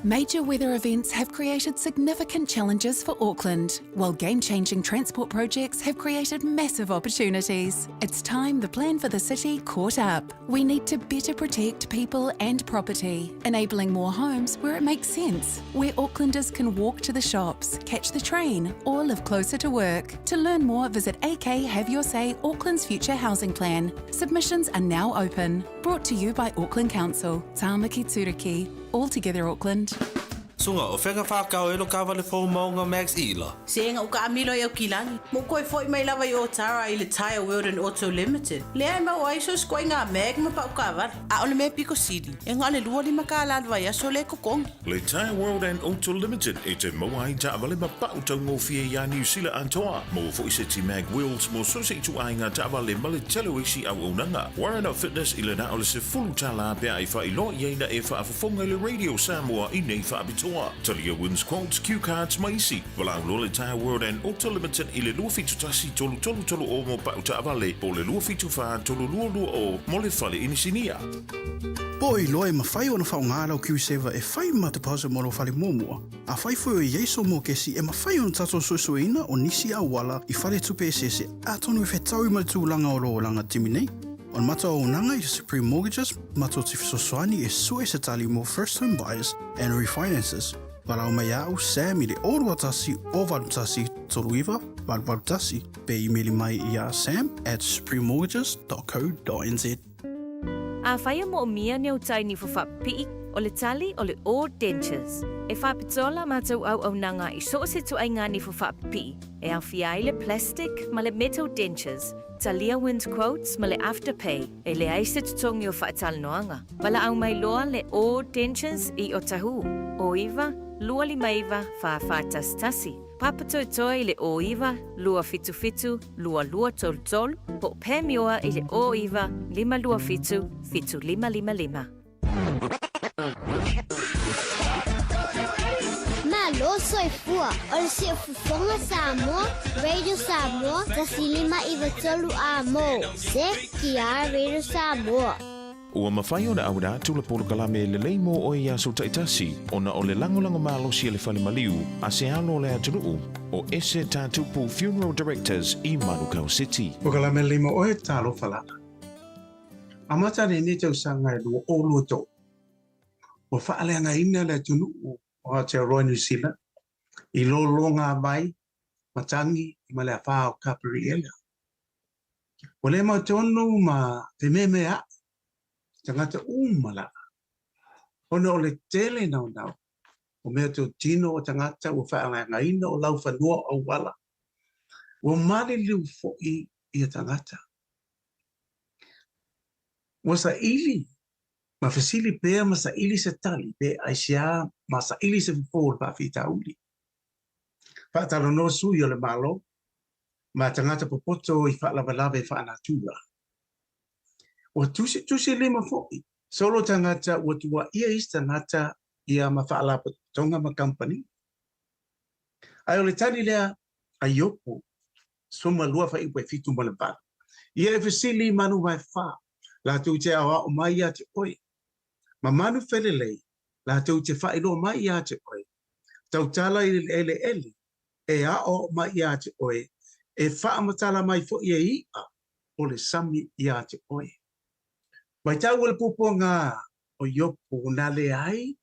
Major weather events have created significant challenges for Auckland, while game-changing transport projects have created massive opportunities. It's time the plan for the city caught up. We need to better protect people and property, enabling more homes where it makes sense, where Aucklanders can walk to the shops, catch the train, or live closer to work. To learn more, visit AK Have Your Say Auckland's Future Housing Plan. Submissions are now open. Brought to you by Auckland Council. Tāmaki Turiki. All together Auckland. Sunga o whenga whakao elo ka wale pō maunga Max Ila. Senga o ka amilo i au kilani. Mo koe foi mai lava i o Tara i le Tire World and Auto Limited. Le ai mau ai so skoi ngā meg ma pau ka wale. A ole me Pico City. E ngā le lua lima ka alalwa ia so le kokongi. Le Tire World and Auto Limited e te mau ai ta wale ma pau tau ngō fie ia New Zealand antoa. Mo fo i se ti mag wheels mo so se tu ai ngā ta wale ma le telo isi au unanga. Warren Up Fitness i le na ole se fulu tala pia i wha i lo i eina e wha afafonga le Radio Samoa i nei wha abitoa. Talia wins quotes, cue cards, maisi. Walau Lola Tire World and Auto Limited i le lua fitu tasi tolu o mo pau ta avale. Po le lua fitu wha tolu lua o mo le whale inisinia. Poi loe ma whai ona whao ngāra o Q7 e whai ma te pause mo lo whale mōmua. A whai fwoi o Yeso mō kesi e ma whai ona tato susuina o nisi a wala i whale tupe sese a tonu e whetau i matūlanga o roa langa timinei. On mata o nanga i Supreme Mortgages, mata o te whesoswani e sue se tali mo first home buyers and refinances. Walau mai au Sam i le orua tasi o varutasi toluiva, varutasi, pe emaili mai i a sam@suprememortgages.co.nz. A whaia mo o mia neu tai ni whawhapi o le tali o le All Dentures. E whapitola mātou au nanga i so se tu ai ngā ni whawhapi. E au whiai le plastic ma le metal dentures. Talia wins quotes ma le afterpay. E le aise tutongi o whaatal noanga. Wala au mai loa le All Dentures i o tahu. O iwa, lua lima iwa, whaafatas tasi. Papato toi le o iwa, lua fitu fitu, lua tol tol. Po pēmioa i le o iwa, lima lua fitu, fitu lima lima lima. Malo soy fua, o se fufonga Samoa, Radio Samoa, tasi lima iwa tolu a mo. Se kia Radio Samoa. ua mawhai ona au rā tula polo kalame le lei mo oe ia so taitasi ona o le lango malo si le whale maliu a se alo le atunuu o ese tātupu Funeral Directors i Manukau City. O kalame lima oe talo falana. Amata ni tau sanga e lua o luto. O whaalea ina le atunuu o Aotearoa New Zealand i lo longa mai matangi i male a whao kapiri ela. O le mautonu ma te meme a tangata umala. Ona o le tele nau nau. O mea te o tino o tangata o whaanga ina o lau whanua o wala. O mali liu fo'i i a tangata. O sa ili, ma fasili pea ma sa ili se tali, pe aisia ma sa ili se fōr pa fita uli. Whaatalo no sui o le malo, ma tangata popoto i whaalawalawe whaanatura. O tusi lima fo'i. Solo tangata o tua ia is tangata ia ma whaalapa tonga ma company. Ai o le tani lea a yopo, soma lua wha iwe fitu ma le bala. Ia e fasili manu mai wha, la tau te awa o mai ia te oi. Ma manu whelelei, la tau te wha ilo mai ia te oi. Tau tala i ele e a o mai ia te oi. E wha amatala mai fo ia ia o le sami ia te oi. Mai tau le pupo ngā o yopo na le ai,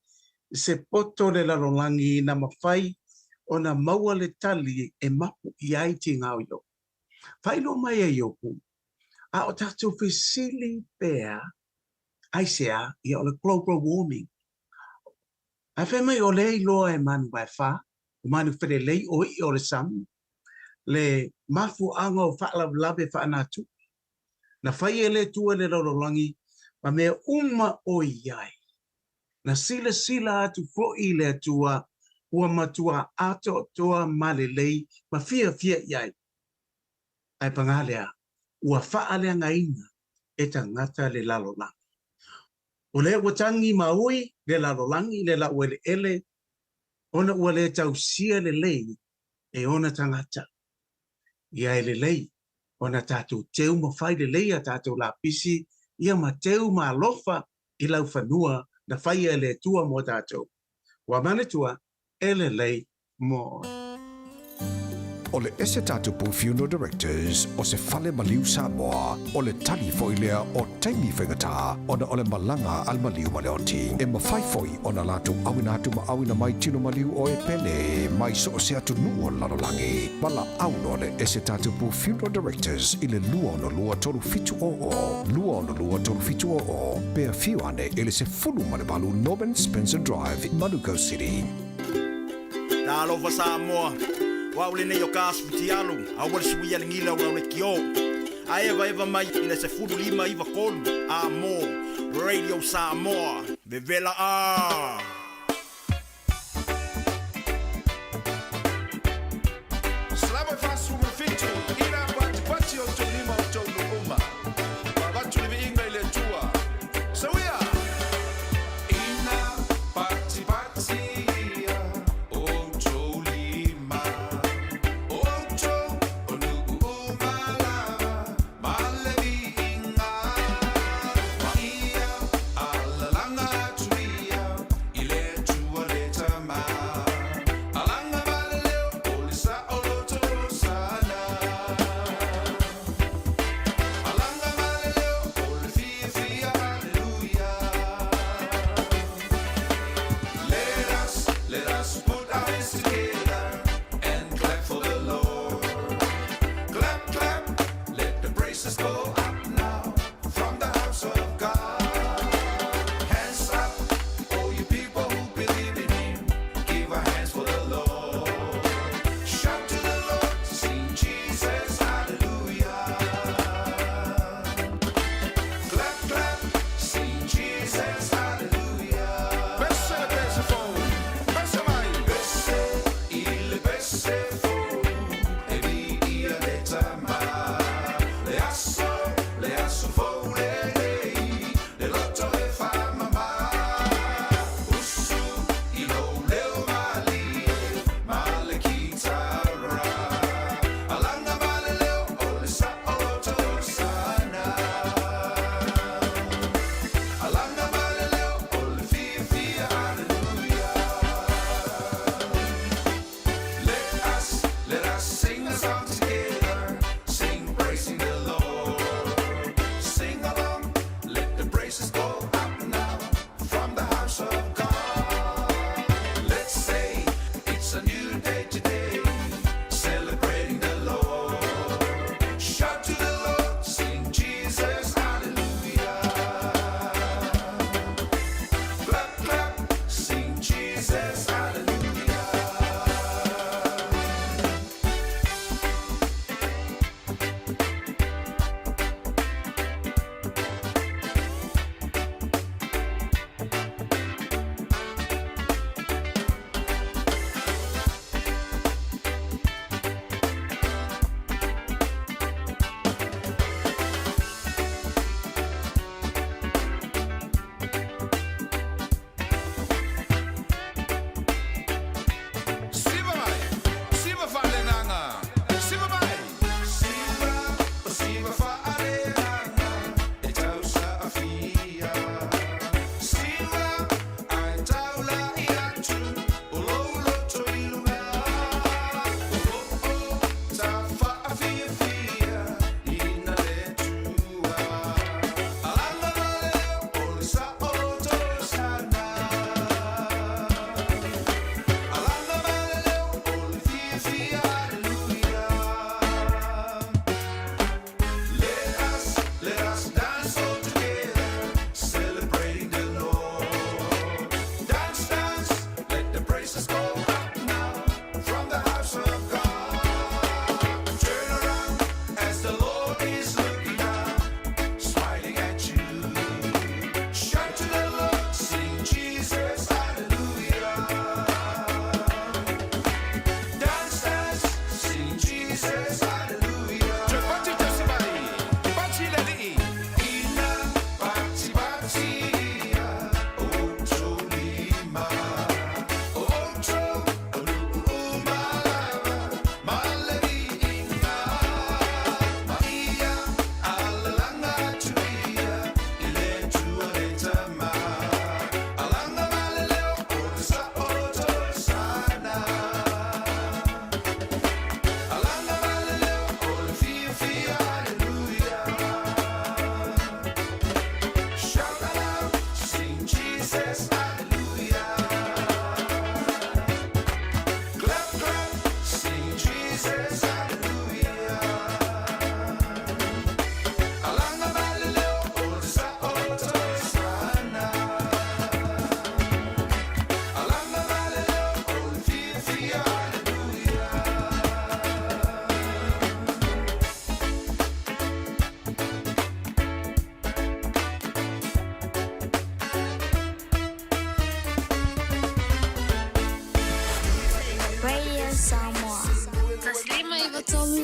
se poto le lalolangi na mawhai o na maua le tali e mapu i ai ti ngā o yopo. Whailo mai e yopo, a o tātou whisili pēr, aisea i o le global warming. A whemai o le iloa e manu mai wha, o manu where lei o i o le samu, le mafu anga o whaalawe whaanatu. Na whai e le tua le lalolangi, ma mea o iai. Na sila atu fo i le tua, ua matua ato toa male lei, ma fia iai. Ai pangalea, ua whaalea ngaina e tangata le lalolangi. O le watangi maui, le lalolangi, le la uele ele, ona ua le tausia le lei, e ona tangata. Ia le lei, ona tātou teu mawhai le lei a tātou la pisi, ia ma teu ma alofa i lau whanua na whai e le tua mo tātou. Wa manatua, ele lei mo. O le ese tātupu Funeral Directors o se whale maliu Samoa o le tali foilea o taimi whengata ona o le malanga al maliu maleoti e mawhai foi ona latu awina atu ma awina mai tino maliu o e pene mai so se atu nuo lalolangi pala auno le ese tātupu Funeral Directors i le lua ono lua tolu fitu o pea fiuane ele se fulu male balu Norman Spencer Drive Manukau City. Talofa Samoa. Wa ule ne yo kasu tialu, a wale suia le ngila ula ule kio. A eva mai ina se fudu lima iwa kolu. A mo, Radio Samoa, vevela a. Slava fasu mfitu, ina pati o tulima o tolu uma. Watu livi inga ile tua. So yeah. Ina pati. Ile Let us sing a song together, sing praising the Lord. Sing along, let the praises go up now from the house of God. Let's say it's a new day today, celebrating the Lord. Shout to the Lord, sing Jesus, hallelujah. Clap, clap, sing Jesus, hallelujah. Siva falenanga, siva mai, siva falenanga, etausa afia. Siva aitaula iatu, ololo toilunga, ta fa afia fia, ina letua. Alanga valeo, olisa oto sana. Alanga valeo, olifia fia, hallelujah. Let us dance all together, celebrating the Lord. Dance, dance, let the praises go up now from the house of God. Turn around as the Lord is looking down, smiling at you. Shout to the Lord, sing Jesus, hallelujah. Dance, dance, sing Jesus, hallelujah. Chapati Josimari, Pachi Lady, Ina, Pachi Pachi, Ocho Lima, Ocho, Umalava, Malevi Ina, Maria, Alanga Tuia, Ile Tualetama, Alanga Maleo, Osa Oto Sana. Alanga valeo, olifia fia, hallelujah. Shout aloud, sing Jesus, hallelujah. Clap, clap, sing Jesus, hallelujah. Alanga valeo, olisa oto sana. Alanga valeo, olifia fia, hallelujah. Radio Samoa. Taslima Ivotomi.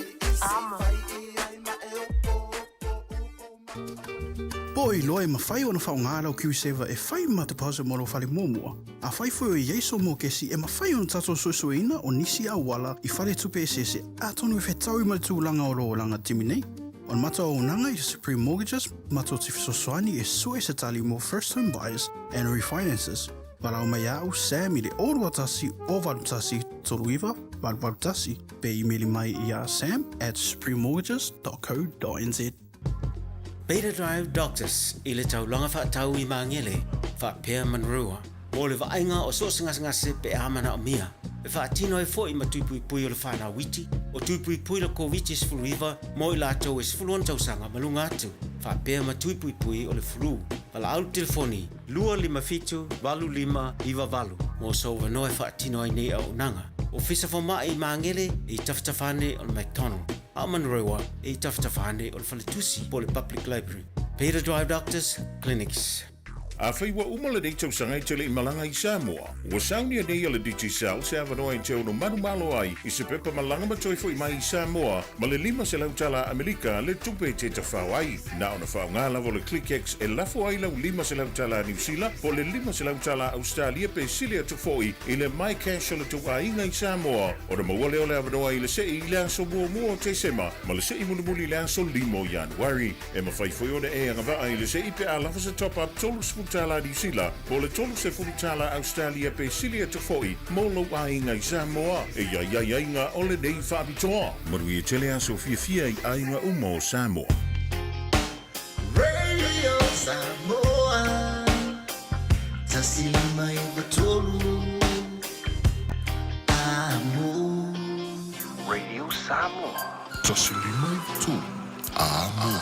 Poi loe mawhai o na whaongara o Q7 e whai matapause moro whare mōmua. A whai fwoi o Yeiso mō kesi e mawhai o na tato susuina o nisi a wala I whare tupe sese a tonu e whetau I maritūlanga o roo langa timine. O na mata o unanga I Supreme Mortgages, mata o tifisoswani e sue se tali mo first home buyers and refinances. Wala o mai au Sam I le oru atasi o valutasi toluiva, valutasi, pe emaili mai I a sam@suprememortgages.co.nz. Beta Drive Doctors I le taulanga whaatau I mangele whaapea manrua. O le vaenga o so ngase pe amana o mia. E whaatino e fo I matupui pui o le whana witi. O tupui pui le COVID is fluiva mo I lato is fuluan tausanga malunga atu. Whaapea matupui pui o le flu. Wala au telefoni 255-25 mo so wanoe whaatino ai nei au nanga. O fisa whama I mangele I taftafane o le McDonald. A manrewa I taftafane o le whaletusi po le Public Library. Beta Drive Doctors Clinics. A whaiwa umala nei tausanga I tele I malanga I Samoa. Ua saunia nei ala digisal se avanoa I te ono manumalo ai I se pepa malanga matoifo I mai I Samoa ma le 5 se lautala Amerika le tupe te tawhau ai. Na ona whau ngā lavo le ClickX e lafo ai lau 5 se lautala New Zealand po le 5 se lautala Australia pe silia tufoi I le mai cash o le tuka inga I Samoa. O na mawale o le avanoa I le se I le aso mua te sema ma le se I munumuli le aso 5 Januari. E mawhaifoi o le e angawaa I le se I pe a lafo se top up tolu tala New Zealand, po le tolu se fulu tala Australia pe silia te foi, mo lo ainga I Samoa, e ia inga ole nei whaapitoa. Maru I tele aso fia I ainga umo Samoa. Radio Samoa, tasili mai batolu, amo. Radio Samoa, tasili mai batolu, amo.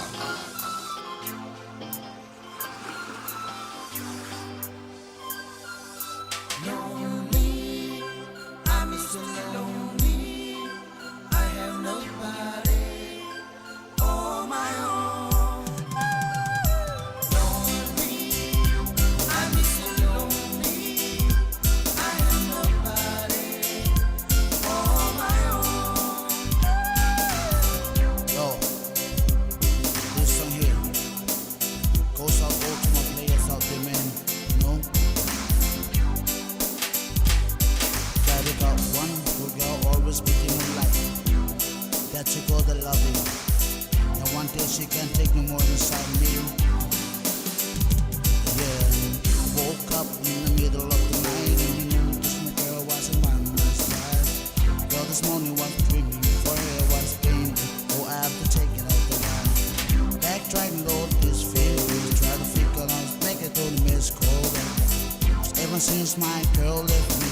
Since my girl left me,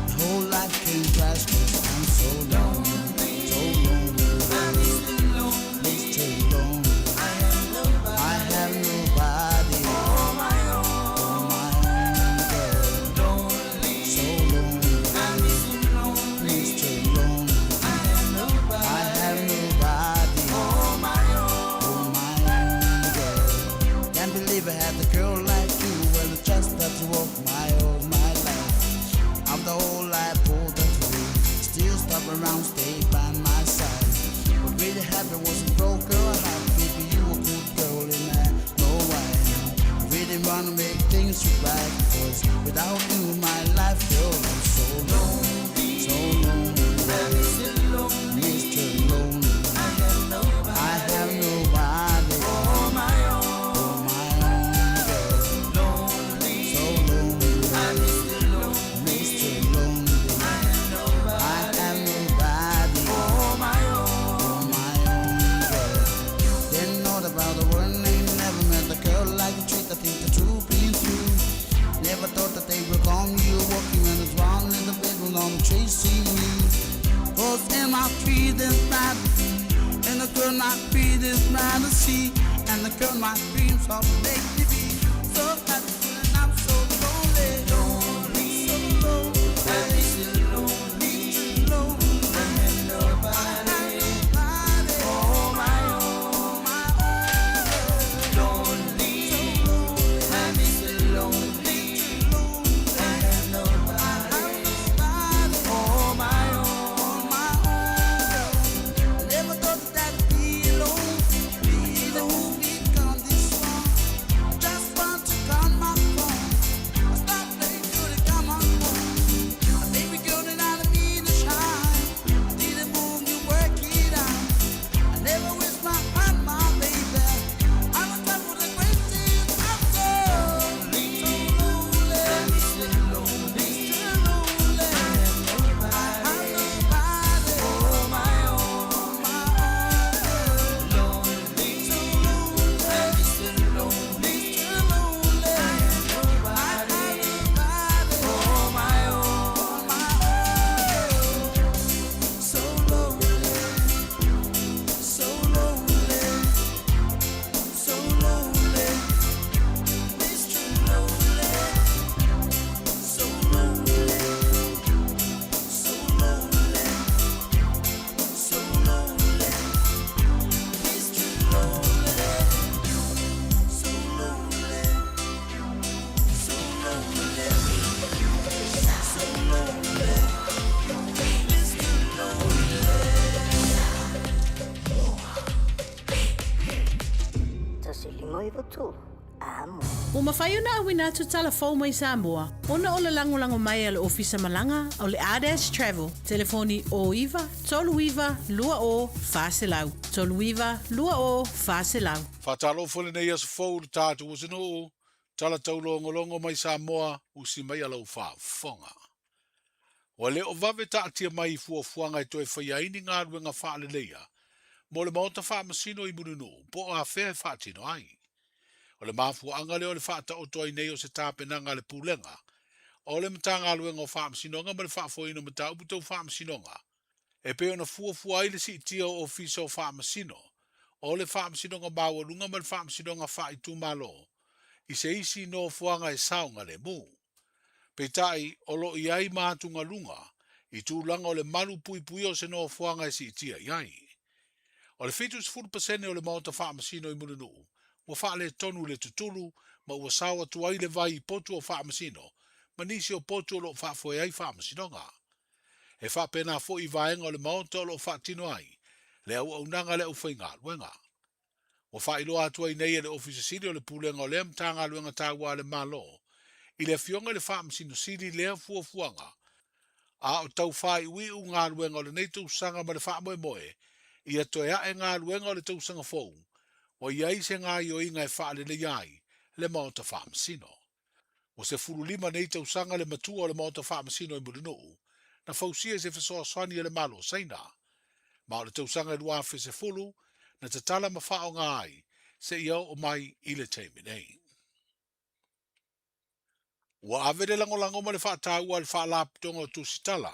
my whole life came crash 'cause I'm so lonely, so lonely. It's too lonely. I have nobody. Oh my own girl. Lonely, so lonely. It's too lonely. I have nobody. Oh my own girl. Can't believe I had a girl like you. Well, it's just that you walk my the whole life pulled the through. Still stuck around, stay by my side. What really happened wasn't broke girl. I had baby, you a good girl and I know why. I really wanna make things right, 'cause without you my life, girl, I'm so lonely, so lonely. Mr. Lonely, I have nobody. Oh my own girl. Lonely, so lonely. Never thought that they would call me or walking when it's wrong in the bed when I'm chasing you. 'Cause in my feelings not and the girl not feelings not to see, and the girl my dreams all make me be so happy and I'm so lonely, lonely, so lonely, I'm so lonely, lonely. I have nobody, oh my own, lonely, so lonely, I'm so lonely. Uma whai ona awina tu telefon mai Samoa. Ona o le lango mai ale ofisa malanga o le Ades Travel. Telefoni o iwa, tolu iwa, lua o, whaselau. Tolu iwa, lua o, whaselau. Whatalo fwle nei as fōu tātu o sino Tala tau longo mai Samoa usi mai alau whaafonga. Wa leo vave ta atia mai fuafuanga i toi whaiaini ngā ruenga whaaleleia. Mo le maota whaamasino i murunu, po a whea whaatino ai. O le mafuanga leo le whaata o toi nei o se tāpenanga le pūlenga. O le matanga luenga o whaamasinonga ma le whaafoino mata uputau whaamasinonga. E peo na fuafua ai le si itia o ofisa o whaamasino. O le whaamasinonga bāwarunga ma le whaamasinonga whaaitu malo. I se isi no fuanga e saunga le mu. Peitai o lo iai mātunga lunga, i tūlanga o le malu pui pui o se no fuanga e si itia iai. O le fitus 40% o le maota whaamasino i murinu, ua whaale tonu le tutulu, ma ua sawa tuai le vai i potu o whaamasino, ma nisi o potu o lo whaafoe ai whaamasinonga. E whaapena fo i vaenga o le maota o lo whaatino ai, le au aunanga le au whainga luenga. Wa whailo atua i nei e le ofisa siri o le pūlenga o le amtanga luenga tāua le malo, i le fionga le whaamasino siri lea fuafuanga, a o tau whai ui u ngā luenga o le nei tausanga ma le whaamoe moe, i atoe a e ngā luenga o le tausanga fōu, o iai se ngā i o inga e whaale le iai, le maota whaamasino. O se furu lima nei tausanga le matua o le maota whaamasino i murinuu, na fausia se fesoa swani le malo saina, ma o le tausanga e lua se fulu, na te tala ma whao ngā ai, se iau o mai i le teimi nei. Wa avere lango ma le whaataua le whaalaputonga o tusitala,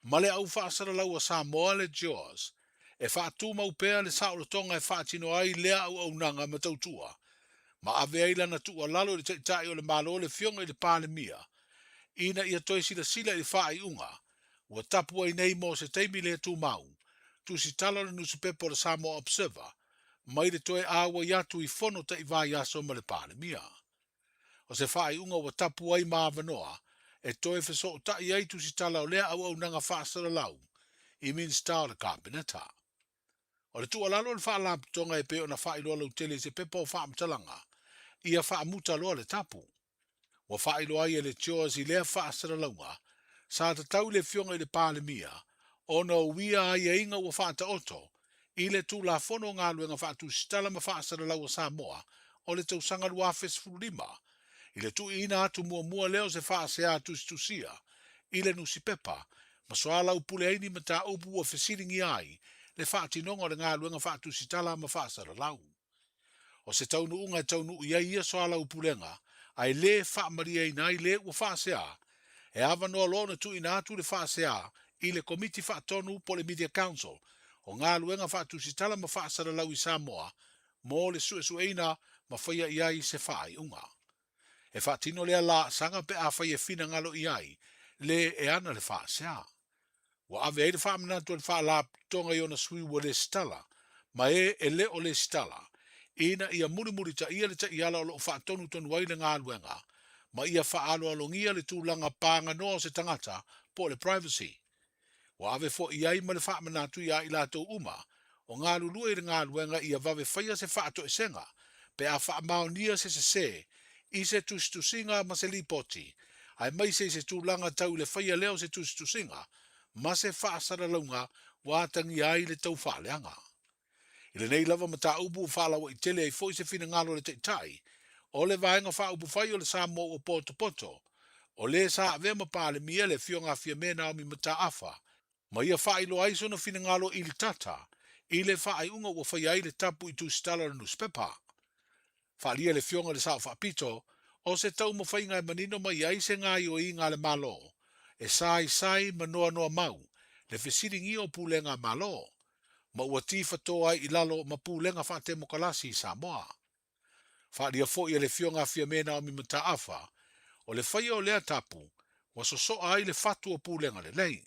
ma le au whaasaralau a Samoa le Jaws, e whaatu maupea le saolotonga e whaatino ai lea au aunanga ma tautua, ma ave aila na tua lalo le teitai o le malo le fionga i le pāle mia, ina ia toi sila i whaai unga, ua tapu ai nei mo se teimi le tu mau, tusitala le nusupepo le Samoa Observer, mai le toe awa iatu i fono ta i vai aso ma le pāle mia. O se whaai unga ua tapu ai maa vanoa, e toe feso ta i ai tusitala o lea au nanga whaasara lau, i minsta o le kabineta. O le tua lalo le whaalaputonga e peo na whaailoa lau tele se pepa o whaamtalanga, ia whaamuta loa le tapu. Wa whaailoa ai e le Jaws i lea whaasara launga, sa ta tau le fionga i le pāle mia, o na uia ai e inga ua whaata oto, i le tū la fono ngā luenga whaatu sitala ma whaasara lau a Samoa, o le tausanga lua fesfurulima, i le tu ina atu mua leo se whaasea tusia, i le nusi pepa, ma soa lau pule aini ma ta upu ua fesiringi ai, le whaatinonga le ngā luenga whaatu sitala ma whaasara lau. O se taunu unga e taunu ia soa lau pulenga, ai le whaamaria ina ai le ua whaasea, e awa noa lona tu ina atu le whaasea, i le komiti whaatonu po le Media Council, o ngā luenga whaatu sitala ma whaasara lau i Samoa, mo le suesueina ma whaia iai se whaai unga. E whaatino lea la sanga pe a whaia fina ngalo iai, le e ana le whaasea. Wa ave e le whaamanatu le whaalap tonga i ona sui wa le stala, ma e le o le stala, ina ia muri ta ia le ta iala o lo whaatonu tonu wai le ngā luenga, ma ia whaalo alongia le tūlanga pānga noa se tangata po le privacy. Wa ave fo iai ma le whaamanatu ia i lātou uma, o ngā lulua i le ngā luenga ia vave whaia se whaato e senga, pe a whaamaonia se, i se tustusinga ma se lipoti, ai mai se tūlanga tau le whaia leo se tustusinga, ma se whaasara launga wātangi ai le tau whaaleanga. I le nei lava mata ubu whaalawa i tele ai foi se fina ngalo le teitai, o le vaenga wha ubu whai o le Samoa o poto, o le sa ave ma pāle mia le fionga fia mena o mi mata afa, ma ia whailo aiso na fina ngalo i le tata, i le whaai unga ua whai ai le tapu i tu stala le nuspepa. Whaalia le fionga le sao whaapito, o se tau mo whainga e manino ma iai se ngā i o i ngā le malo, e sai ma noa mau, le fesiringi o pūlenga malo, ma ua tifatoa i lalo ma pūlenga whaate mokalasi i Samoa. Whaalia fo i le fionga fia mena o mi mata afa, o le whaia o lea tapu, wa so ai le fatu o pūlenga le lei,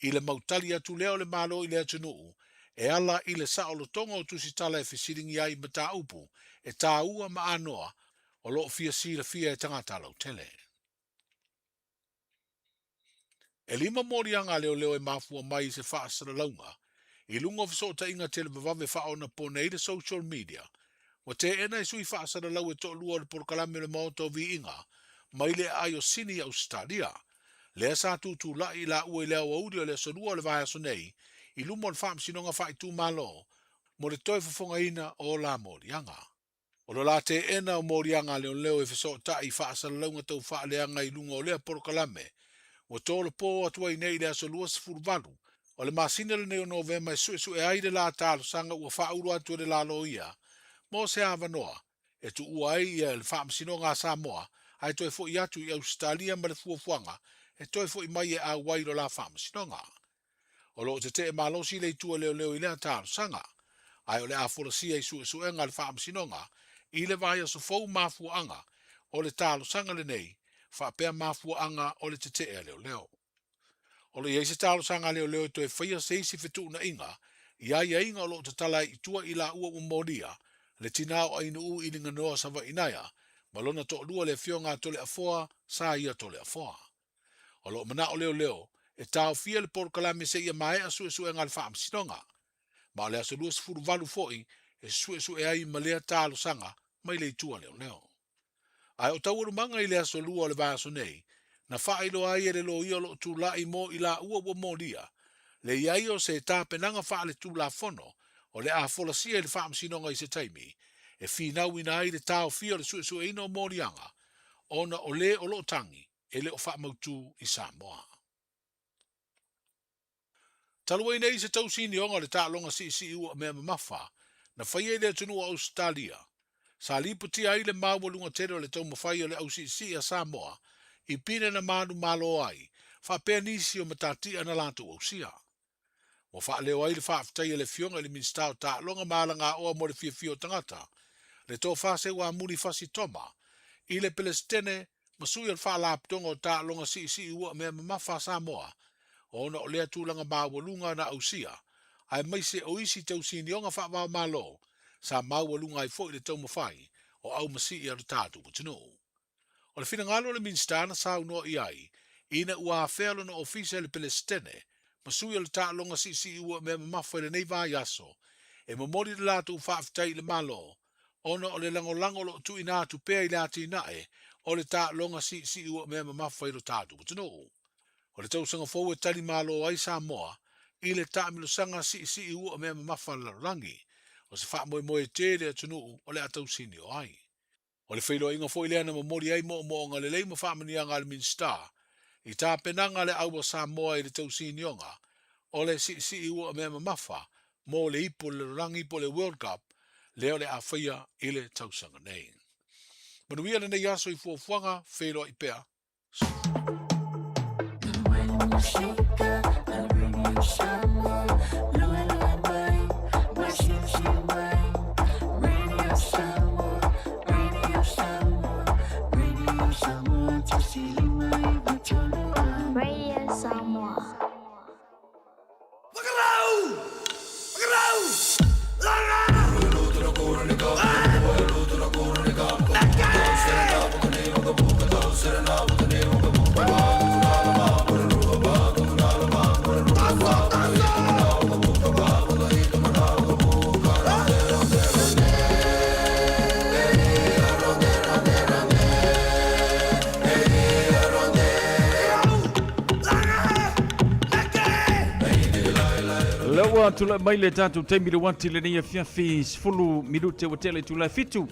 i le mautali atu leo le malo i le atunuu, e ala i le saolotonga o tusitala e fesiringi ai mata upu, e tā ua ma anoa, o lo fia e tangata lau tele. E lima morianga leo e mafua mai se whaasara launga, i lunga fiso ta inga tele vavave whaona po nei le social media, wa te ena i sui whaasara lau e to lua le porkalame le maoto vi inga, mai le ayo sini Australia, le sa tu la i la ua i lea audio le sonua le vaya sonei, i luma le whaamsinonga whai tu malo, mo le toi fafonga ina o la morianga. O lo la te ena o morianga leo e feso ta i whaasalaunga tau whaaleanga i lunga o lea porokalame. O tōle pō atua i nei lea so lua sifuru. O le masina le neo Novema e su e aile la tālo sanga ua whauru atu le lalo ia. Mo se awanoa, e tu ua ai ia le whaamasino ngā Samoa, ai toi fo i atu i Australia ma le fuafuanga, e toi fo i mai e a wairo la whaamasino ngā. O lo te e malosi le tua leo i lea tālo sanga, ai o le a folasia i su e ngā le whaamasino ngā, i le vai aso fau mafuanga, o le tālo sanga le nei, whaapea mafuanga o le te e leo. O le eise talo sanga leo to e whaia seisi fitu na inga, ia inga o lo te tala i tua i la ua umoria, le tinao ainu u i linga noa sawa inaya, malona to lua le fionga tole afoa, sa ia tole afoa. O lo mana o leo, e tau fia le porokalame se ia mai a su e ngal whaam sinonga. Ma o le aso lua sifuru valu foi, e su e ai malea talo sanga, mai le tua leo. Ai o tau manga i le aso lua le vaso nei, na whaelo ai e le lo ia lo tu la i mo i la ua mo lia. Le iai o se tā penanga wha le tu la fono, o le a folasia i le whaam sinonga i se taimi, e whinau ina ai le tāo fia le su eino o morianga, ona o le o lo tangi, e le o wha mautu i Samoa. Talua ina i se tau sini onga le tā longa si ua mea mawha, na whaia i le tunua Australia. Sa liputi ai le mawalunga tero le tau mawhai o le au si a Samoa, i pine na manu malo ai, whapea nisi o matati ana lanto au sia. Mo wha leo ai le whaafitai le fionga le minstao ta longa malanga oa mo le fio tangata, le tō whase wa muni fasi toma, i le Palestine, masui al whaalaptonga o ta longa si ua mea mawha Samoa, o na o lea tūlanga mawalunga na au sia, ai maise o isi tau sini onga wha malo, sa mawalunga ai fo i le tau mawhai, o au masi i aru tātu putino. O le fina ngalo le minstana sa unoa i ai, ina ua awhelo na ofisa le Palestine, masui le ta longa si ua mea mawha le nei vai aso, e mamori le latu whaafitai le malo, ona o le lango lo tu ina tu pea i le ati nae, o le ta longa si ua mea mawha i lo tātu putino. O le tausanga fau e tali malo ai Samoa, i le ta milosanga si ua mea mawha la rangi, o se wha moe te le atunu o le atau sini o ai. O le whailo inga fo i lea na mamori ai mo ngā le leima whamania ngā le minstar, i tā penanga le aua Samoa i le tau sini onga, o le si ua mea mawha, mo le ipo le rangi po le World Cup, leo le a whaia i le tausanga nei. Manuia le nei aso i fuafuanga, whailo i pea. Radio Samoa. Lawa tula mai le tatu taimi le wanti le nia fiafi sfulu minute wa tele tula fitu.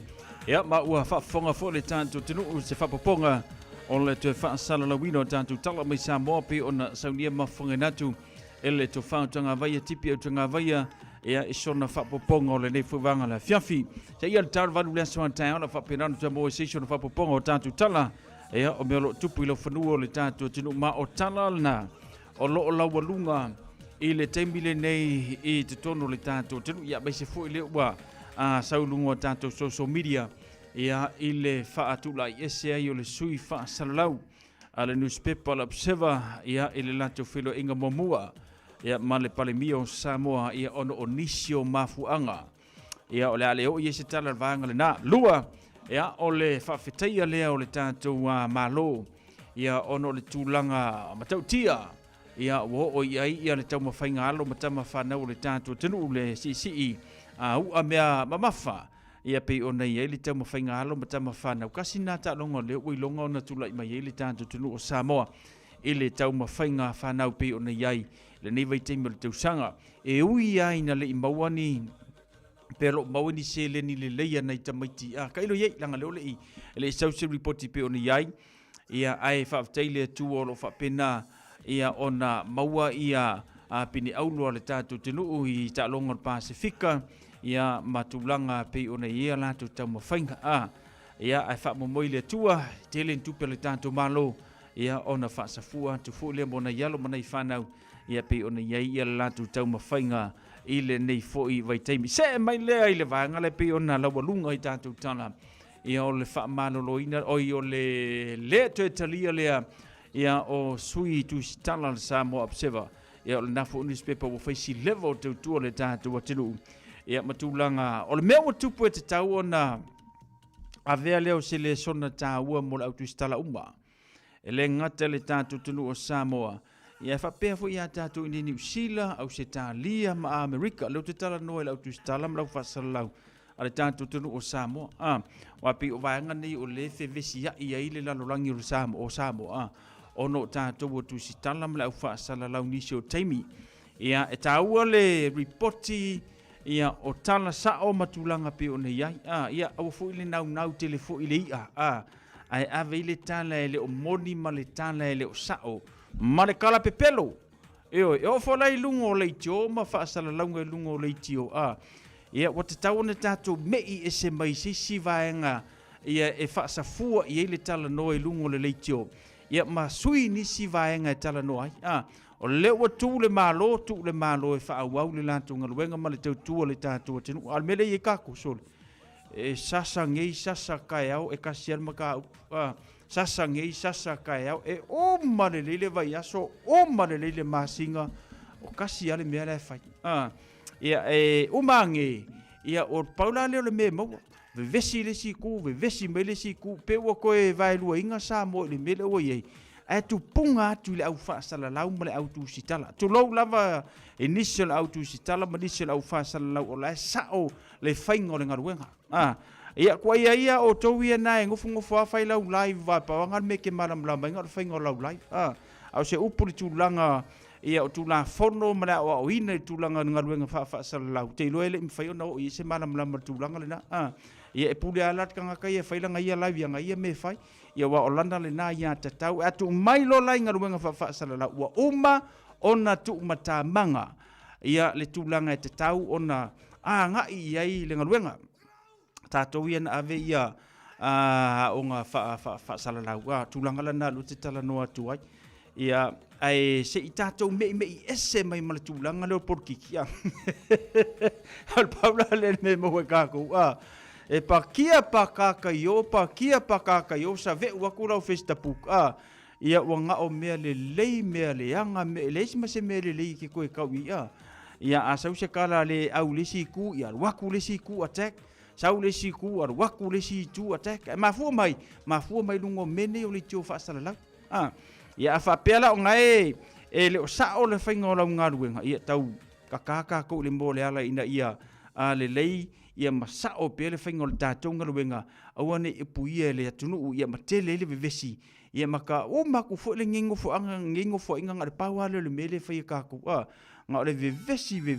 Ia ma ua whaafonga fo le tatu tenu se whapaponga o le te whaasala la wino tatu tala mai Samoa pe ona saunia mafonga natu ele to whautanga vaia tipi au tanga vaia ia isona whapaponga o le nei fuwanga la fiafi. Sa ia le taru vanu lea soan tai ona whapiranu ta moe seisona whapaponga o tatu tala ia o mea lo tupu ilo whanua o le tatu tenu ma o tala na o lo o lawalunga i le taimile nei i te tono le tātou tenu ia bai se fo i le ua a saulungo tātou social media ia i le whaatula i ese ai o le sui whaasalalau a le newspaper la observer ia i le lato whilo inga momua ia ma le palemia o Samoa ia ono o nisio mafuanga ia o le aleo i ese tala vanga le na lua ia o le whawhetaia lea o le tātou malo ia ono le tūlanga matautia ia o iai ia le tau mawhainga alo matama whanau le tātua tenu le CCE a ua mea mamafa ia pei o nei le tau mawhainga alo matama whanau kasi nā ta longa le ui longa o na tula i mai le tātua tenu o Samoa i le tau mawhainga whanau pei o nei ai le nei vai teima le tausanga e ui ai na le i mauani Pero mau ni se le ni le leia nei tamaiti a kailo ye langa le i le social report pe ona yai ia ai fa taile tu o fa pena ia ona maua ia a pini aulo le tatu tenu i ta longa Pasifika ia matulanga pe ona ia la tu tama fainga a ia ai fa mo le tua tele tu pe le tatu malo ia ona fa safua tu fu le mona yalo mana i fanau ia pe ona ia la tu tama fainga ile nei foi vai taimi se mai le ile vanga le pe ona la walunga i tatu tana ia o le fa maloloina o i o le te talia le ia o sui tu stala Samoa observer ia o le nafu newspaper wo faisi level tu le tatu watinu ia matulanga o le mea tupu e te tau ona avea leo se le sona tāua mo le autostala uma e le ngata le tatu tunu o Samoa ia whapea fu ia tatu i New Zealand au se tālia ma Amerika leo te tala noe le autostala ma lau whasalau a le tatu tunu o Samoa wapi o vaenga nei o le fevesi ia ile lalolangi o Samoa ono tatu o tu sitala ma lau whasalau nisi o taimi ia e tāua le reporti ia o tala sao matulanga pe o nei ia au fu ile nau telefo ile ai ave ile tala ele o moni ma le tala ele o sao ma le kala pepelo e o fo lai lungo le tio ma fa sala lungo lungo le tio ia o te tau na tatu mei e se mai si vaenga ia e fa sa fua i ile tala no e lungo le tio ia ma sui ni si vaenga e tala no ai o le o tu le malo e fa au le lantu ngaluenga ma le tu le tatu tinu al mele e kako sol e sasa ngei sasa kai au e kasian maka sasa ngei sasa kai au e o mane le vai aso o mane le masinga o kasi ale me ala fai ia e o mange ia o paula le me mo ve vesi le siku ve vesi me le siku pe o ko e vai lu inga sa mo le mele o ye e tu punga tu le au fa sala lau mo le au tu sitala tu lo lava initial au tu sitala ma initial au fa sala lau o la sao le faingo le ngaruenga ia kwa ia o to ia na ngofu fa fai lau live va pa ngal me ke malam lamba ngal faingo lau live au se upuri tu langa ia o tu la fono ma o ina tu langa ngaruenga fa sala lau te lo ele mfai ona o se malam lamba tu langa le na ia e pule alat kanga kai fai langa ia live nga ia me fai ia wa olanda le na ia tatau atu mai lo lai ngaruenga fa sala lau wa uma ona tu mata manga ia le tu langa e tatau ona nga ia le ngaruenga tatou ia na ave ia o nga fa sala lau tulanga lana lu te tala no atu ai ia ai se i tatou me ese mai mala tulanga le porkikia al paula le me mo ka ko e pakia pakaka yo sa ve wa kula festa puk ia wanga o me le anga me le sima se me le ki ko ka ia asau se kala le au le siku ia waku le siku attack sau le siku ar waku le si tu attack ma fu mai lungo mene o le tio fa sala la ia fa pela o ngai e le o sa o le fainga o nga ruenga ia tau kakaka ko le mo le ala ina ia le lei ia masa o pele fainga o le tatou nga ruenga awane e puia le atunu ia matele le vevesi ia maka o maku fo le ngingo fo inga ngare pawa le mele fa ia kaku nga le vevesi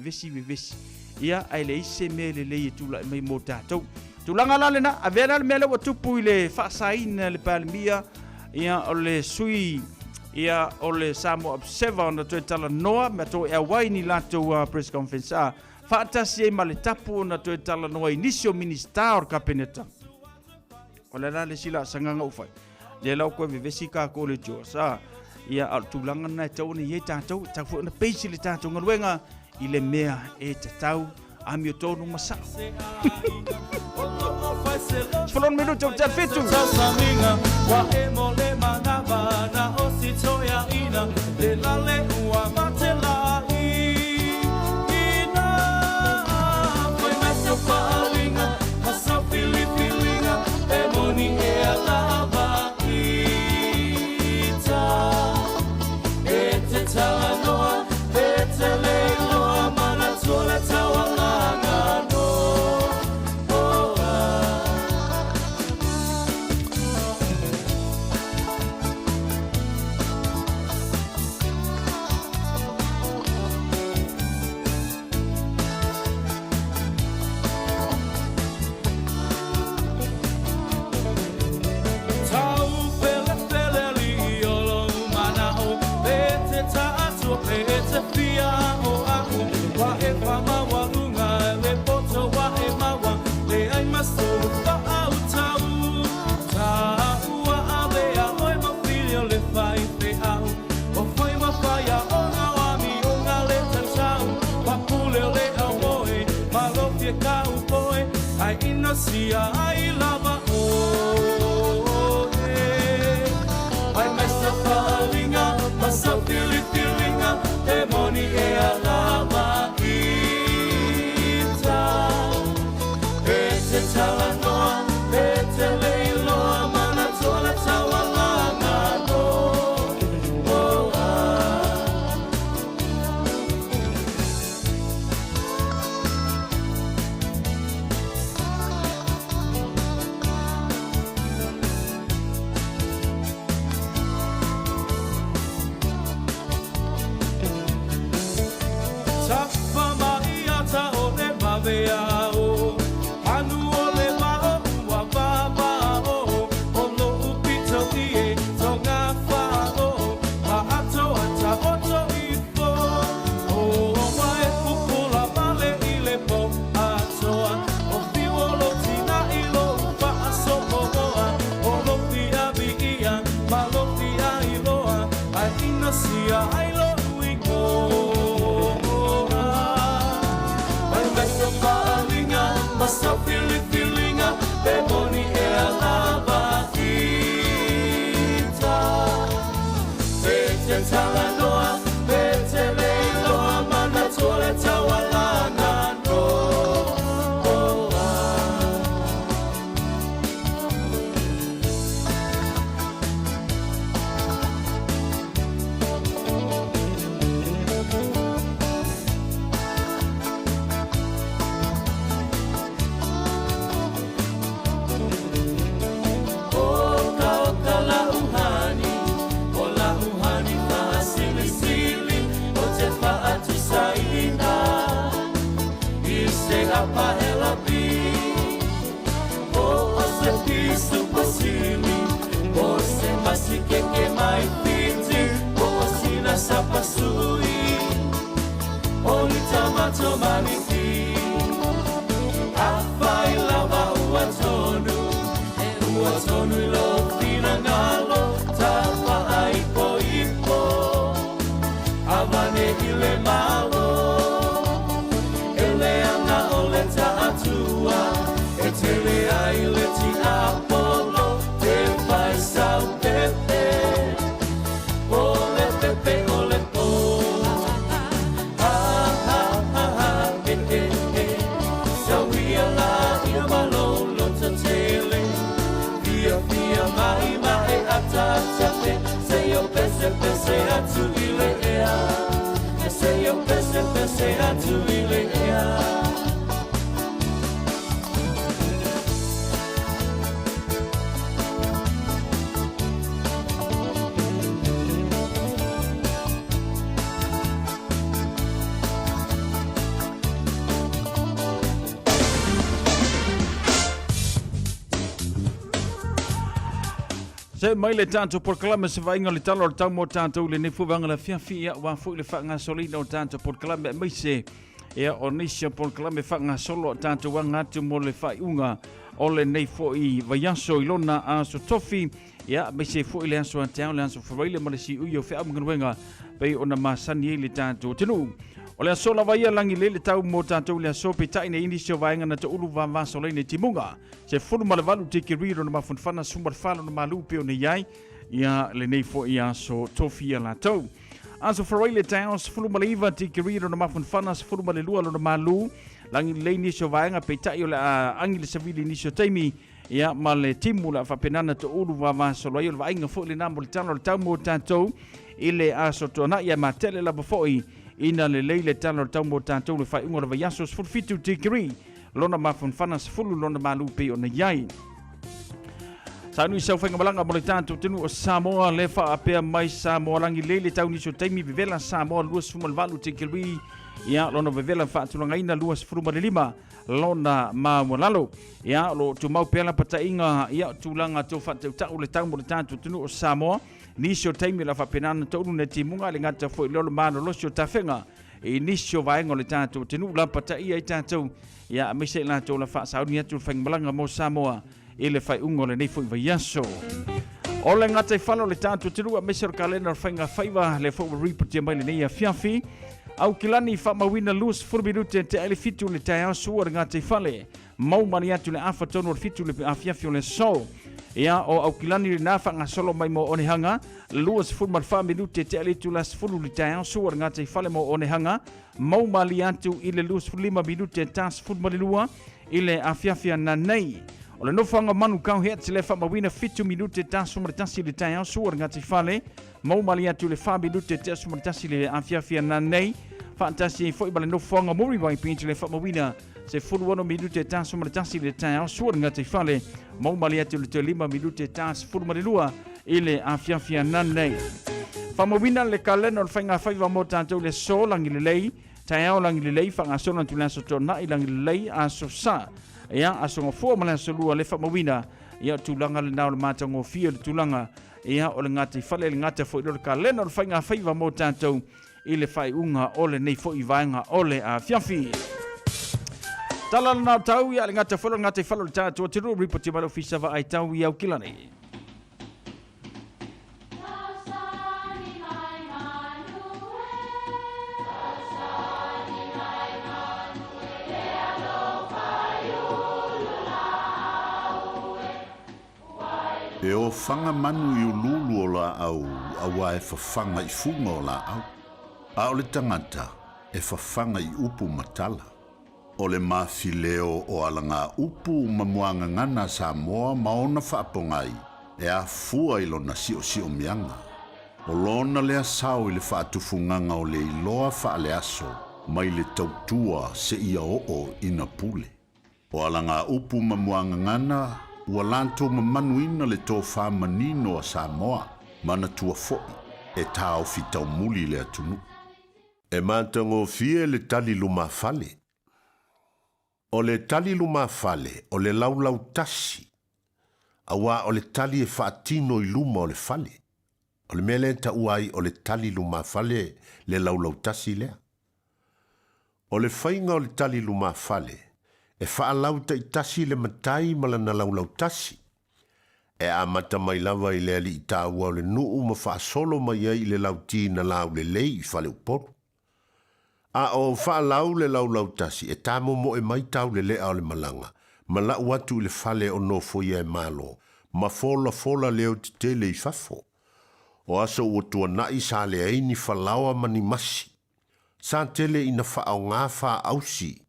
ia ai le ise mele le tula mai mo tatou tulanga la le na avena le mele o tupu le fa saina le palmia ia o le sui ia o le Samoa observer na to tala noa me to e waini lato press conference fatasi e male tapu na to tala noa inicio minister kabineta o le sila sanganga ufai le lau ko vevesi ka ko le josa ia al tulanga na tau ni ye tatou tafu na page le tatou ngaluenga ile mea e tatau ami o tonu masa Folon minuto te fitu saminga wa emole manava na osito ya ina le lale wa matela ina foi messo palinga passa filipilinga emoni e alava ita ete talanoa ete leloa manatola tawalanga no e kau koe ai ina sia ai lava o ai mai sa whalinga ma sa pilipilinga e moni e a lava ita e te talanoa e te leiloa mana tola tawalanga no Se mai le tanto proclama se vai ngale talo tau mo tanto le ne fuanga la fia wa fu le fanga solino tanto proclama mai se e onisha proclama fanga solo tanto wanga tu mo le fai unga o le nei foi vaiaso ilona a so tofi ya mai se foi le aso antau le aso foi le malisi uyo fe am ngwenga pe ona masani le tanto tenu o le aso la vaia langi le tau mo tanto le aso pe tai ne inisio vainga na to ulu va so le timunga se fulu malavalu te kiriro na mafunfana sumar falo na malupe o ne yai ia le nei fo ia so tofi la tau aso foi le tau fulu maliva te kiriro na mafunfana fulu malelua lo na malu langi le inisio vainga pe tai o le angi le savili inisio taimi ia ma le timu la fapenana to ulu va so le vainga fo le namo le talo le tau mo tanto ile aso tona ia matele la bofoi ina le leile talo tau mo tanto le fai unga le vaiaso sfurfitu degree lona mafunfana sfulu lona malupe o na yai Sanu i sau whainga malanga mo le tanto tenu o Samoa le wha apea mai Samoa langi leile tau niso taimi vivela Samoa lua sfumal valu te kilwi ia lona vivela wha atulanga ina lua sfuruma le lima lona mawalalo ia lo tu mau pela pata inga ia tulanga to fa tau le tau mo le tanto tenu o Samoa niso taimi la wha penana tonu ne timunga le ngata fo ilolo mano losio tawhenga inisio vaenga le tanto tenu la pata ia i tanto ia mise la to la wha sauni atu whainga malanga mo Samoa ele fai ungo le nei foi vaiaso. O le ngata i whalo le tātu tirua mesero kalena whainga whaiva le fo report ia mai le nei a fiafi. au kilani fa mawina lus furbiruti te ele fitu le tai asu o ngate fale mau mani atu le afa tonu fitu le afia fiole so ia o au kilani le nafa nga solo mai mo one hanga luas furmal fa minuti te ele tu las fulu le tai asu o ngate fale mo one hanga mau mali atu ile lus 5 minuti tas furmal lua ile afia na nei o le nofanga manu kau he te le fa mawina fitu minuti tas sumratasi le tai asu o ngate fale mau mali atu le 5 minuti te sumratasi le afia na nei fantasi foi bale no fonga mori vai pinche le famawina se fulu minute tas sumratasi le tai asu ngate fale mau mali atu le 5 minute tas fulu malua ile afia nanei famawina le kaleno le fainga faiva mo tanto le so langi le lei tai au langi le lei fanga so tu lanso tona ilangi le lei aso sa ia aso fo mala so lua le famawina ia tulanga le nau le matango fia le tulanga ia o le ngate fale le ngate foi le kaleno le fainga faiva mo tanto ile fai unga ole nei fo i vaenga ole a fiafi. Tala na tau ia le ngata falo le tātua tiru ripoti malo fisava ai tau i au kilani. E o fanga manu i ululu o la au, awa e fafanga i funga o la au. A o le tangata e fafanga i upu matala. O le mafileo o alanga upu mamuanga ngana Samoa maona whaapongai e a fua ilo na sio mianga. O lona lea sao i le whaatufunganga o le iloa whaale aso mai le tautua se ia o ina pule. O alanga upu mamuanga ngana ua lanto mamanuina le tō whamanino a Samoa mana tua foi e tāo fitau muli le atunu. E mātango fie le tali luma fale. O le tali luma fale, o le laulau tasi. Awa o le tali e whaatino i luma o le fale. O le mele ta uai o le tali luma fale le laulau tasi lea. O le whainga o le tali luma fale, e whaalau ta i tasi le matai mala na laulau tasi. E a mata mai lava i le ali i tāua o le nuu ma whaasolo mai ai le lauti na lau le lei i whale uporu. A o whaalau le laulau tasi e tāmo mo e mai tau le lea o le malanga. Ma lau atu le whale o no foia e malo. Ma fola leo te tele i fafo. O aso ua tua nai sa le aini whalaua mani masi. Sa tele ina whaau ngā wha ausi.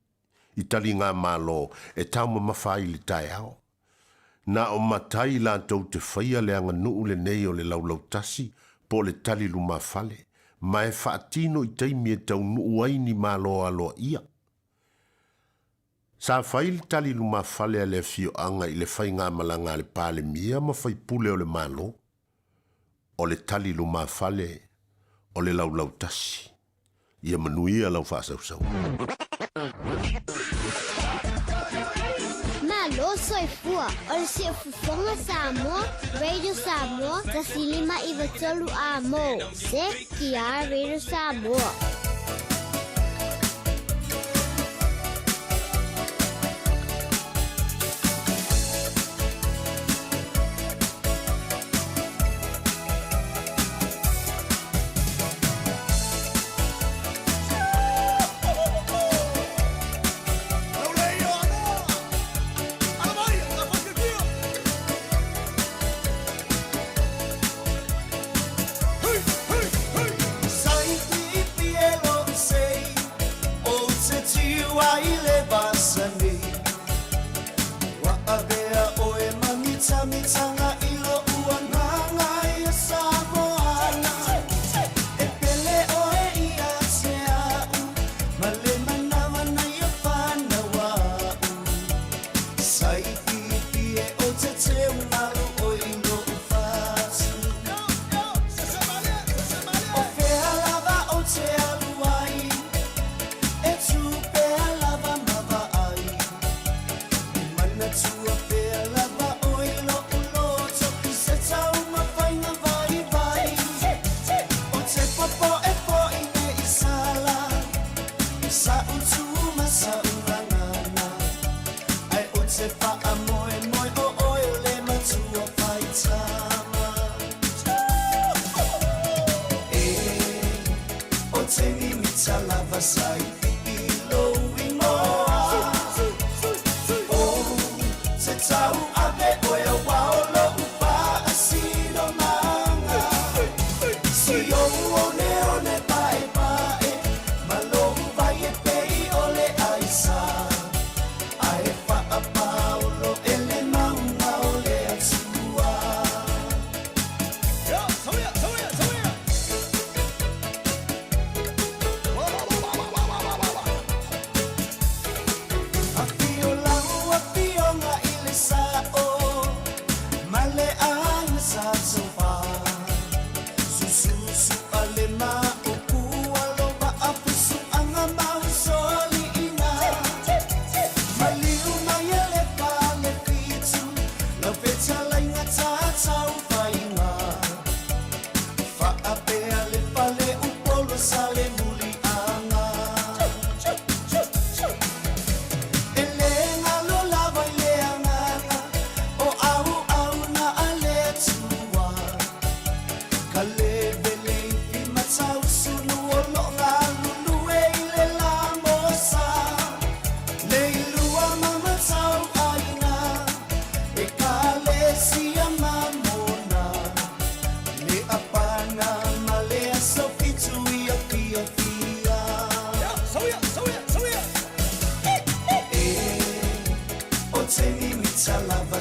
I tali ngā malo e tauma mawhai le tai ao. Na o matai la tau te whaia le anga nuu le nei o le laulau tasi po le tali luma fale. Ma e whaatino i teimi e tau nuu aini malo aloa ia. Sa whai le tali luma fale a le fio anga i le whai ngā malanga le pāle mia ma whai pule o le malo. O le tali luma fale o le laulau tasi. Ia manuia lau whaasau. Malo soy fua, o se fufonga Samoa, Radio Samoa, tasilima ivatolu amo, se kia Radio Samoa. Tell me,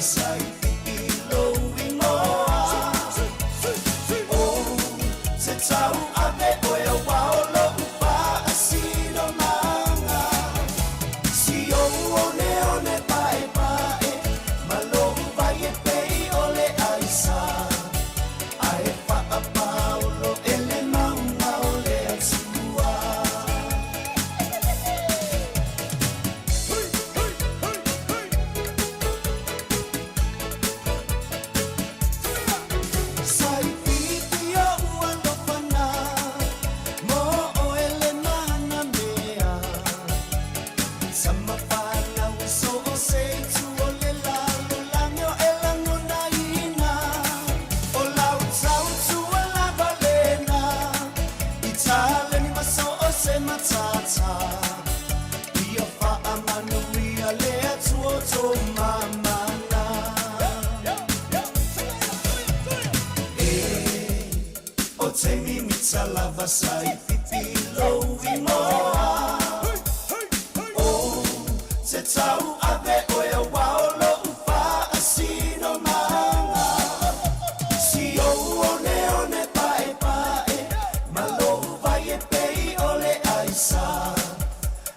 sai ilo ingoa o se tau ave o e waolo upa asino manga si o one pae pae malo vai e pei ole aisa ai fa a paulo ele manga ole atua sai pipio ualo fana mo o ele mana mea sama fana uso o sei tu ole la lanyo elango na ina o lau tau tu ala balena itale ni maso o se matata io fa amano mia lea tuo to mamana o te mimita lava sai pipilo vimoa o te tau ave o e waolo upa asino manga si o one pae pae malo vai e pei ole aisa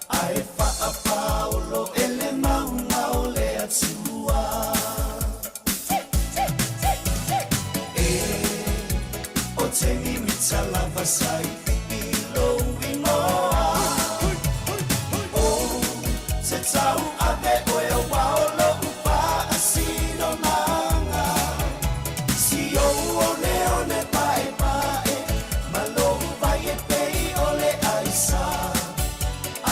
ai fa a paulo ele manga ole atua o te mimita lava sai pipilo vimoa o te tau ave o e waolo upa asino manga si o one pae pae malo vai e pei ole aisa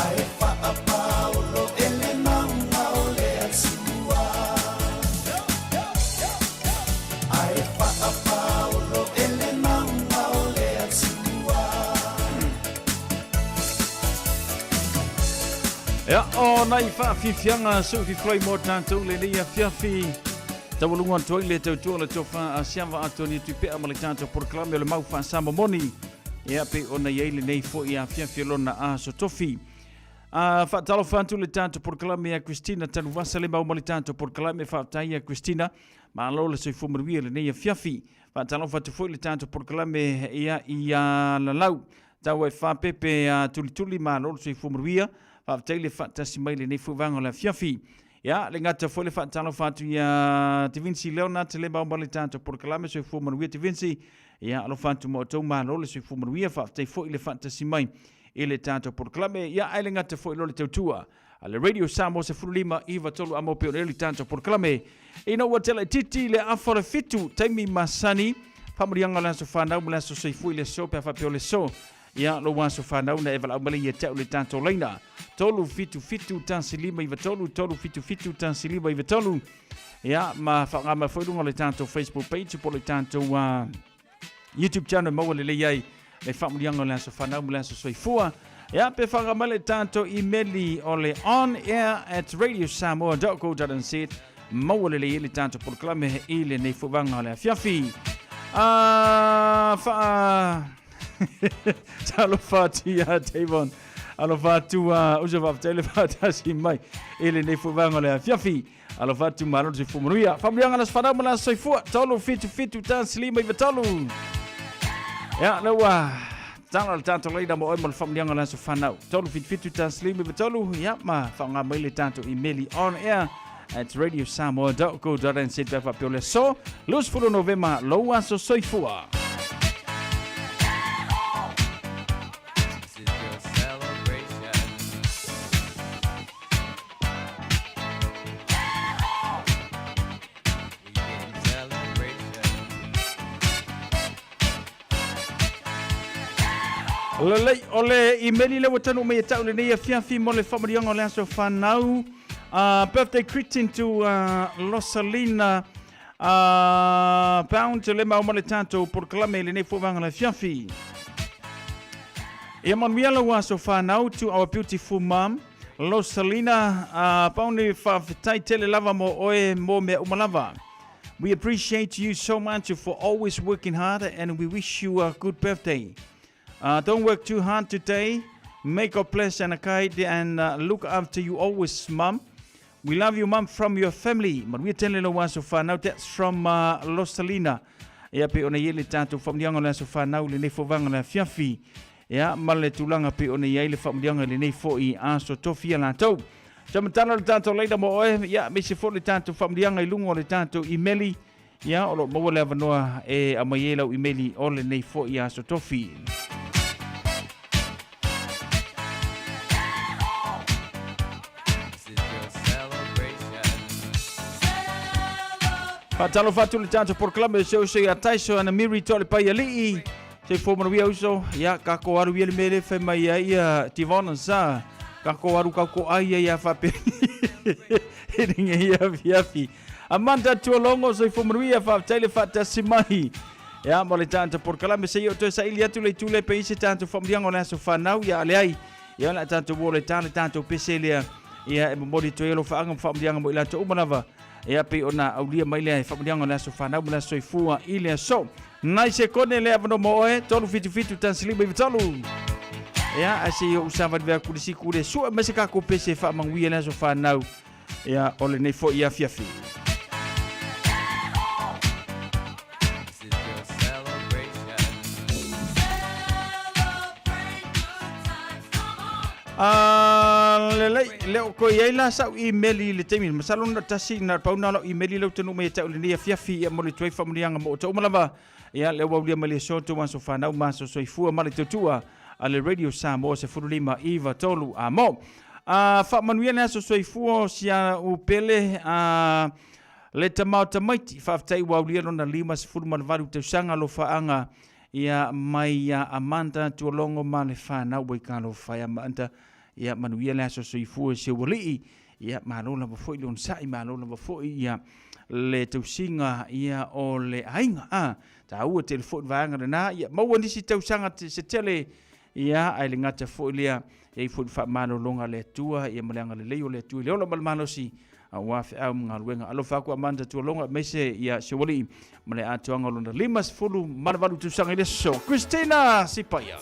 ai fa a paulo ele manga ole atua ai fa a paulo ele manga ole atua Ia o nai whaafifianga su fi floi mo tātou le lia fiafi. Tawalunga toi le tautua le tofa a siawa atoni tu pea ma le tātou proklame o le mau whaasama moni. Ia pe o nei eile nei fo ia fiafi lona a so tofi. Whaatalo whantu le tātou proklame a Christina tanu wasa le mau ma le tātou proklame whaatai a Christina. Ma alo le soi fumaruia le nei a fiafi. Whaatalo whantu foi le tātou proklame ia i a lalau. Tau e whapepe a tuli ma alo le soi fumaruia. Whaatai le whaatasi mai le nei fuwanga le fiafi. Ia, le ngata foi le whaatalo whatu ia Te Vinci Leona te le mau ma le tātou proklame soi fumaruia Te Vinci. Ia, alo whantu mo tau ma alo le soi fumaruia whaatai foi le whaatasi mai. I le tātou proklame, ia ai le ngata foi lo le tautua. A le Radio Samoa se furulima iwa tolu amo peo le tātou proklame. Ina ua tele titi le afore fitu taimi masani. Pamurianga la so whanau mula so soifui le so pea whapeo le so. Ia lo wan so whanau na ewa lau mali ia tau le tātou leina. Tolu fitu tansilima iwa tolu fitu tansilima iwa tolu. Ia ma whangama whaurunga le tātou Facebook page po le tātou YouTube channel maua le leiai. Le whamurianga le so whanau mula so soifua. Ia pe whangama le tātou emaili o le on-air@radiosamoa.co.nz. Maua le leiai le tātou proklame i le nei fuwanga le fiafi. Talo fati a Tavon. Alo fatu usa whaftele fatasi mai. Ele nei fuwanga le fiafi. Alo fatu malo se fumuria. Fabrianga nas whanau mala soifua. Talo fitu tanslima i vatalu. Ja, nou talo le tātou leida mo oima le whamurianga la so whanau. Talo fitu tanslima i vatalu. Ja, ma whanga mai le tātou emaili on air at radiosamoa.co.nz befa pio le so. Lus fulu novema loa so soifua. Lelei ole emaili le watanu me tau le nei fiafi mo le whamurianga o le aso whanau. Birthday greeting to Rosalina Pound le mau mo le tātou proklame le nei fuwanga le fiafi. E manuela wa so whanau to our beautiful mom Rosalina Pound le whawhitai tele lava mo oe mo me umalava. We appreciate you so much for always working hard and we wish you a good birthday. Don't work too hard today. Make a place and a kite and look after you always, Mom. We love you, Mum, from your family. Manuia tele lo waso whanau. That's from Losalina. Ia pe ona iele tātou whamdianga le so whanau le nei fovanga le fiafi. Ia male tulanga pe ona iele whamdianga le nei fo I aso tofia la tau. Jamatana le tātou leida mo oe. Ia me se fo le tātou whamdianga I lungo le tātou imeli. Ia olo maua le avanoa e amaiela imeli o le nei fo I aso tofi. Patalo fatu le tātou porklame se o se a taiso ana miri tole pai alii. Se fōmanuia uso, ia kako aru ia le mele whai mai ia tivona sa. Kako aru kako aia ia whape. Hiringa ia fiafi. Amanda tualongo se fōmanuia whateile whatasi mai. Ia mo le tātou porklame se o te sa ili atu le tule pe ise tātou whamdiango le aso whanau ia aleai. Ia la tātou wole tātou peselea. Ia e mori to elo whaanga whamdiango mo ila to umanawa. Ia pe ona aulia mai le whamdiango le aso whanau mo le aso I fua I le aso. Nai se kone le avano mo oe, tolu fitu tansilima I tolu. Ia, ase I o usawa vea kulisi kule, sua mese kako pese wha manguia le aso whanau. Ia, ole nei fo ia fiafi. Leo ko ia la sa email le temi masalo na tasi na pauna lo email lo tenu me ta le fiafi mo le toi familianga mo to malava ia le wa le so to man so fana ma so fu ma le tutua ale radio Samoa se furulima iva tolu amo fa manuia na so fu sia u pele le tamata maiti fa tai wa na lima se furu man varu te sanga lo faanga ia mai ia Amanda tuolongo ma le fana we kalo fa ia manta ia manuia le so fu se wali ia malola ba foi lon sai malola ba foi ia le tausinga ia o le ainga ta ua telefon vanga na ia mau nisi tausanga se tele ia ai le ngata foi ia e foi fa malolonga le tua ia malanga le leo le tua le ola malmalosi wa fa am ngalwenga alo fa ku Amanda tuolonga mese ia se wali male atuanga lona limas fulu marvalu tausanga le so Christina Sipaya.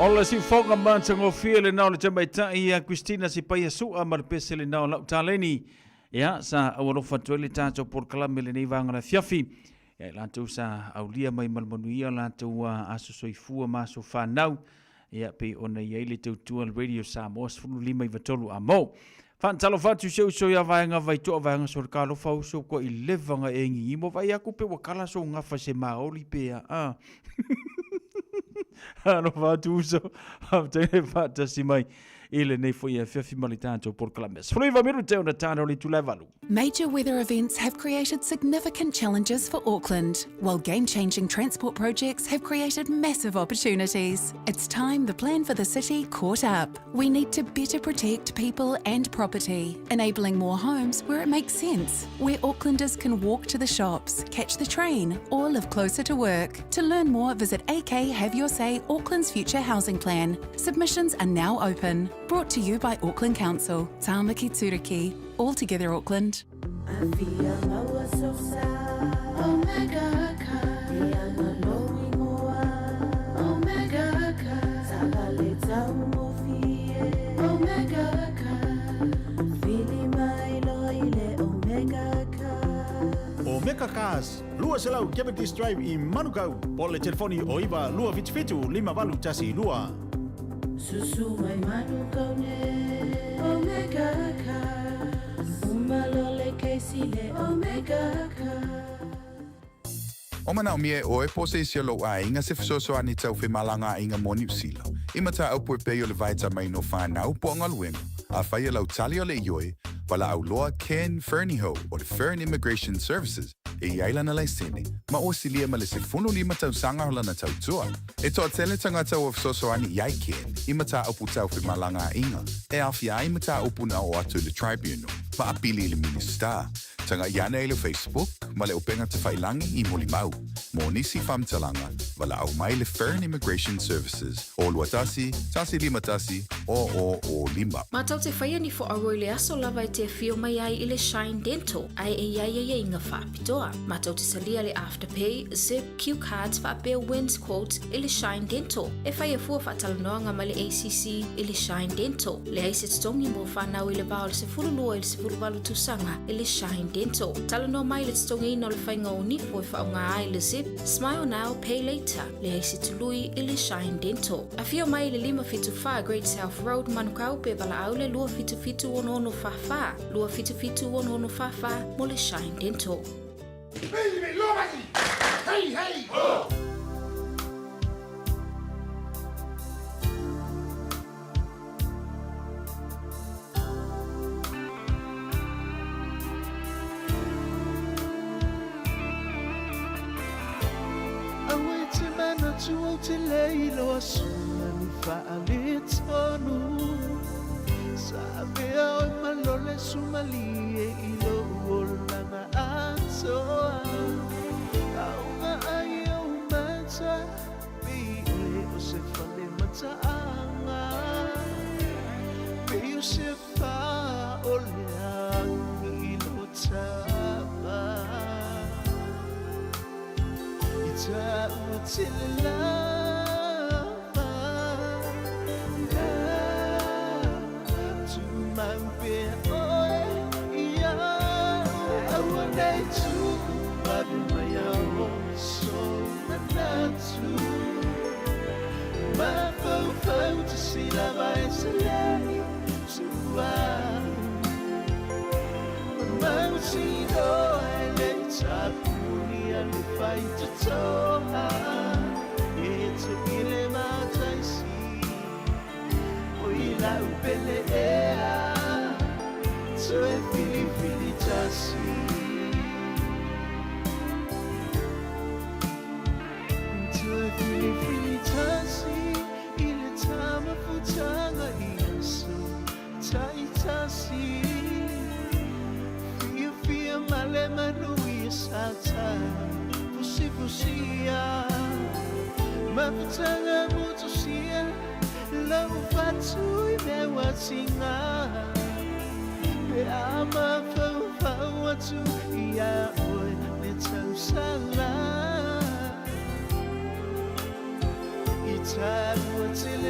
Ola si fonga mansa ngofia le nao le jamaitai ia Christina si paia sua ma le pese le nao lau taleni. Ia sa awalofa tue le tato por kalame le nei vanga la fiafi. Ia lantou sa aulia mai malmanuia lantou aso soifua maso whanau. Ia pe ona iai le tautua le radio Samoa sfunu lima i vatolu a mo. Whantalo whatu so ia vaenga vai toa vaenga so kalo fau so ko i levanga e ngi imo vai aku pe wakala so ngafa se maoli pe a. Ano whatu so haptene whata si mai ile nei fo ia fiafi malitanto por kalames. Fluiva miru te ona tano li tu levalu. Major weather events have created significant challenges for Auckland, while game-changing transport projects have created massive opportunities. It's time the plan for the city caught up. We need to better protect people and property, enabling more homes where it makes sense, where Aucklanders can walk to the shops, catch the train, or live closer to work. To learn more, visit AK Have Your Say Auckland's Future Housing Plan. Submissions are now open. Brought to you by Auckland Council. Tāmaki Turiki. All together Auckland. Omega Cars, lua selau Diabetes Drive i Manukau. Pole telefoni o iwa lua fitu lima valu tasi lua. Susu mai Manukau ne Omega Cars. Umalole keisile Omega Cars. O mana o mie o e pose i sialo a inga se fisoso ani tau whi malanga inga mo New Zealand. Imata au pue peo le vaita mai no whanau po ngaluenga. A whaia lau tali o le ioi, wala au loa Ken Fernieho o le Fern Immigration Services e iaila na laisene, ma o silia ma le se funu lima tau sanga hola na tau tua. E toa tele tangata o fisoso ani iai Ken, imata au putau whi malanga inga, e awhia imata upuna o atu le tribunal, ma apili le minister. Tanga iana e le Facebook, ma le upenga te whailangi i moli mau. Mo nisi whamtalanga, wala au mai le Fern Immigration Services. O luatasi, tasi lima tasi, o lima. Matau te whaia ni fo aroi le aso lava e te fio mai ai i le Shine Dental, ai e iai inga whaapitoa. Matau te salia le Afterpay, Zip, Q-Cards, whaapea wins quotes i le Shine Dental. E whaia fua whaatalanoanga ma le ACC i le Shine Dental. Le aise tongi mo whanau i le bao le se fululua i le se fuluwalu tusanga i le Shine Dental. Talanoa mai le tongi ina le whainga o nifo e whaunga ai le Zip, Smile Now, Pay Later. Le aise tului i le Shine Dental. A fio mai le 575 Great South Road Manukau pe bala au le lua fitu ono fafa. Lua fitu ono fafa mo le Shine Dental. Hey, hey! Oh! Tu te leilo asuna ni fa'alitonu Sabe au malole sumalie ilo olanga atoa Au nga ai au mata Pile o se fale mataanga Pile o se fa oleangi ilo tama Ita utila Sila vai selei sua Mausino ele tapuni ali fai tutoa Eto ile mataisi Oila upele ea So e fili tasi So e fili tasi Tama futanga ianso taitasi Fia male manui sata Fusia Mafutanga mutusia Lau fatui mewa tinga Pe ama fau watu Ia oe ne tau sala Itaru atil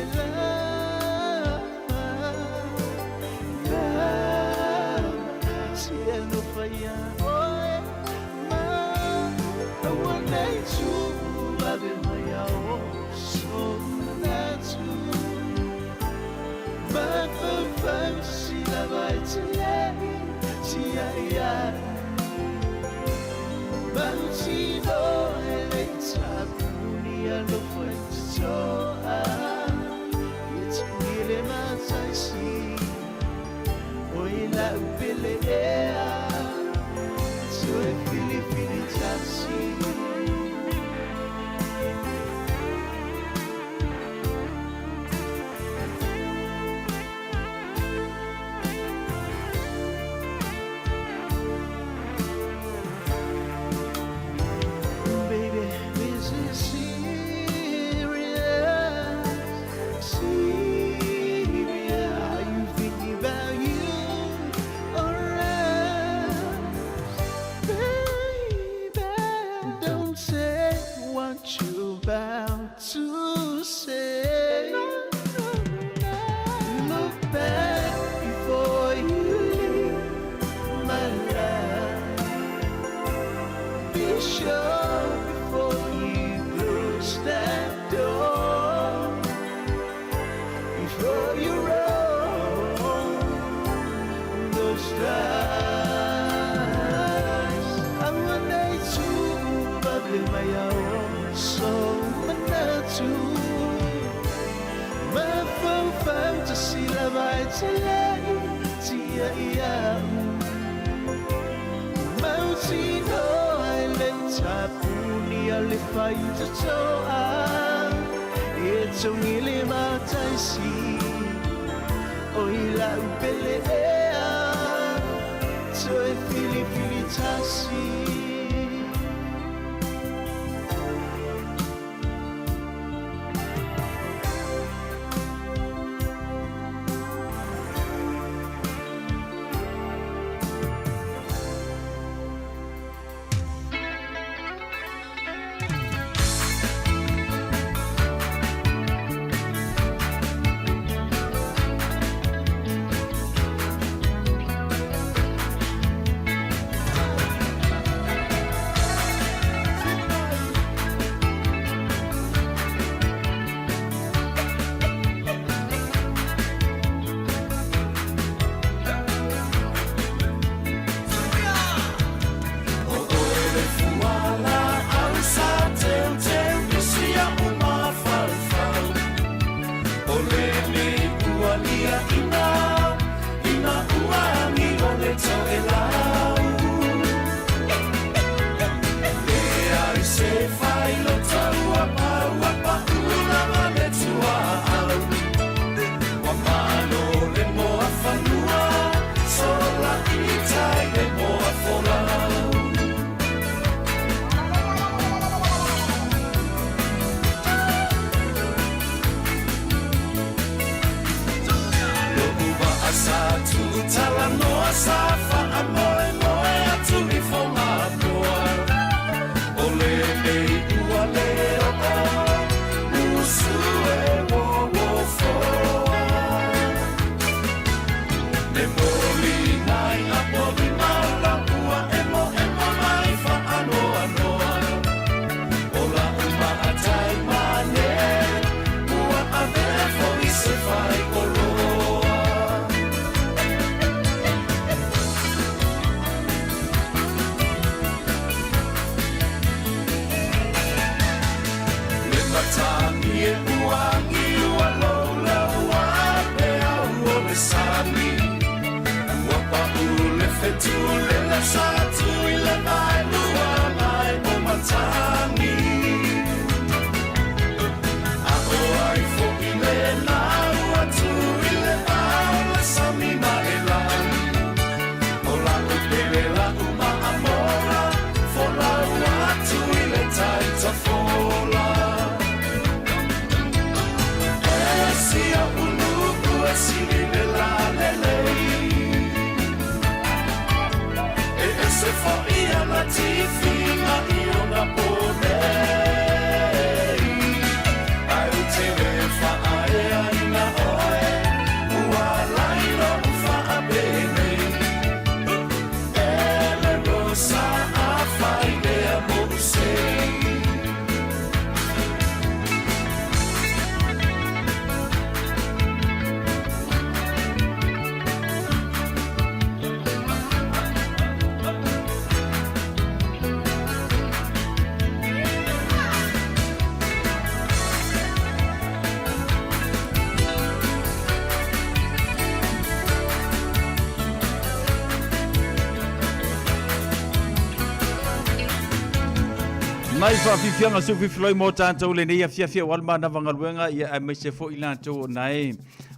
Nai whawhiwhianga su whiwhiloi mō tātou le nei a whiawhia walma na wangaruenga ia a mai se fo i lātou o nai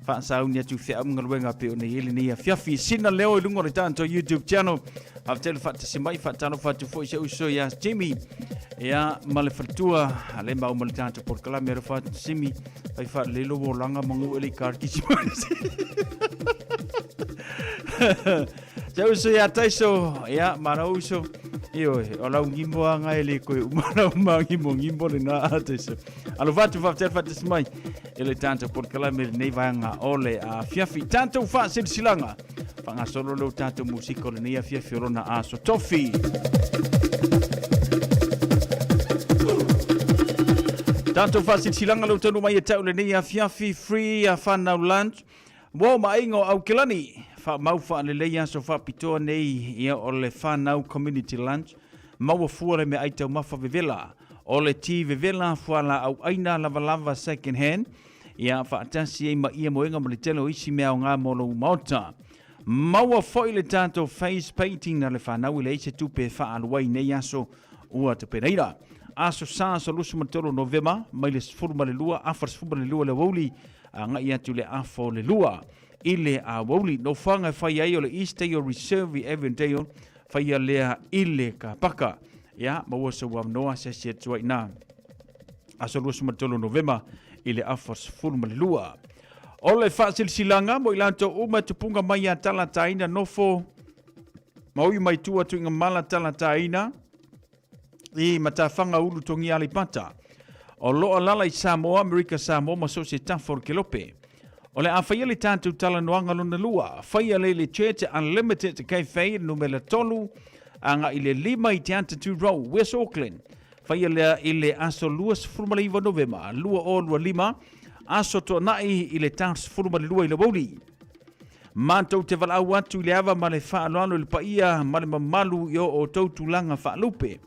whaasau ni atu whia wangaruenga pe o nei ele nei a whiawhi sina leo i lungo re tātou YouTube channel hawtelu whaatasi mai whaatano whaatu fo i se uso ia Jimmy ia male whatua le mau male tātou porkala mera whaatasimi pai wha lelo o langa mangu ele karkisi se uso ia taiso ia mara uso Io, o lau ngimbo anga ele koe umana ngimbo le na atese. Alo vatu whaftel mai. Ele tātou porkala me nei vanga ole a fiafi. Tātou wha silsilanga. Whanga solo leo tātou musiko le nei a fiafi orona aso tofi. Tātou wha silsilanga leo tonu mai e tau le nei a fiafi free a whanau lunch. Wo maingo au kilani. Mau le leia so pitoa nei ia o le whanau community lunch. Mau fuare me aitau mafa vevela. O le ti vevela fuala au aina lava second hand. Ia whaatasi e ma ia moenga ma le telo isi mea o ngā molo maota. Mau foi le tātou face painting na le whanau i le eise tupe whaaluai nei aso ua te pereira. Aso sa so lusu matoro Novema, mai le sfurma le lua, afars furma le lua le woli, nga ia tu le afo le lua. Ile a woli no whanga whai ai o le East Day o Reserve i Evandale whai a lea ile ka paka. Ia, maua sa wam noa se se tuai nā. Aso lua sumatolo Novema ile afas furma le lua. O le whaasilsilanga mo ilanto uma tupunga mai a tala taina nofo maui mai tua tu inga mala tala taina i matawhanga ulu tongi alipata. O loa lala i Samoa, Amerika Samoa maso se tafor kelope. O le awhaia le tātou tala noanga lona lua, whaia le Church Unlimited te kai whai numela tolu, anga i le 5 i te anta 2 row, West Auckland. Whaia lea i le aso luas furumala iwa Novema, lua o lua 5, aso to nai i le tārs furumala lua i le woli. Mātou te walau atu i le awa ma le whaaloano i le paia, ma le mamalu i o tautulanga whaalupe.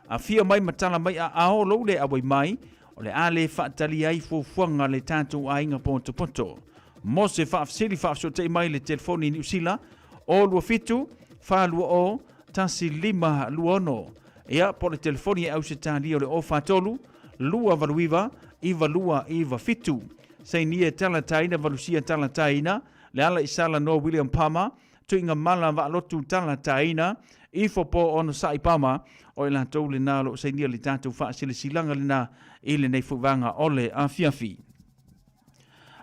A fia mai matala mai a aolo le awai mai, o le ale whaatali ai fuanga le tātou a inga poto poto. Mo se whaafsiri whaafsotei mai le telefoni New Zealand, o lua fitu, whaalua o, tasi 5 luono. Ia, po le telefoni e au se tāli o le o whaatolu, lua valuiva, iwa lua, iwa fitu. Sei nia tala taina, valusia tala taina, le ala isala no William Palmer, tu inga mala lotu tala taina, ifo po ono sai Palmer, o ila tau le nalo, sei nia le tātou whaasili silanga le na, ile nei fuwanga ole a fiafi.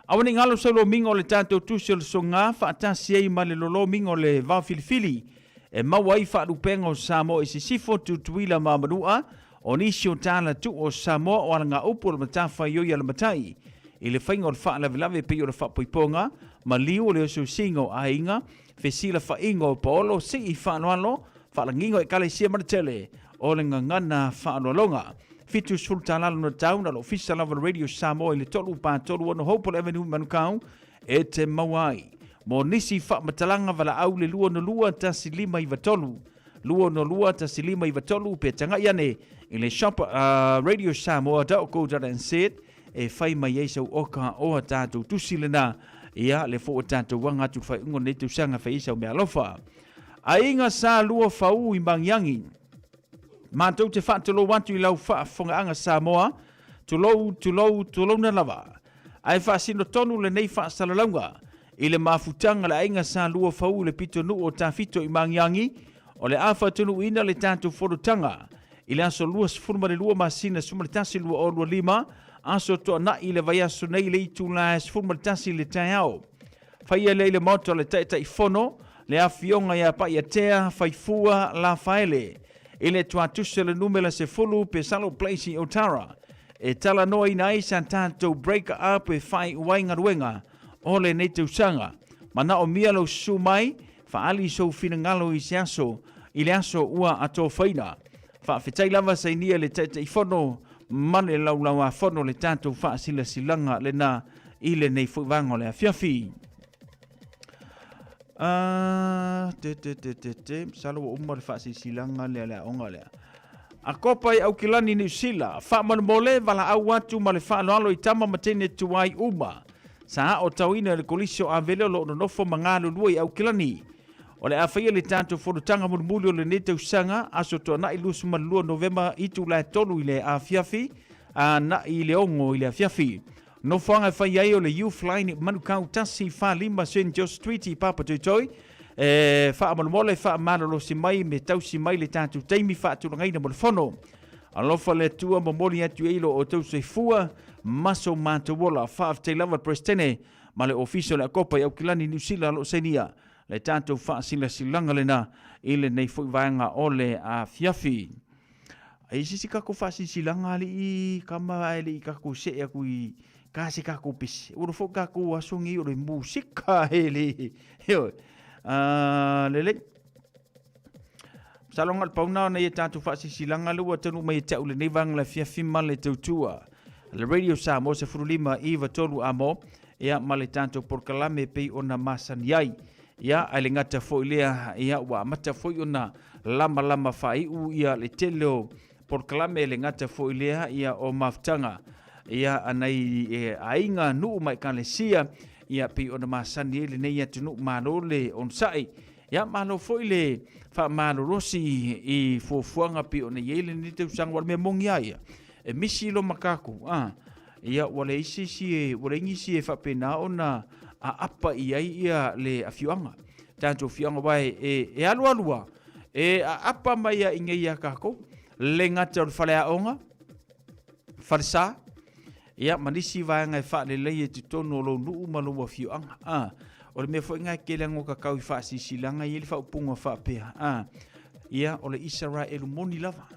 Awane ngalo sa lo mingo le tātou tusil so ngā whaatasi ei ma le lolo mingo le vau filifili. E mawai whaarupenga o Samoa i sisifo tu tuila mamanua o nisi o tāla tu o Samoa o ala ngā upo le matawha i oia le matai. I le whainga o le whaalavelave pe o le whaapoiponga, ma liu o le osu singo a inga, whesila whaingo o paolo si i whaanoalo, whaalangingo e kale sia maratele o le ngangana whaanoalonga. Fitu sultanalo na tauna lo official of Radio Samoa i le tolu pātolu ono Hopewell Avenue Manukau e te mawai. Mo nisi whamatalanga wala au le lua no lua tasi 5 i watolu. Lua no lua tasi 5 i watolu pe tanga iane i le shop Radio Samoa.co.nz e whai mai eisau oka oa tātou tusilena ia le fo o tātou wanga tu whai ungo netu sanga whai isau mea lofa. A inga sa lua whau i mangiangi. Mātou te whaatolo watu i lau whaafonga Samoa, tulou na lava. Ai whaasino tonu le nei whaasalaunga, i le mafutanga le ainga sa lua whau le pito nu o tawhito i mangiangi, o le awha tunu ina le tātou whorotanga, i le aso lua sfurma le lua masina suma le tasi lua o lua 5, aso toa na i le vaiaso nei le itu la sfurma le tasi le taiao. Whaia le moto le taita i fono, le awhionga ia pa ia tea, whaifua la whaele. Ile tua tusse le numela se fulu pe salo place i Otara. E tala noa ina i sa tātou break up e whai uainga ruenga o le nei tausanga. Mana o mialo su mai, whaali so fina ngalo i se aso, i le aso ua ato whaina. Whawhetai lava sa inia le tete i fono, mane laulawa fono le tātou wha sila silanga le na i le nei fuivango le a fiafi. Salo o umar whaasi silanga lea onga lea. A kopai au kilani New Zealand, wha mole wala au watu ma le whaanoalo i tama matene tuai uma. Sa o tauina le kolisio a vele lo no nofo mangalu lua i au kilani. O le awhaia le tātou whorutanga muli o le ne tausanga aso toa na i lusu malua November i tu lai tolu i le a fiafi a na i le ongo i le a fiafi. No whanga whai ai o le youth line manukau tasi 5 St. George Street i Papa Toitoi. Wha malumole wha malolo si mai me tausi mai le tātou teimi wha turangai na mole whono. Alofa le tua mamoli atu eilo o tau se fua maso mātawola wha af te lava prestene ma le ofisio le akopa i au kilani New Zealand lo senia. Le tātou wha sila silanga le na i le nei fui vaenga o le a fiafi. Ai sisi kako wha silanga li i kama li i kako se a kui kasi kako pisi. Uro fo kako asungi o le musika hele. Heo. Lele. Salonga pauna na ia tātou wha silanga lua tanu mai tau le nei vang la fiafi ma le tautua. Le radio Samoa se furulima iwa tolu amo. Ia ma le tātou porkalame pei ona masan iai. Ia ai le ngata foi lea ia wa mata foi ona lama fai u ia le telo porklame le ngata foi lea ia o maftanga ia anai ainga nu mai kalesia ia pe ona masani le nei atu manole on sai ia malo foi le fa malo rosi i fofuanga pe ona yele ni te sang war me mongia ia e misi lo makaku ia wale isi wale ngisi e fa pena ona a apa ia le afianga tanto fianga vai e alua e a apa mai ia inga ia kako le ngata o fale aonga farsa ia manisi vai ngai fa le le te tono lo nu malo fianga o le me fo ngai kele ngo kakau fa silanga ia le fa upunga fa pe ia o le Israel moni lava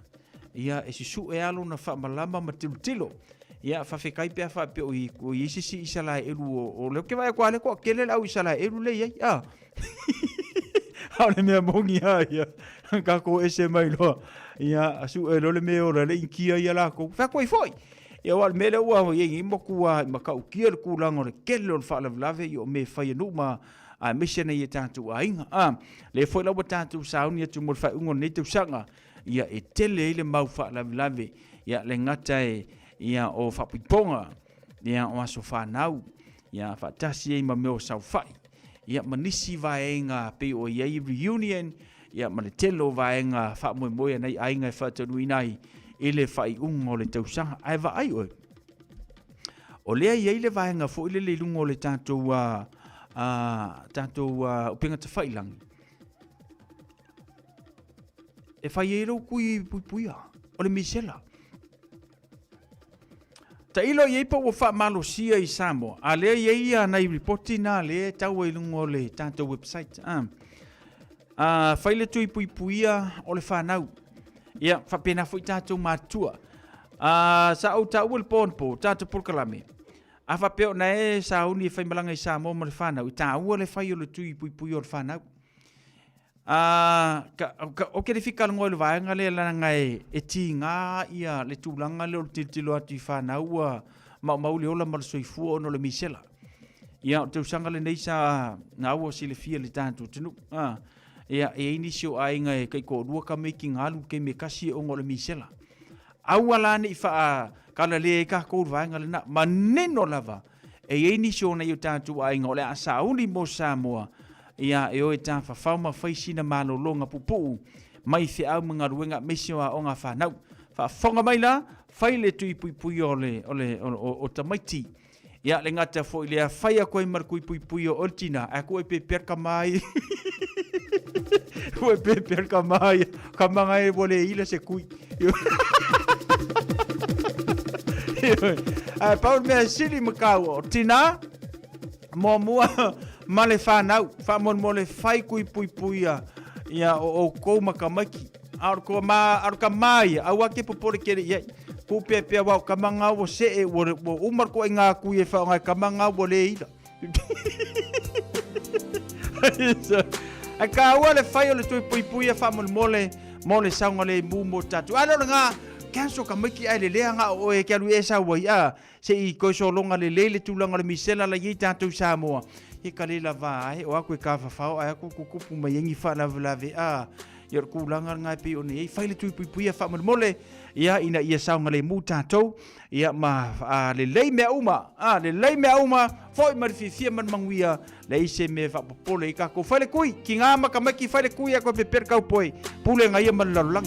ia e sisu e alo na fa malama matiltilo ia fa fe kai pe fa pe o isi isala elu o le ke vai kwa le ko kele au isala elu le ia ale me mongi ia ka ko ese mai lo ia asu e lo le me o le inkia ia la ko fa ko foi ia wal me le wa ia mo kuwa ma ka ukia le kulango le kele o fa lave yo me fa no ma a mission ia tatu ainga le foi la tatu sauni tu mo fa ungo ne tu sanga ia e tele le mau fa lave ia le ngata ia o whapiponga, ia o aso whanau, ia whatasi e ma meo sau whai, ia manisi vaenga pe o iei reunion, ia manetelo vaenga whamoemoe nei ainga whatanui nai, e le whai ungo le tausanga, ai wa ai oi. O lea iei le vaenga fo ile le lungo le tātou upenga te whailangi. E whai e rau kui puia, o le misela. Ta ilo ye pa wo fa malo sia i Samoa. A le ye ia na i reporti na le tau e lungo le tanto website. Faile tui puia o le whanau. Ia, fa pena fui tātou mātua. Sa au tau le ponpo, tātou porkalame. A fa peo na e sa uni e whaimalanga i Samoa ma le whanau. I tā ua le whai o le tui puia o le whanau. O ke le fika ngoi le vaenga le langa e ti ngā ia le tūlanga le o titilo atu i whanau mauli ola ma le soifua ono le misela. Ia o te usanga le neisa ngā ua si le fia le tātou tinu. Ia e inisio a inga e kai ko rua ka meki ngalu ke me kasi ongo le misela. Au alane i wha kala le e ka kou vaenga le na ma neno lava e inisio na i o tātou a inga o le asa uni mo Samoa. Ia e oe tā whawhauma whaisina mālo longa pupu mai te au mga ruenga mesia o ngā whanau. Whawhonga mai la, whaile tui pui o tamaiti. Ia le ngata fo i lea whaia koe markui pui o ortina. A koe pe perka mai. Koe pe perka mai. Ka mga e wole ila se kui. Paul mea siri makau o tina. Mua ma le whanau, whamon mo le whai kui pui ia o kou makamaki. Aru ka mai, au ake popore kere iai. Ku pia wau kamanga o se e o umar ko ngā kui e whaongai kamanga o le ila. A ka ua le whai o le tui pui whamon mo le saunga le mumo tatu. Ano ngā kanso kamaki ai le leanga o e kialu e sa wai se i koiso longa le lele tūlanga le misela la i tātou Samoa. He ka le lava ai o aku e ka whawhao ai aku kukupu mai ingi whanavlave ia o kulanga ngai pe o nei faile tui pui fa mole ia ina ia saunga le mu tatou ia ma le lei mea uma foi ma fifia man manguia le ise me fa popole ka ko faile kui ki nga ma ka maki faile kui a ko pe per kau poi pule nga ia man lalang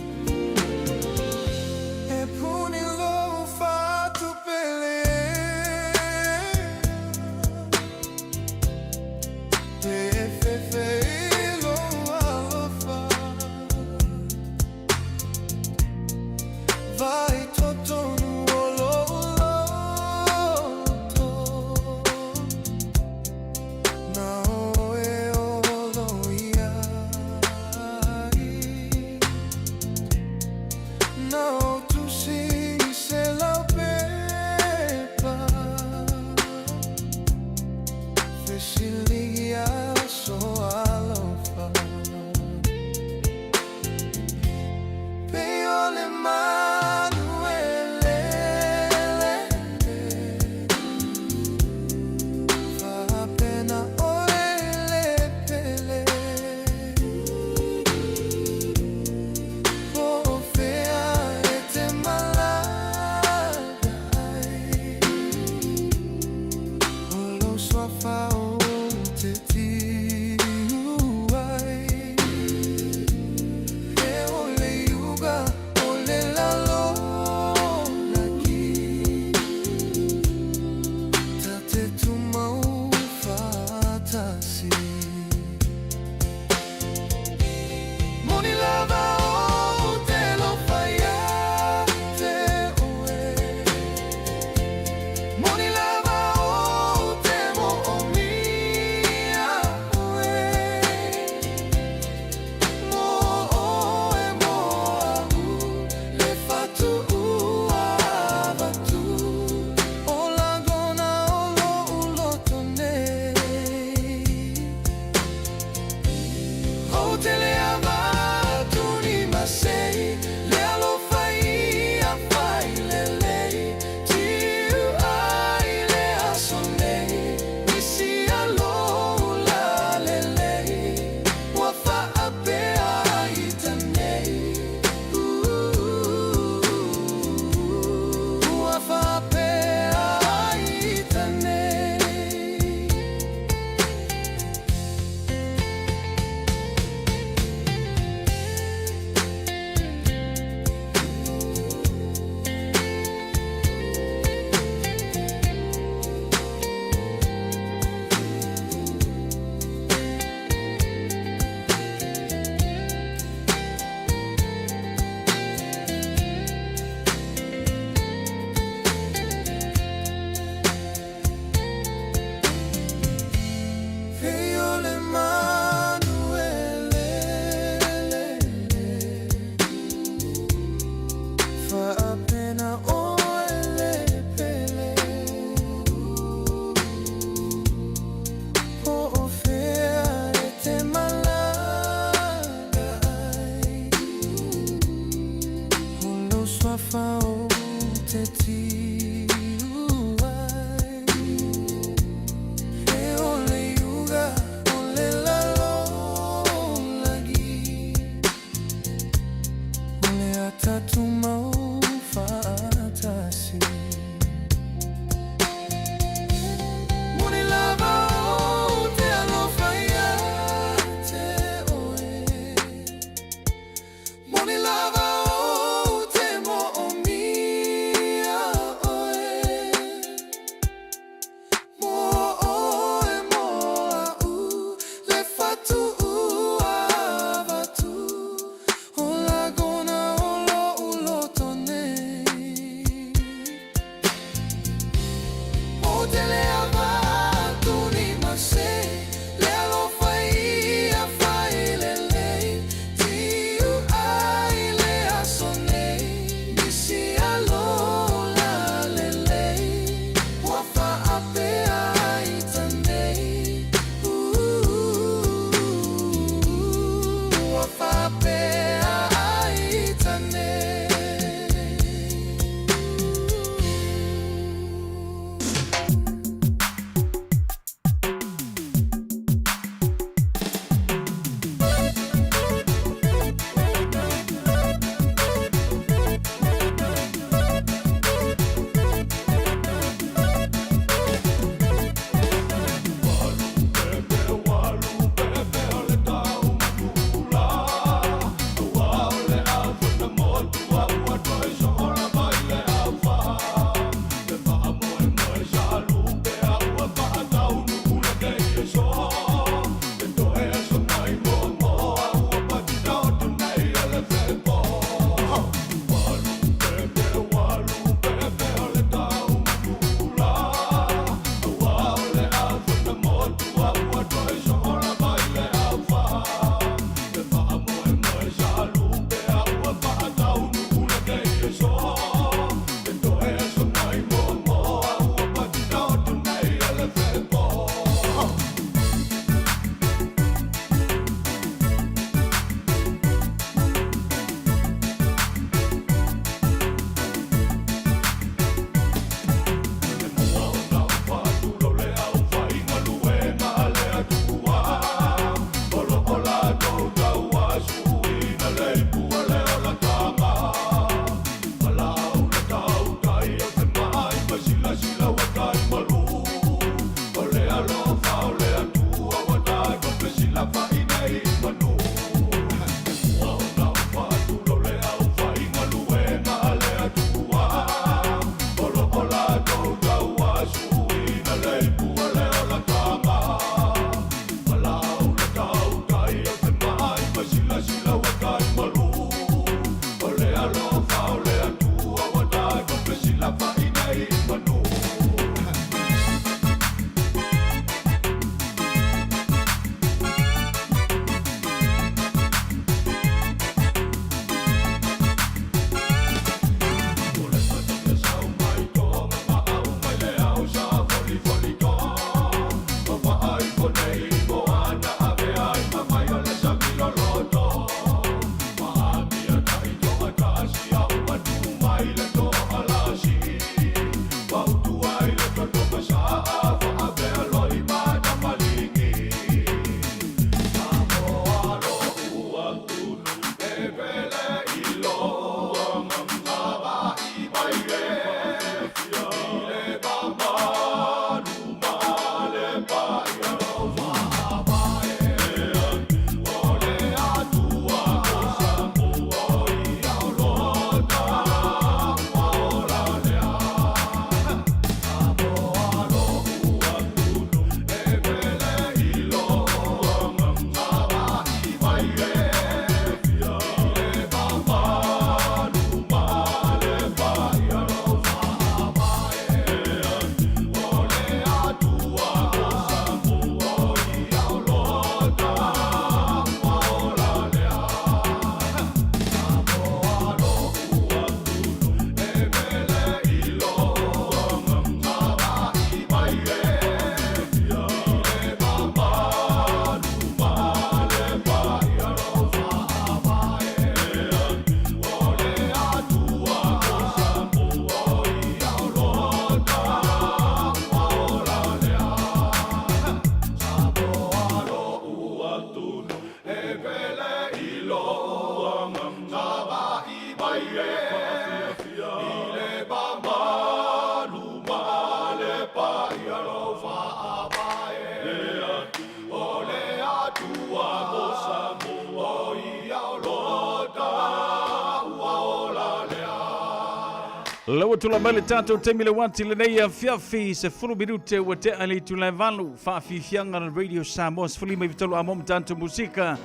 Ua tula mai le tātou te mile wanti le nei a fiafi se fulu minute ua te ali tu le valu whaafifianga na Radio Samoa se fuli mai vitalo a mom tātou musika.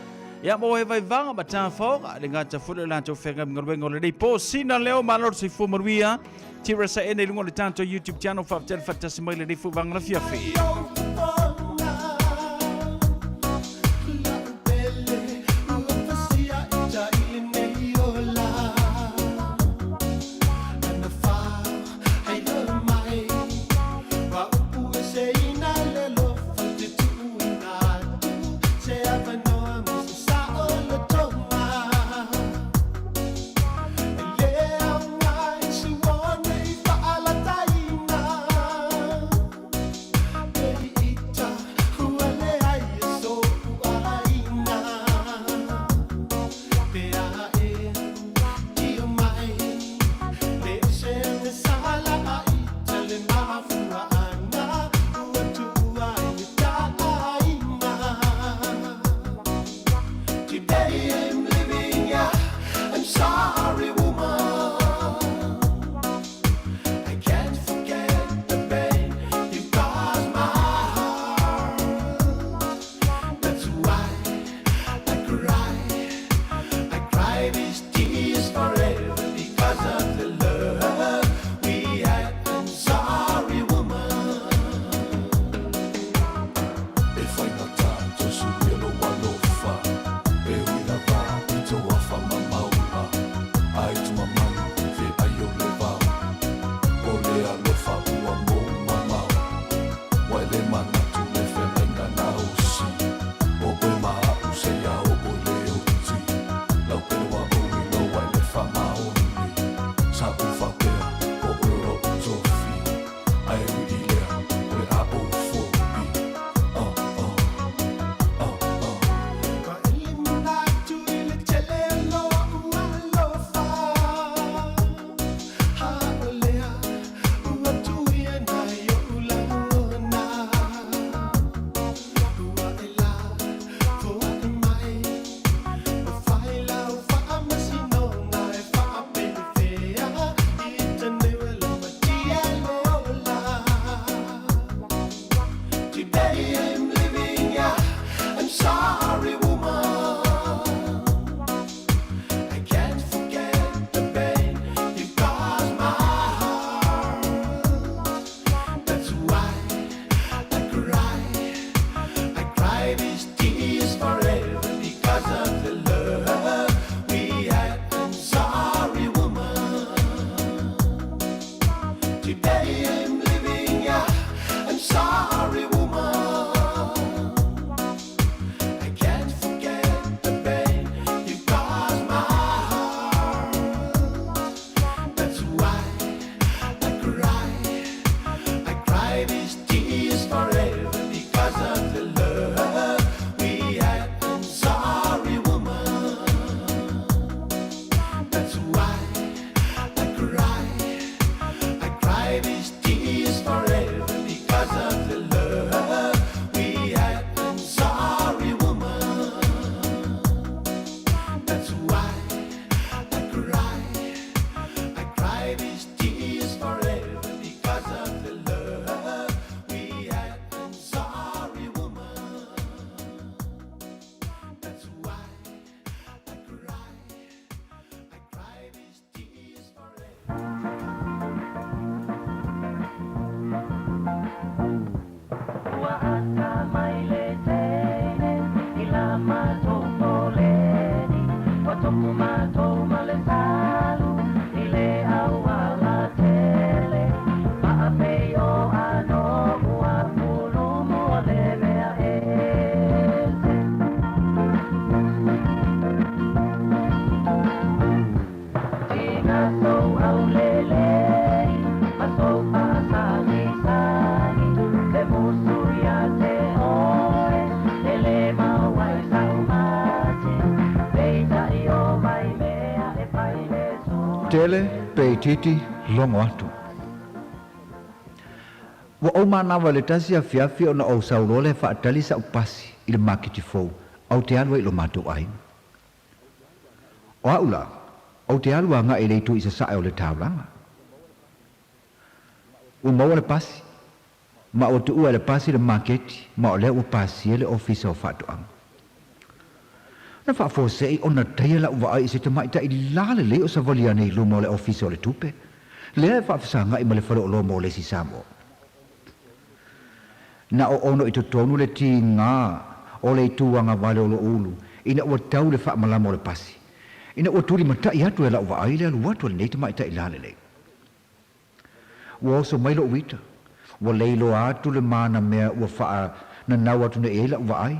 Ia mo he vai vanga ma tā whaoga le ngata fulu la tau whenga mngaruenga le nei po sina leo malor se fu maruia tira sa ene lungo le tātou YouTube channel whaafitel whatasi mai le nei fu vanga na fiafi. Tele pe titi longo atu. Wa o mana wale tasi a fiafi ona o saulole fa atali sa upasi il makiti fo au te alwa ilo mato ai. O aula au te alwa nga ele tu isa sa o le taulanga. ua maua le pasi ma ua tuua le pasi le maketi ma o lea ua pasia le ofisa o faatoʻaga na faafoseʻi ona taia la uvaai i se tamaʻitaʻi la lelei o savalia nei luma o le ofisa o le tupe lea e faafesagaʻi ma le faleʻoloa mo o lesi Samoa na o ono i totonu le tigā o le ituaga vale o lo ulu ina ua tau le faamalama o le pasi ina ua tuli mataʻi atu e la uvaai le alu atu o lenei tamaʻitaʻi la lelei ua oso mai loʻu ita ua leiloa atu le mana mea ua faananau atu neʻi ai la uvaai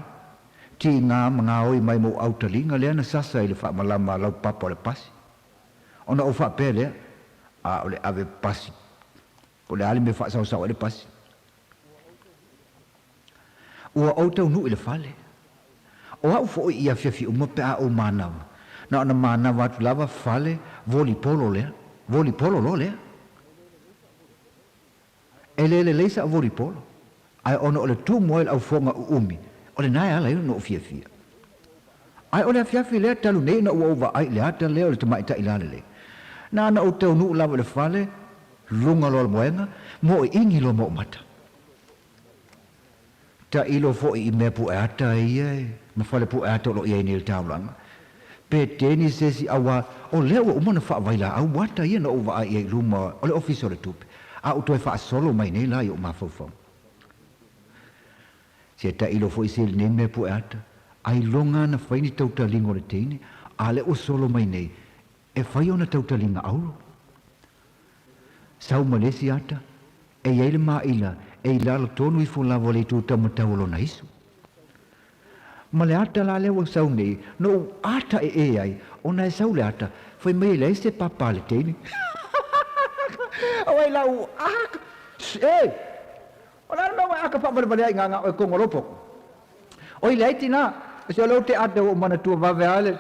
tigā magaoi mai mo autaliga lea na sasa i le faamalama laupapa o le pasi ona ou faapea lea a o le ave pasi o le ale me faasaʻosaʻo ai le pasi ua ou taunuu i le fale o aʻu foʻi ia fiafi uma pe a ou manava na ona manava atu lava fale volipolo lo lea e lē lelei sa volipolo ae ona o le tumu ai le ʻaufoga uʻumi o lenā e ala ina no o fiafia ae o le afiafi lea talu nei na ua ouvaai le ata lea o le tamaʻitaʻi la lelei na ana ou taunuu lava i le fale luga lo alamoega mo o igi lo mo o mata taʻilo foʻi i mea puʻeata ia e ma fale puʻeata o loo ia nei le taulaga pe teni sesi aua o lea ua uma na faavailaau ata ia na ouvaai ai luma o le ofisa o le tupe a utoe faasolo mai nei la i o mafaufau se taʻilo foʻi se lenei mea puʻeata ai loga na faini tautaliga o le teine a le ua solo mai nei e fai ona tautaliga aulo sau ma lesi ata e iai le maʻila e i lalo tonu i fulava o le itu taumatau o lona isu ma le ata la lea ua sau nei no ata e ai ona e sau le ata fai mai le ai se papa le teine Awai lau aka. Ona no aka pa bale bale nga o kongolopo. Oi leiti na. Se lo te ate o mana tu va vale.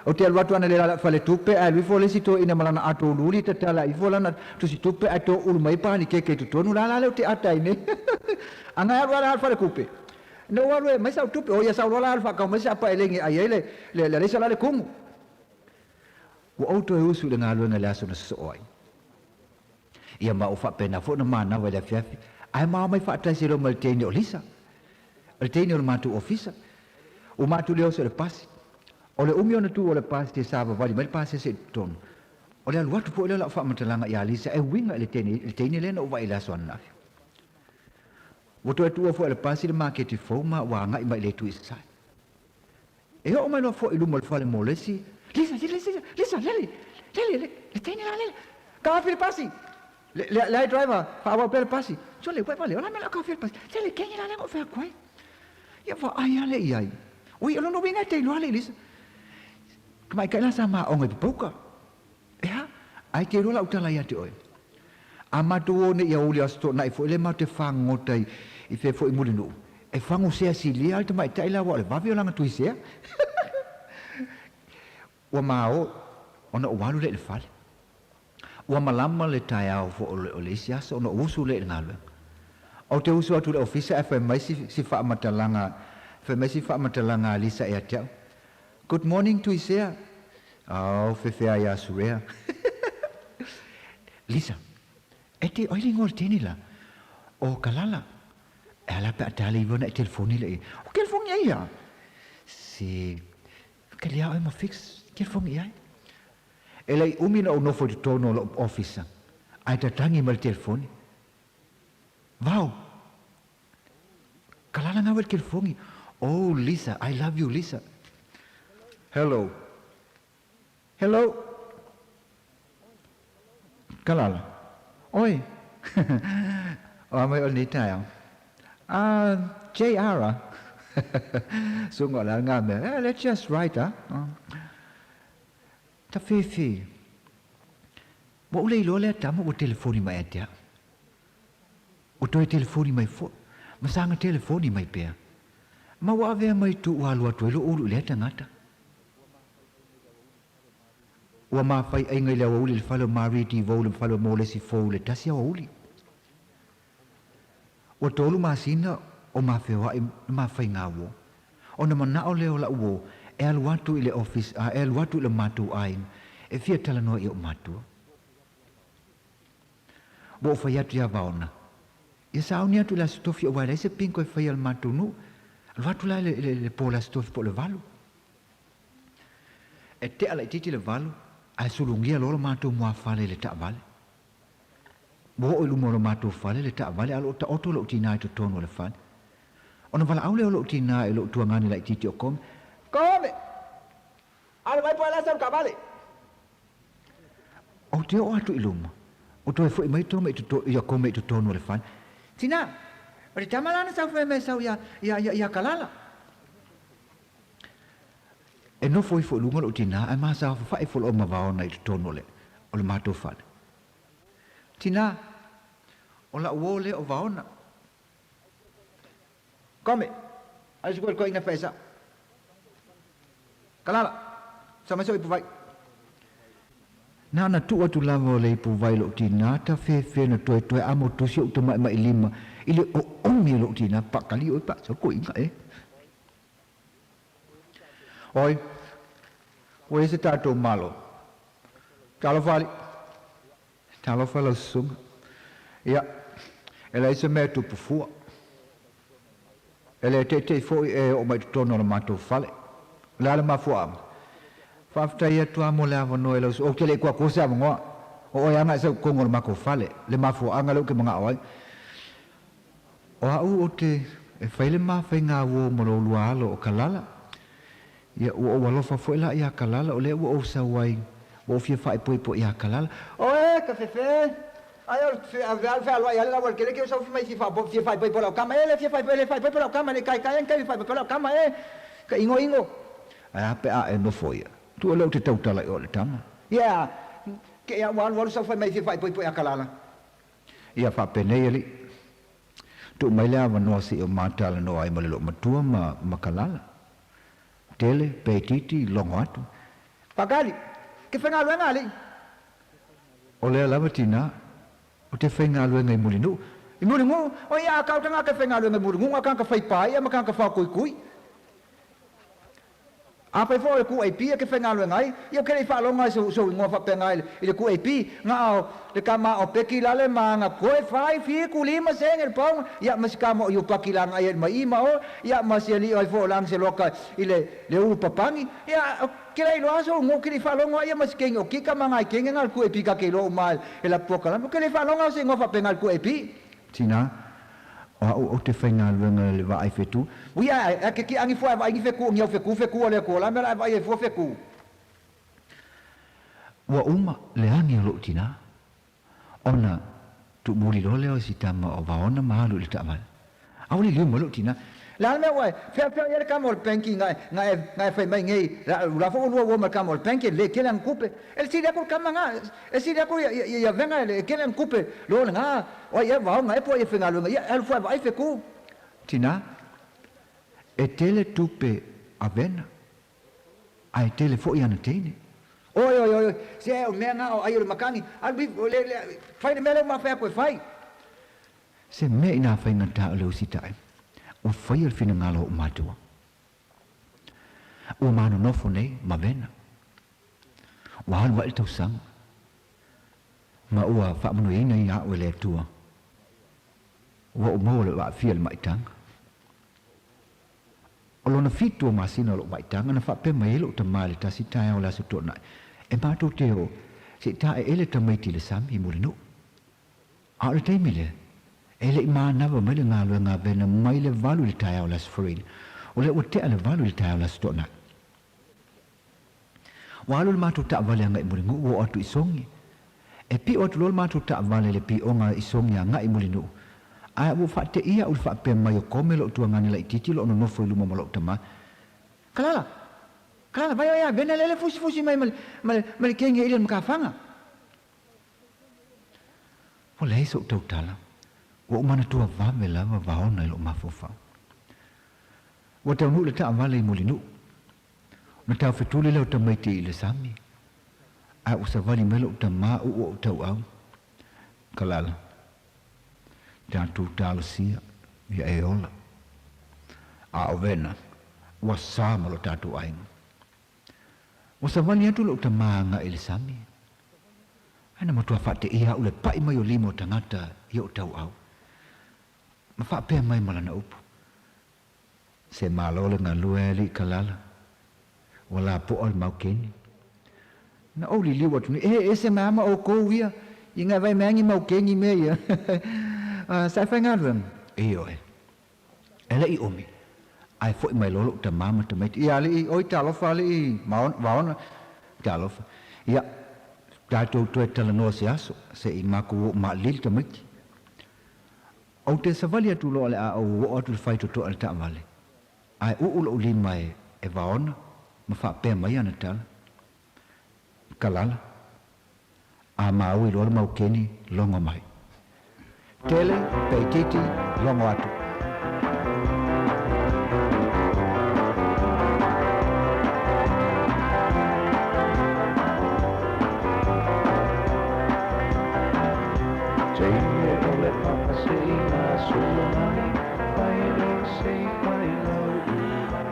O te alwatu ana le la fale tupe a lui fole sito ina malana ato luli te tala I volana tu si tupe ato ulu mai pa ni ke tu tonu la le te ata ine. Anga wala fale kupe. No wale mai sa tupe o ya sa wala alfa ka mai sa pa elengi ayele le sa le kungu. Wo auto e usu le ngalo na la so na so ai. Ia ma o whapena fo na mana wa le fiafi. Ai ma mai whaatai se lo ma le teine o lisa. Le teine o le matu ofisa. O matu leo se le pasi. O le umi o na tu o le pasi te sava vali, ma le pasi se tonu. O le aluatu po le la whamatalanga i a lisa, e winga le teine le na uwa i la so anafi. Woto e tua fo le pasi le maketi fo ma wa ngai mai le tu isai. E o mai no fo i lumo le fale mo lesi. Lisa, leli, le teine la leli. Kawafi le pasi. Le driver, fa wa per pasi. So le pale, ona me la kawafi le pasi. Se le kenye la le ngo fa kwai. Ia fa ai ale iai. Oi, olo no winga te lo ale lisa. Kamai kaila sama onga pipoka. Ea, ai te rola utala ia te oi. A matu o ne ia uli asto na i fo ele ma te whangota I fe fo I mulinu. E whangu sea si lia ai te mai taila wa le wavi o langa tui sea. Ua mao, ona o walu le fale. Ua malama le tai au fo o le isi asa, ona usu le ngalwe. O te usu atu le ofisa e fai mai si wha matalanga, fai mai si wha matalanga Lisa e atiau. Good morning to Isaiah. Oh, fefea ia surea. Lisa, e te oili ngol teni la. O kalala. E ala pe atale I vona e telefoni le e. O telefoni ai ia. Si, kalia oi ma fix, telefoni ai. E lei umina o nofo te tono lo ofisa. Ai tatangi ma le telefoni. Vau. Kalala ngawe le telefoni. Oh, Lisa, I love you, Lisa. Hello. Hello. Kalala. Oi. O mai o ni tayo. JR. Sungo la nga me. Let's just write, Ta fifi. Mo ule ilo le tamo o telefoni mai atia. O toi telefoni mai fo. Masanga telefoni mai pea. Ma wa ave mai tu walu atu ilo ulu le tangata. Ua mawhai ai ngai lewa uli le whalo mariti vau le whalo mo le si fau le tasi awa uli. Ua tolu masina o mawhewa I mawhai ngā wo. O na manao leo la uo e alu watu I le office, e alu watu I le matu aing, e fia tala noa I o matu. Bo fa ya tu ya vaona. Ia sa unia tu la stofi o wale se pinko e fa ya matunu. Alva tu la le po la stofi po le valu. E te ala titi le valu, ai sulungia lo matu mua fale le ta vale. Bo o lumo lo matu fale le ta vale alo ta oto lo tina to tono le fale. Ona vala aule lo tina e lo tuangani la titi o kom. Come. Ala vai poi la sa cavale. O te o atu iluma. O to e foi mai to mai to ia come to tono le fale. Tina. O te tamalana sa foi me sa ya kalala. E no foi lunga lo tina e ma sa fa e fo o ma va ona i tono le o le mato fale. Tina o la uole o va ona. Come. Ai sicuro ko ina fesa. Kalala. Sama so i puvai. Na tu atu lava le puvai lo tina ta fe na toe amo tu si o mai lima. Ile o mi lo tina pa kali o pa so ko inga e. Oi, o ese tato malo. Talo fala sum. Ja, ela ese me tu pufua. Ela te foi o mai tono na mato fale. La ma fuam. Fafta ia tu amo la no ela o tele kwa kosa mo. O ya nga se ko ngor mako fale. Le ma fu anga lo ke mga oi. O au o te e faile ma fainga wo mo lo lualo o kalala. Ia o walo fa foi la ia kalala o le o sa wai o fia fai po ia kalala oe ka fe ai o fa lo ia la wal que eu só mai fia fai po la cama ele fia fai po la cama le kai fai po la cama ka ingo a pe a no foi tu lo te tau tala o le tama ia que ia wal só foi mai fia fai po ia kalala ia fa penei ali tu mai la no si o mata no ai mo le lo matua ma kalala tele petiti longo atu pagali ke fenga luenga ali ole la matina o te fenga luenga i mulinu o ia ka tanga ke fenga luenga mulinu ka ka fai pai ma ka fa kui a pe fo ku ai pia ke fenga luenga ai io ke fa longa so ngo fa penga ile ku ai pi nga le kama o peki la le manga ko fai fi ku lima seng el pong ya mas kama io pakilang ai mai ma o ya mas ali ai fo lang se loka ile le u papangi ya kira lo aso ngo kiri fa longa ya mas kengo kika manga kenga ngal ku ai pi ka ke lo mal ela poka la ke le fa longa se ngo fa penga ku ai pi tina o te whainga luenga le wa ai whetu. Uia, ke ki angi fua, angi wheku, ngiau wheku le ko, la mera vai e fua wheku. Wa uma le angi o lo tina. Ona, tu muri lo leo si tama o vaona mahalu le tamal. Au li liu mo lo tina. La me wai, fea ia kamol penki ngai fai mai ngei, la fo no wo kamol penki le kelan kupe. El si da ko kamanga, el si da ko ia venga le kelan kupe. Lo nga, o ia va ngai po ia fenga lo ia el fo vai fe ku. Tina. E tele tupe avena. Ai tele fo ia na tene. Oi, se o menga o ai o makangi, al bi le fai de mele ma fa ko fai. Se me ina fai na ta lo si tai. O fai al fina ngalo o matua. O mano nofo nei, ma vena. O han wa il tau sang. Ma ua wha manu ina i a o le tua. Wa o mo le wa fia le maitang. O lona fitu o masina lo maitang, na wha pe mai lo ta male ta si tae o la se tona. E mato te o, si tae ele ta maiti le sami mo le no. A le teimi le. Ele ma nava mai le ngalo nga vena mai le valu le tae o las forin. O le o te ale valu le tae o las tona. Walu le matu ta vale nga imuri ngu o atu isongi. E pi o atu lol matu ta vale le pi o nga isongi nga imuri nu. Ai u fa te ia u fa pe mai o kome lo tua ngani la ititi lo no foi luma malo tama. Kalala. Kalala vai ia vena le fusi mai kenge ile mkafanga. O le so tau tala. O mana tua vame lava vaona lo mafofa. O te unu le ta vale i mulinu. Na tau fetuli leo tamaiti i le sami. A usavali melo tama u o tau au. Kalala. Tantu talo sia via eola. A ovena. Wa sama lo tatu ainga. Usavali atu lo tama nga i le sami. Ana matua fa te ia ule pai mai o limo tangata i o tau au. Ma fa pe mai malana upu. Se malo le ngalue li kalala. Wala po al mau keni. Na o li liwa tuni se mama o ko ia inga vai mangi mau keni me ia. Sa fa ngalwen. Oi. Ela i omi. Ai foi mai lolo ta mama ta mai. Ia li oi talo fa li maon vaon talo. Ia Tato tu tala no se aso se I maku ma lil ta miki. O te savalia tu lo ale a o tu fai to al ta vale. Ai u lo li mai e vaona ma fa pe mai ana tala. Kalala. A ma u lo mau keni longo mai. Tele pe titi longo atu.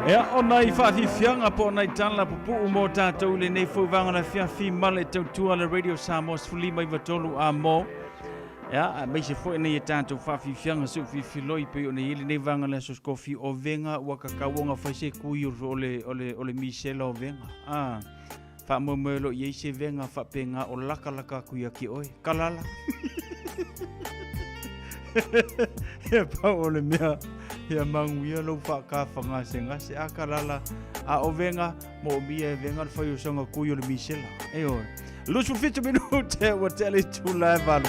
Ea ona I whaafifianga po ona I tala pupu mo tātou le nei fōwanga na whiawhi male tautua le Radio Samoa fulima I watolu a mo. Ea, mai se fo nei tātou whaafifianga su whiwhiloi pe ona ili nei vanga le sos kofi o venga ua kakawonga whaise kui ole Michelle o venga. Wha momelo I eise venga whapenga o laka kuia ki oi. Kalala. Ea pa ole mea. Ia manguia lo fa ka fanga senga se akalala a ovenga mo mia venga fa yo songa kuyo le Michelle. Eyo. Lusu fitu minute wa tele tu live alu.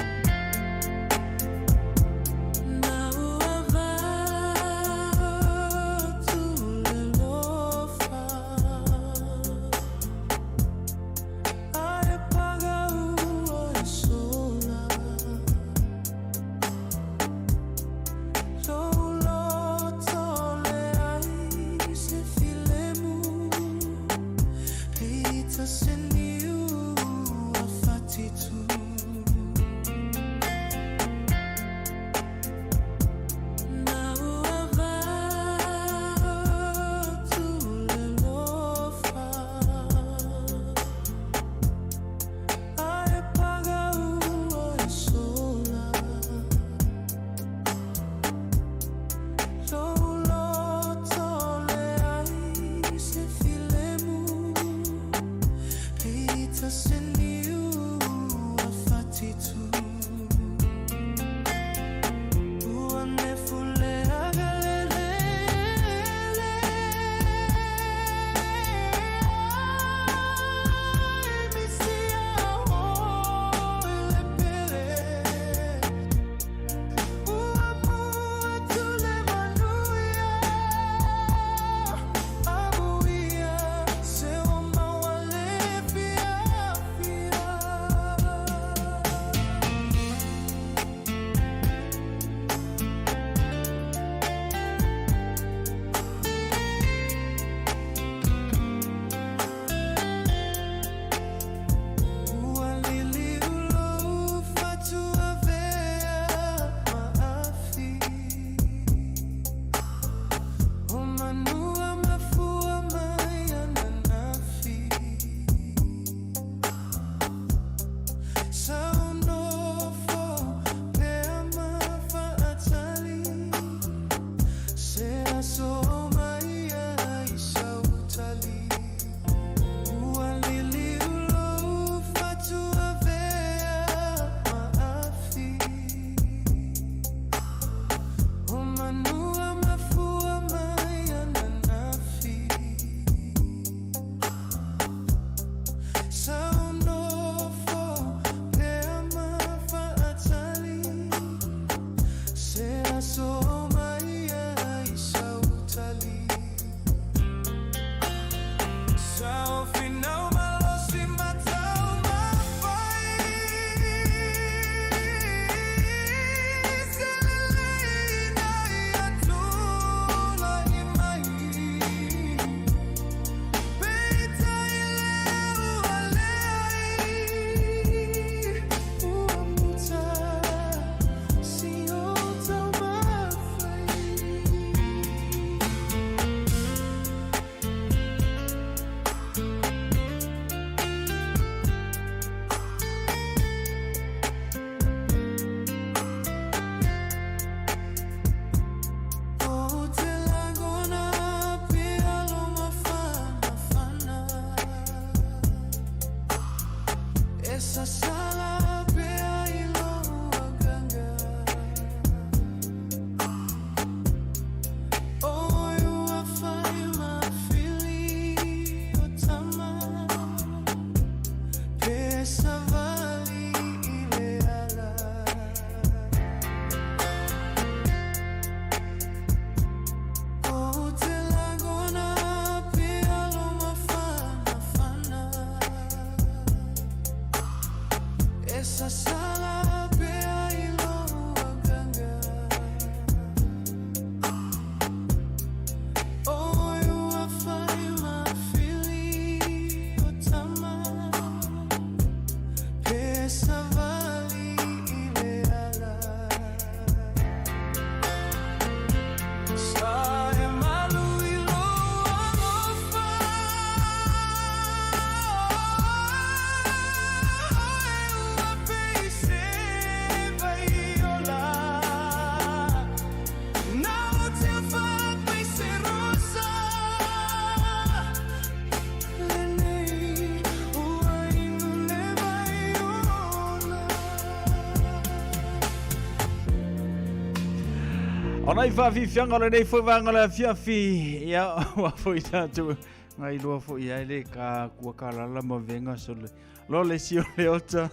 Ona I whawhiwhianga le nei whawanga le whiawhi. Ia, wa fwoi tātou. Ngai loa fwoi ai le ka kua kalala ma venga so le. Lo le sio le ota.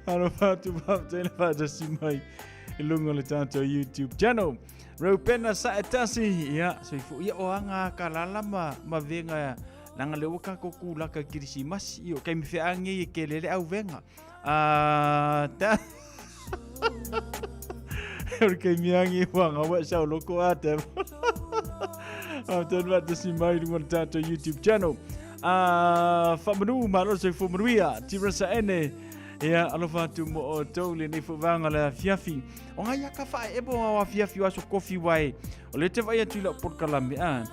Ano whātu whātene whātasi mai. I lunga le tātou YouTube channel. Rau pena sa e tasi. Ia, so I fwoi o anga kalala ma venga. Nanga le waka koku laka kirisimas. Io, kai mi whiangi I ke lele au venga. Ta... Kay miangi wanga wa sao loko ate. Tan wat si mai dengan tato YouTube channel. Fa menu malo se fo menuia tira sa ene. Ya alofa tu mo to le ni fo vanga la fiafi. O nga ya ka fa ebo wa fiafi wa so coffee wai. O le te vai tu la por kalambi an.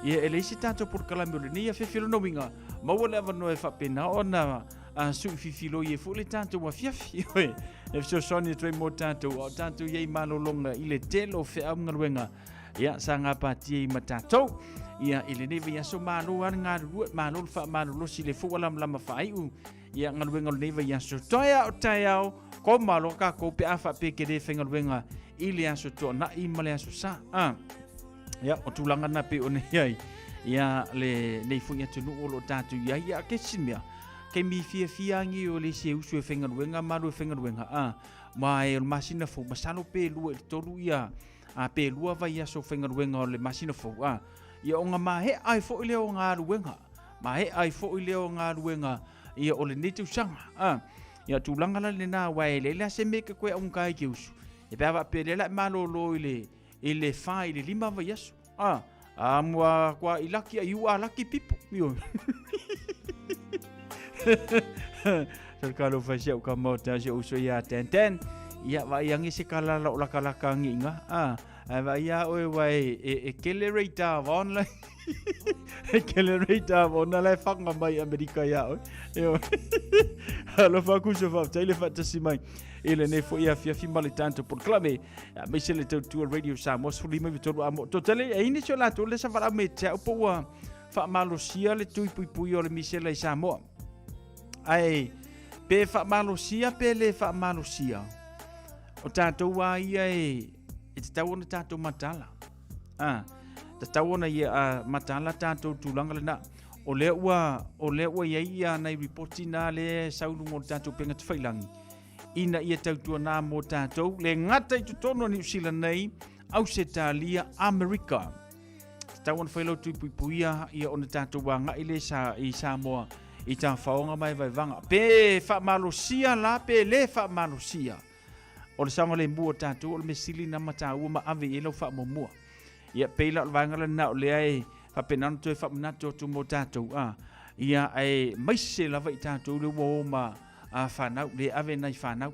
Ia ele si tato por kalambi le ni ya fiafi no winga. Ma wala va no e fa pena ona. Su fifilo ye fo le tato wa fiafi. E so soni tre mo tato o tato ye malolonga ile telo fe am ngawenga ya sanga pati I matato ya ile neve ya so malo nga ruat malo fa malo si le fo lam lam fa ai ya ngawenga neve ya so toya tayao ko malo ka ko pe afa pe ke de fenga wenga ile ya so to na I male so sa ya o tulanga na pe one ya le nei fu ya tunu o lo tato ya ke simia ke mi fia ngi o le se usu fenga wenga maru fenga wenga mai o masina fo masalo pe lu tolu ia pe lu va ia so fenga wenga o le masina fo ia onga ma he ai fo ile o nga wenga ma he ai fo ile o nga wenga ia o le nitu sanga ia tulanga la na wai le se me ke ko un kai ki usu e pa pe le la malo lo ile fa ile lima va ia so amwa kwa ilaki you are lucky people mio Kalau fasi au kamau tasi uso ya ten ya wa yang isi kala la laka nginga wa ya oi wai accelerator online accelerator online fak ngambai Amerika ya oi yo halo faku so fa tele fatasi mai ele ne fo ya fia mali tanto por clame me se le tu radio Samoa fuli me vitoro amo totale e ini la to le sa fala me te po fa malosia le tui pui o le misela Samoa ai pe fa malosia pe le fa malosia o tato wa ia e te tau na tato matala te tau na ia matala tato tulanga le na o le ua ia na reporti na le saulu mo tato penga te whailangi ina ia tautua na mo tato le ngata I tutono New Zealand nei Australia America te tau na whailo tui puia ia o na tato wa ngai le sa I Samoa I ta faonga mai vai vanga pe fa malosia la pe le fa malosia o le sanga le mua tatu o le mesili na mata ua ma ave elo fa momua ia pe la vanga le na o le ai fa penan to fa manato tu mo tatu ia ai mai se la vai tatu le wo ma fa na le ave na fa na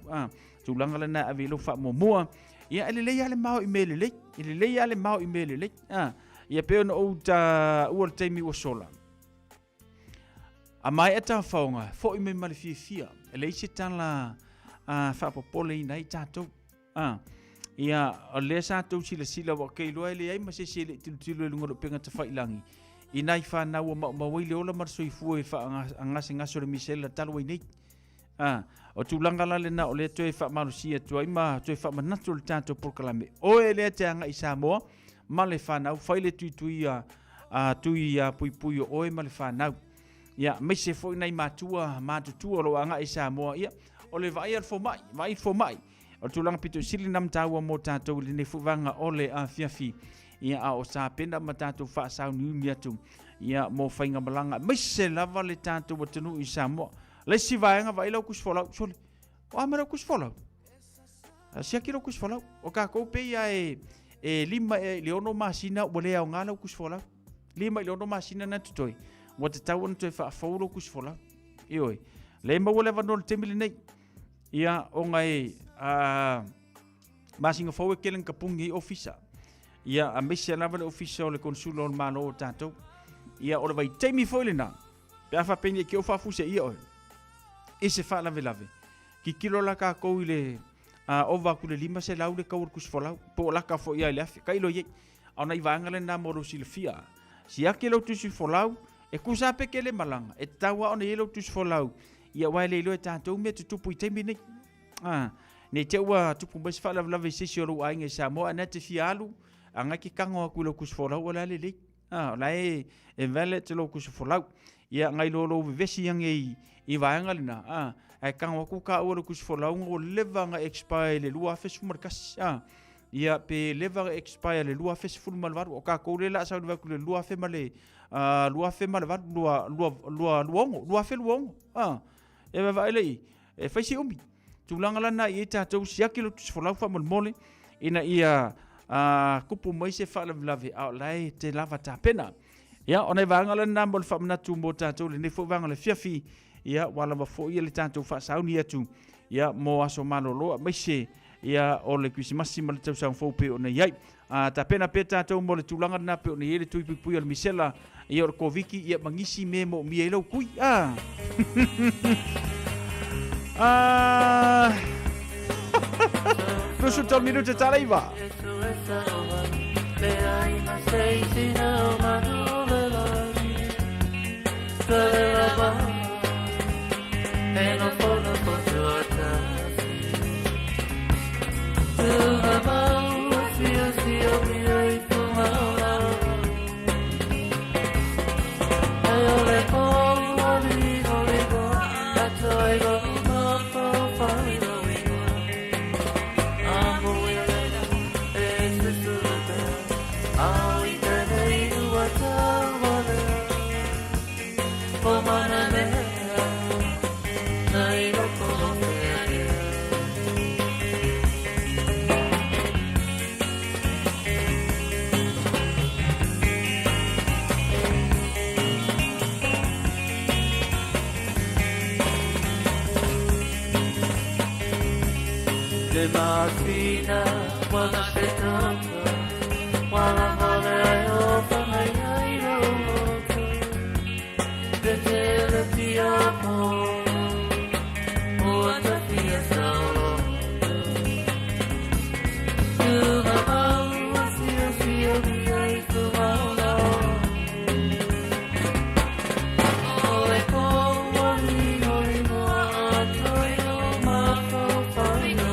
tu langa le na ave elo fa momua ia ele le ale mau email le ele le ale mau email le ia pe no o ta o te mi o sola a mai ata faunga fo I me mali fia ele isi tala fa popole nei tato ia o le sa to sila wa ke lo ele ai ma se sile tilo lungo do penga te failangi inai fa na wa ma wile ola mar soi fu e fa anga singa so le misela talo nei o tu langa la le na o le to e fa marusia to ai ma to e fa manato le tato por kalame o ele te anga I Samoa ma le fa na fa ile tuia pui o e ma le fa na ia me se foi nei matua lo anga I Samoa ia o le vai fo mai o tulanga pito sili nam taua mo tatou le ne fuwanga o le fiafi ia o sa pena ma tatou fa sa ni atu ia mo fainga malanga me se lava le tatou o tunu I Samoa le si vaenga vai lo kusfola sole o amera kusfola sia kilo kusfola o ka ko pe ia lima le ono masina o le au ngala kusfola lima le ono masina na tutoi wa te tau ana te whaafaulo kusfola. Ioi. Le ma wale vanol temili nei. Ia o ngai masinga fau e kelen kapungi ofisa. Ia a mesi alava le ofisa o le konsula o le malo o tātou. Ia o le vai teimi foile na. Pe awha peni e ki o whafuse ia oi. E se wha lave. Ki kilo la ka kou I le ova kule lima se lau le kaur kusfola. Po la ka fo ia le afi. Kailo ye. Au na iwa angale na moro si le fia. Si ake lau tusi folau. E kusa pe kele malanga. E tawa o na ye lau tusi folau. Ia wai le ilo e tātou me tutupu I teimi nei. ne te ua tupu mai se whalavalava i sisi o lo ainga Samoa ana te fialu anga ki kango aku lo kusifolau wala lele la e vele te lo kusifolau ia ngai lo vesi yang i vaenga lina ai kango aku ka o lo kusifolau o leva nga expire le lua fesu markas ia pe leva expire le lua fesu ful malvaru o ka ko le la sa le lua fe male lua fe malvaru lua fe luongo e va ele e faisi umi tulanga lana i tatou siaki lo kusifolau fa mole ina ia kupu mai se whalavilave au lai te lava tāpena. Ia, o nei vanga le nā mole whamanatu mō tātou le nefo vanga le fiafi. Ia, wala wa fo ia le tātou whaasauni atu. Ia, mō aso maloloa mai se. Ia, o le kuisimasi ma le tau saung fōpe o nei iai. Tāpena pe tātou mō le tūlanga nā pe o nei ele tui pui o le misela. Ia, o le koviki, ia mangisi me mo mi eilau kui. Nusu tol minuta taraiva. Martina, wala se tanta, wala vale o fangai roto, de te le piamo, o te fia solo. Tu mamma, si mi hai tu mamma, o le como ni no atoio ma fai no.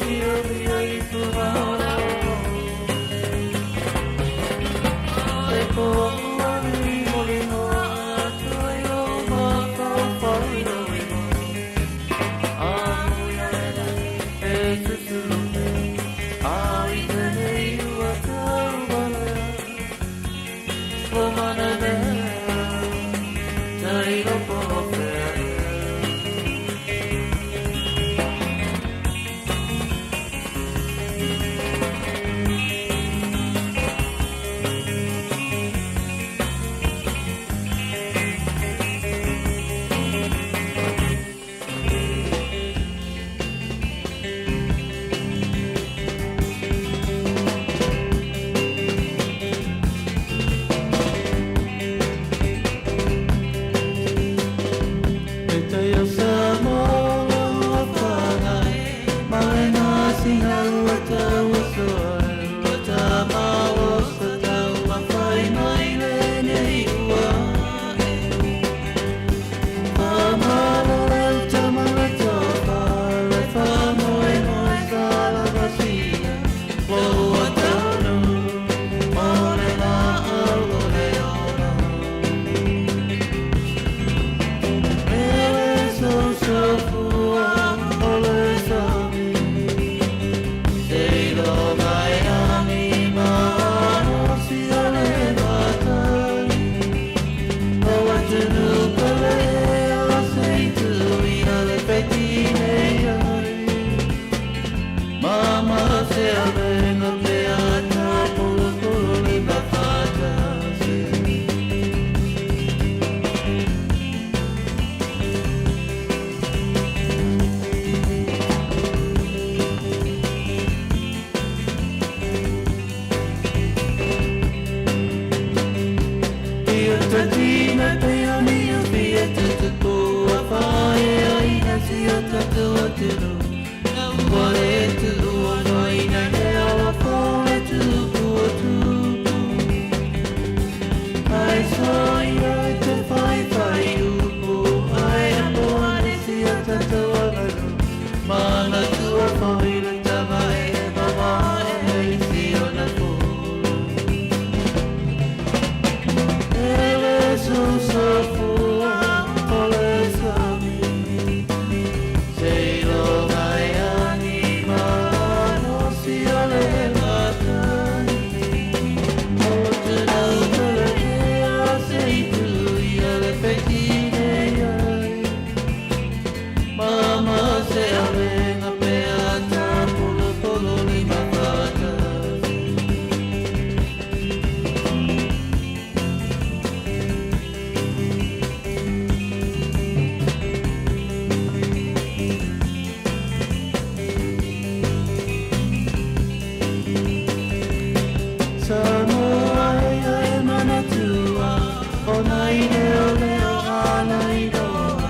You Mana tua foi le tama e mama e fio na fu. Ele so fu ole sami. Sei lo mai anima no si ole matani. O te na te sei tu ia le petine ai. Mama se avena peata polo polo lima fata. Samoa e mana tua, o nai leo leo ala i doa,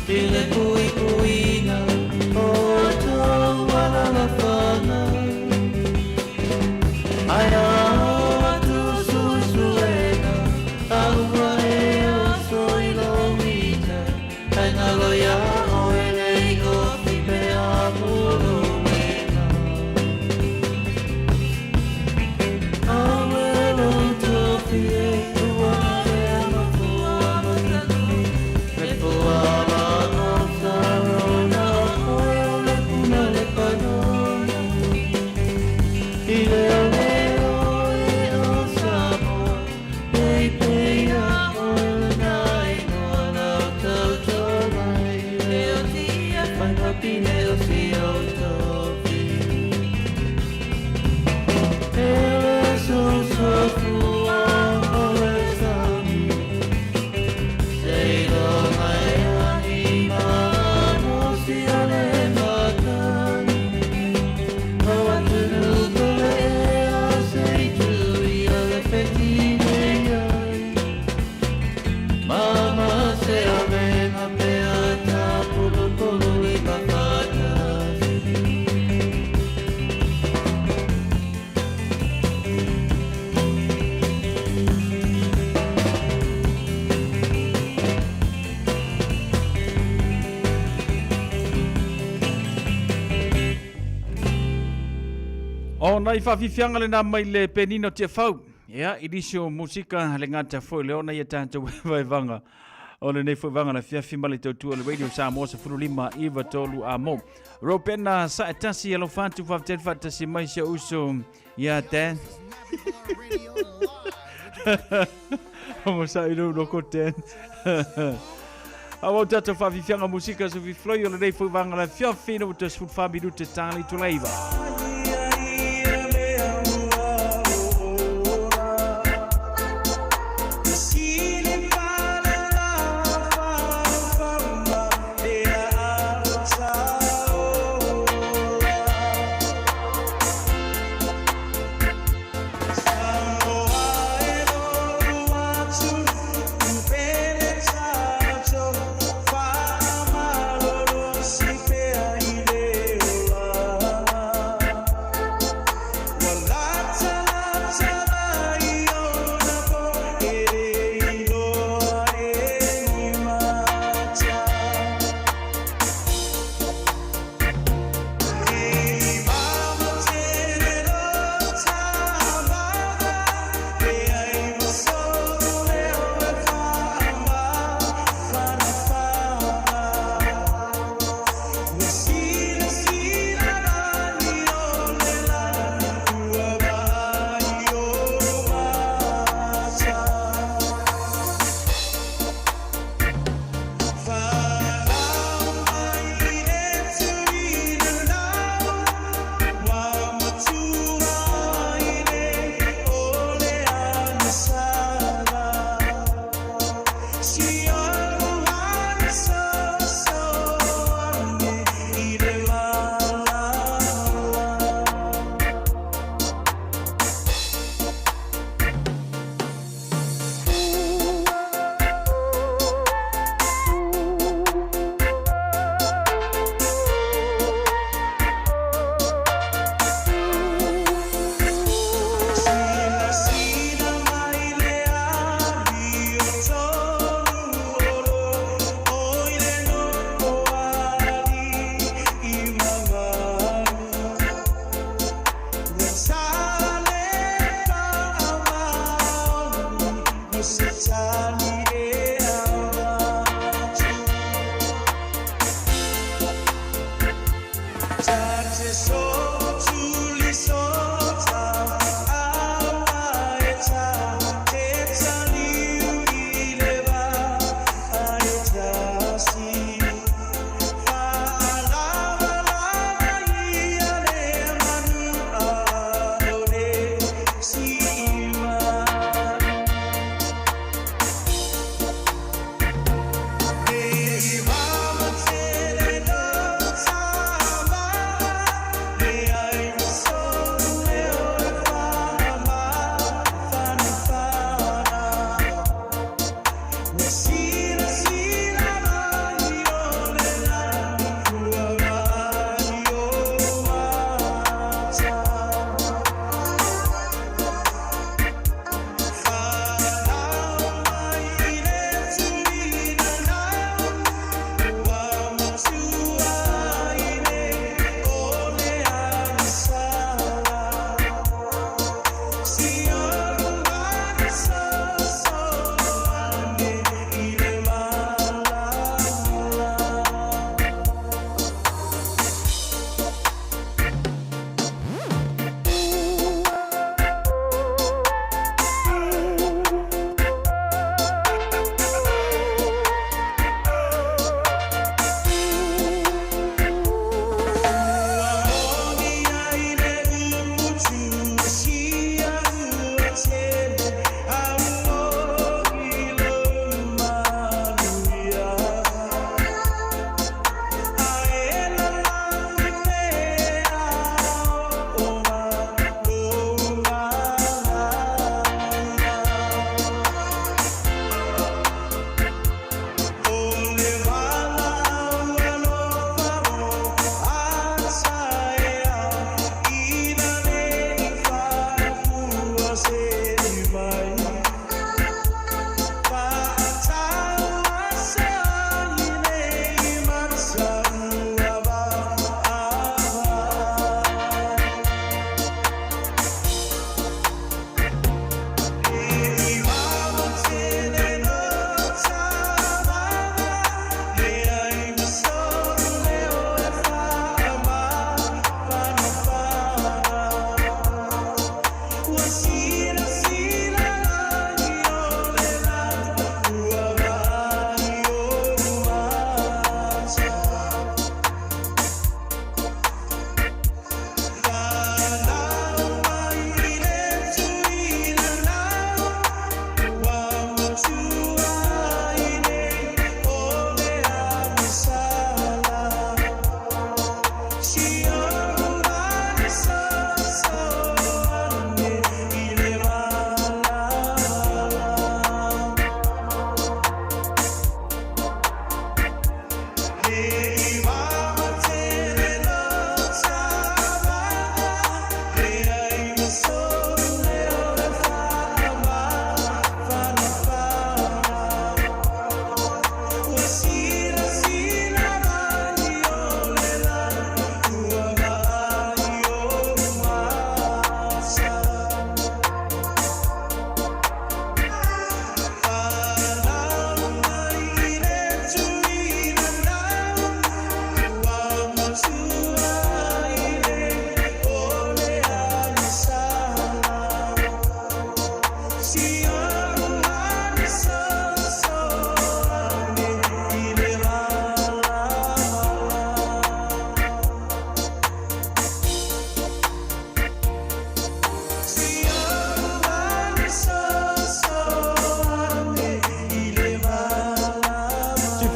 i le kui kuinga, o tau ala la whana. Ai a tu susuena, aua e o soilo wita, ai ngā loia o ele i ofi pe a pulu mena. Awelo tofi e ua e mafua matanu, me fua ma o sarona, oe o le puna le panona. I leo leo e o Samoa, pei pei a o le nai noa na tau tolai. Leo tia whai mapine o si o tofi. Ele so fua ole sami. Sei lo mai anima no si ole matani. O atunu kole a sei tu i ole petine ai. Mama se avena peata pulu pulu i mafata. O nai whawhiwhianga le nā mai le penino te whau. Ia, inisio musika le ngata fwoi leo na ia tātou waiwanga. O le nei waiwanga na whiawhi mali tautua le radio Samoa sa furu lima iwa tolu a mo. Ropena sa etasi alo whantu whawten whatasi mai sia uso. Ia ten. Omo sa ilo loko ten. Awa tātou whawhiwhianga musika sa whiwhloi o le nei waiwanga na whiawhi no utas whawhi minute tāli tu leiva. Fama, loro, si pe ai le ola.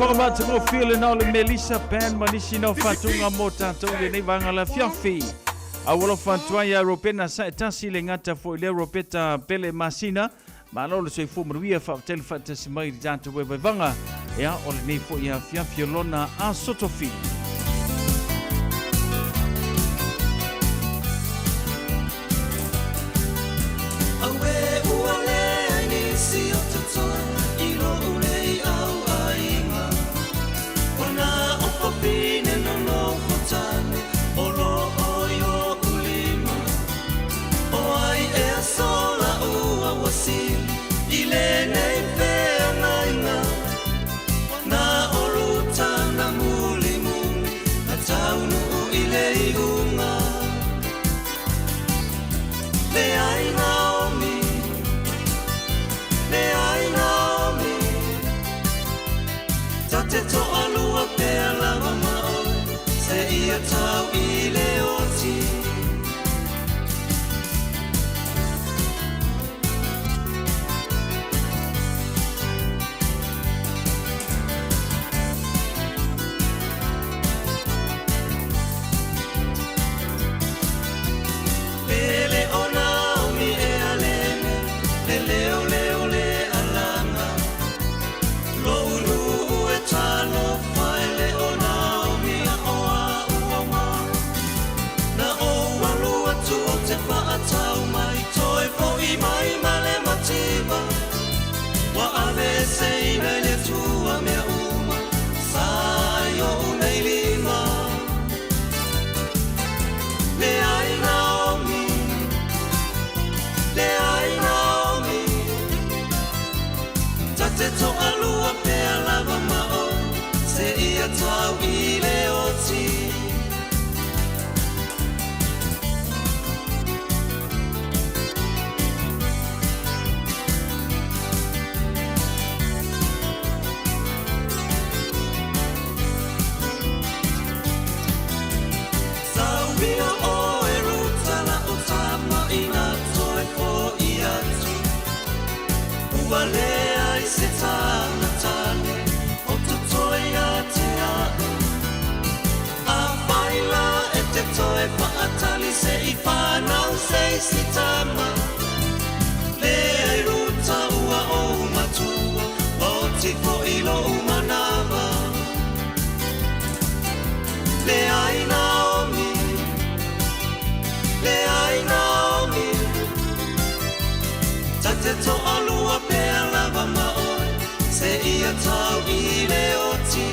Whakamatanga o whiole na o le Melissa Band manisi na o whatunga mō tātou le nei wanga la fiawhi. A wala whantua ia Ropena sa e tasi le ngata fo i le Ropeta pele masina. Ma lo le soi fu maruia whaatele whaatasi mai i tātou e wanga. Ea o le nei fo ia fiawhi lona a sotofi. Na oruta na muli muli, na taunu i le iunga Le ai Naomi Le ai Naomi Tate to alua pe alama maoe Se ia tau i le oti mai male mativa wa ave sei le tua mea uma saio nei lima le ai Naomi tate to alua pe alava mao se ia tau i le oti Wale ai se tana tane o to toia te ane A faila e te toe paatali se I whanau se si tama Le ai ruta ua o matua o tifo ilo umanawa Le ai Naomi Tate to alua pe alava maoe Se ia tau i le oti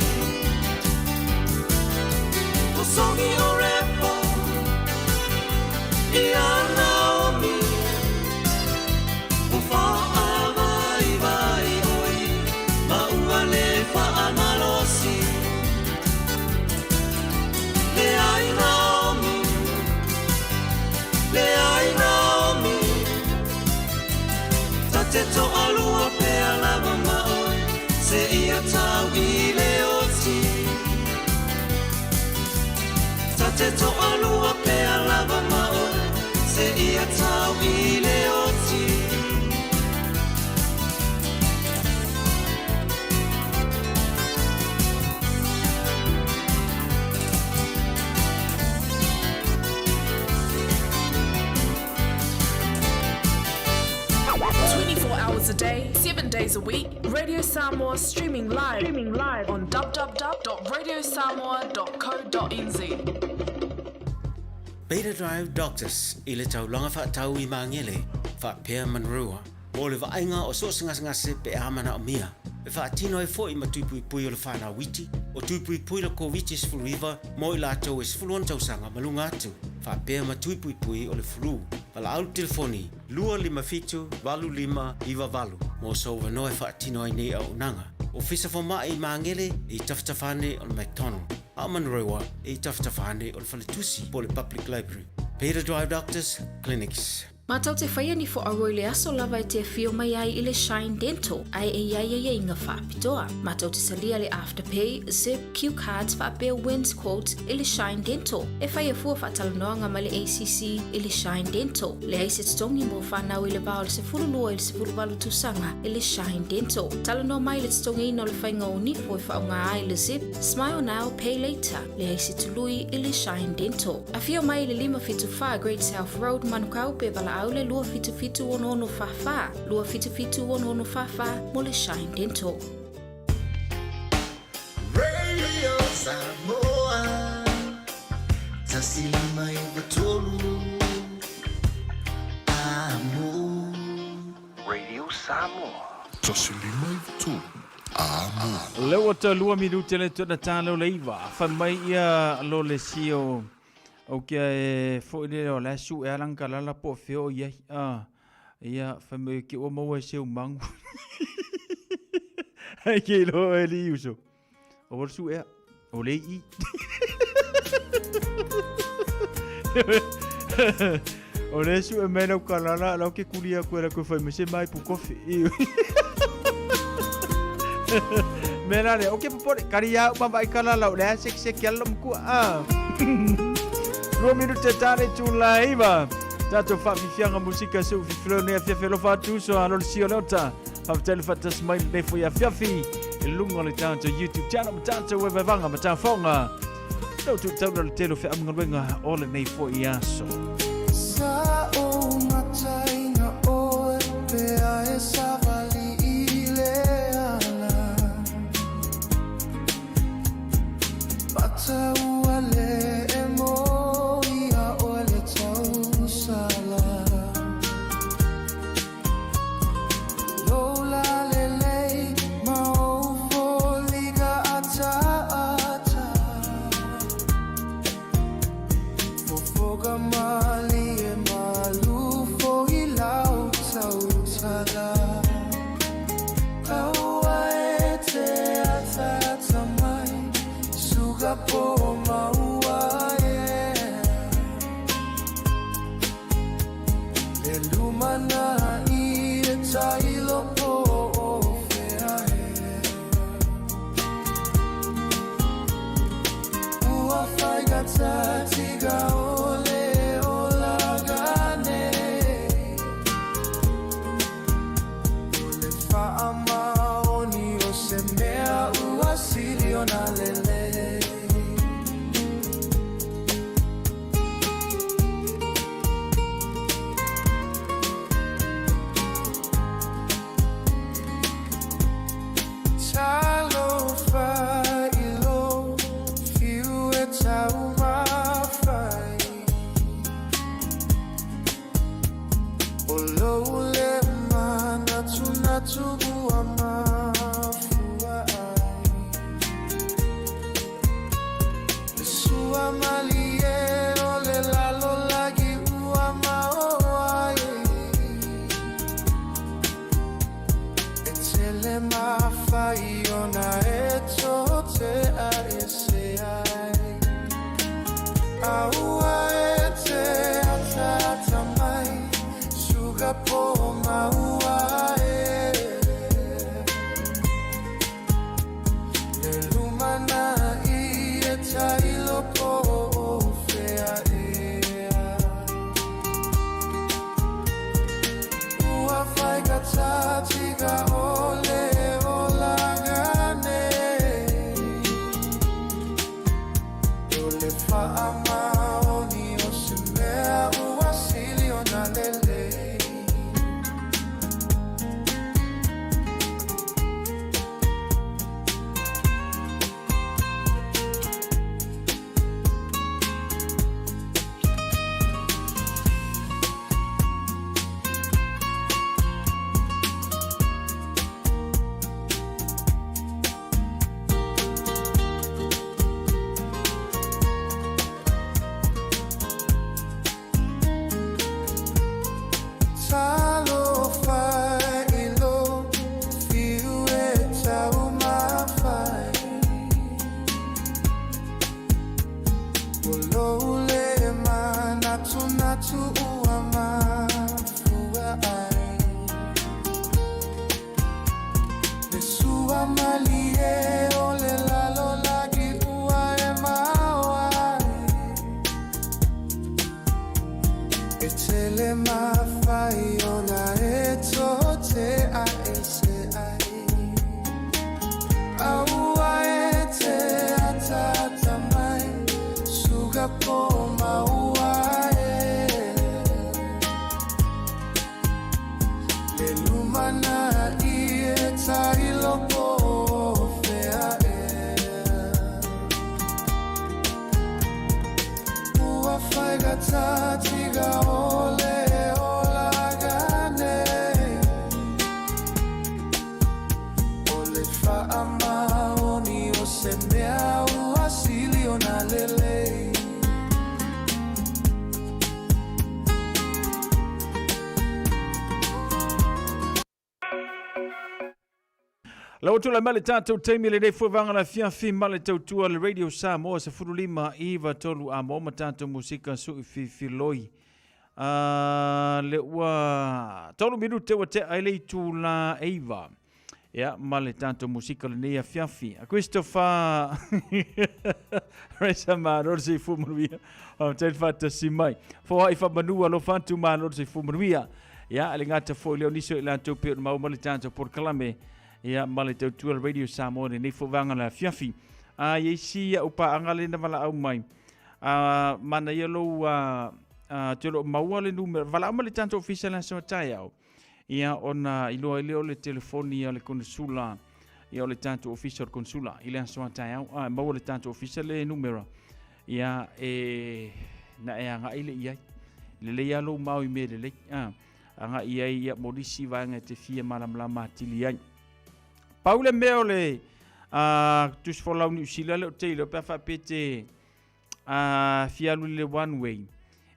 O songi o repo I a Naomi O wha vai oi Ma ua le wha amalosi Le ai Naomi Tate to alua pe alava maoe Se ia tau i le oti Tate to alua pe alava maoe Se ia tau i le oti 24 hours a day, 7 days a week. Radio Samoa streaming live on www.radiosamoa.co.nz. Beta Drive Doctors I le taulanga whaatau I mangele whaapea manrua o le vaenga o sosingasngase pe amana o mia e whaatino e fo I matupui pui o le whanau witi o tupui pui le COVID is fluiva mo I lato is fuluan tausanga malunga atu whaapea matupui pui o le flu Wala au telefoni, 255-25 mo so wano e whaatino ai nei au nanga. O fisa whama I mangele I taftafane o le McDonald. A manrewa I taftafane o le Whaletusi po le Public Library. Beta Drive Doctors Clinics. Matau te whaia ni fo aroi le aso lava e te fio mai ai I le Shine Dental, ai e iai inga whaapitoa. Matau te salia le Afterpay, Zip, Q Cards, whaapea Wins Quotes I le Shine Dental. E whaia fua whaatalanoanga ma le ACC I le Shine Dental. Le aise tongi mo whanau I le bao le se fululua I le se fuluwalu tusanga I le Shine Dental. Talanoa mai le tongi ino le whainga o nifo I whaunga ai le Zip, Smile Now, Pay Later. Le aise tului I le Shine Dental. A fio mai le 555 Great South Road, Manukau pe bala au le lua fitu ono fafa. Lua fitu ono fafa mo le Shine Dental. Radio Samoa Tasilima Ivatolu Amo Radio Samoa Tasilima Ivatolu Amo Lewa ta lua minute le tona talo leiva. Whamai ia lo le sio o kia e fōine o la su e alanga lala po feo ia ia whamai ki o maua seo mangu. Hai ki lo e li uso. O su e o le I. O le su e mena u kalala lau ke kulia koe la koe whai mese mai pu kofi. Mena le, oke popore, kari au mama i kalala o lea sek yalla mkua. 2 minute tare tula iwa. Tato whawhiwhianga musika su whiwhilo nea whiawhilo whatu so alo le sio leota. Whawtele whatas mai le fo ia whiawhi. E lungo le tātou YouTube channel ma tātou e wanga ma tā whaunga. Tau tu tauna le telo whi amngaruenga o le nei fo i aso. Sa o matainga o e pea e savali I le ala. Pata ua le e mo ia o le tau sala. Lola le lei ma o foliga ata ata. Fofoga mali e malu fo I lau tau sala. Aua e te ata mai suga po maua e. Le lumana I e tailo po o fea e. Ua fai gata tiga ole o lagane. Ole faa maoni o se mea ua siri o na lele. Talo failo, fiu e tau mawhai. O lou le mana tunatu ua mafua ai. Le sua mali e o le lalo lagi ua maoai. E tele mawhai ona e to te a e se ai. Aua e te atata mai suga po maua e. Le lumana I e tailo po o fea e. Ua fai gata tiga ole o lagane. Ole faa maoni o se mea ua sili o na lele. Talo failo, fiu e tau mawhai. O lou le mana tunatu ua mafua ai. Le sua mali e o le lalo lagi ua e maoai. E tele mawhai ona e to te a e se ai. Aua e te atata mai suga po maua e. Le lumana I e tailo po fea e. Ua fai gata tiga ole o lagane. Ole faa maoni o se mea ua sili o na lele. La watu la male tātou teimi le nei fuwanga la fiafi male tautua le Radio Samoa se furulima iwa tolu a moma tātou musika sui filoi. Le ua tolu minute wa te aile tu la eiva. Ja, male tātou musika le nei a fiafi. A Christopher Reza Maror se fumaruia. Te fata si mai. Fo ifa manua lo fantu Maror se fumaruia. Ja, ale ngata fo leo niso ila tau pe mau male tātou por kalame. Ja, male tautua le Radio Samoa nei fuwanga la fiafi. Ye si upa angale na wala au mai. Mana yelo telo maua le numero wala au male tanto official na so tai au. Ia ona ilo ile le telefoni le konsula. Ia le tanto official konsula ile so tai au. Maua le tanto official le numero. Ia na anga ile ia. Le ia lo mau i me le anga ia modisi vanga te fia malamlama tilian. Paule meo le tus for lau New Zealand le te le pa pete fialu le one way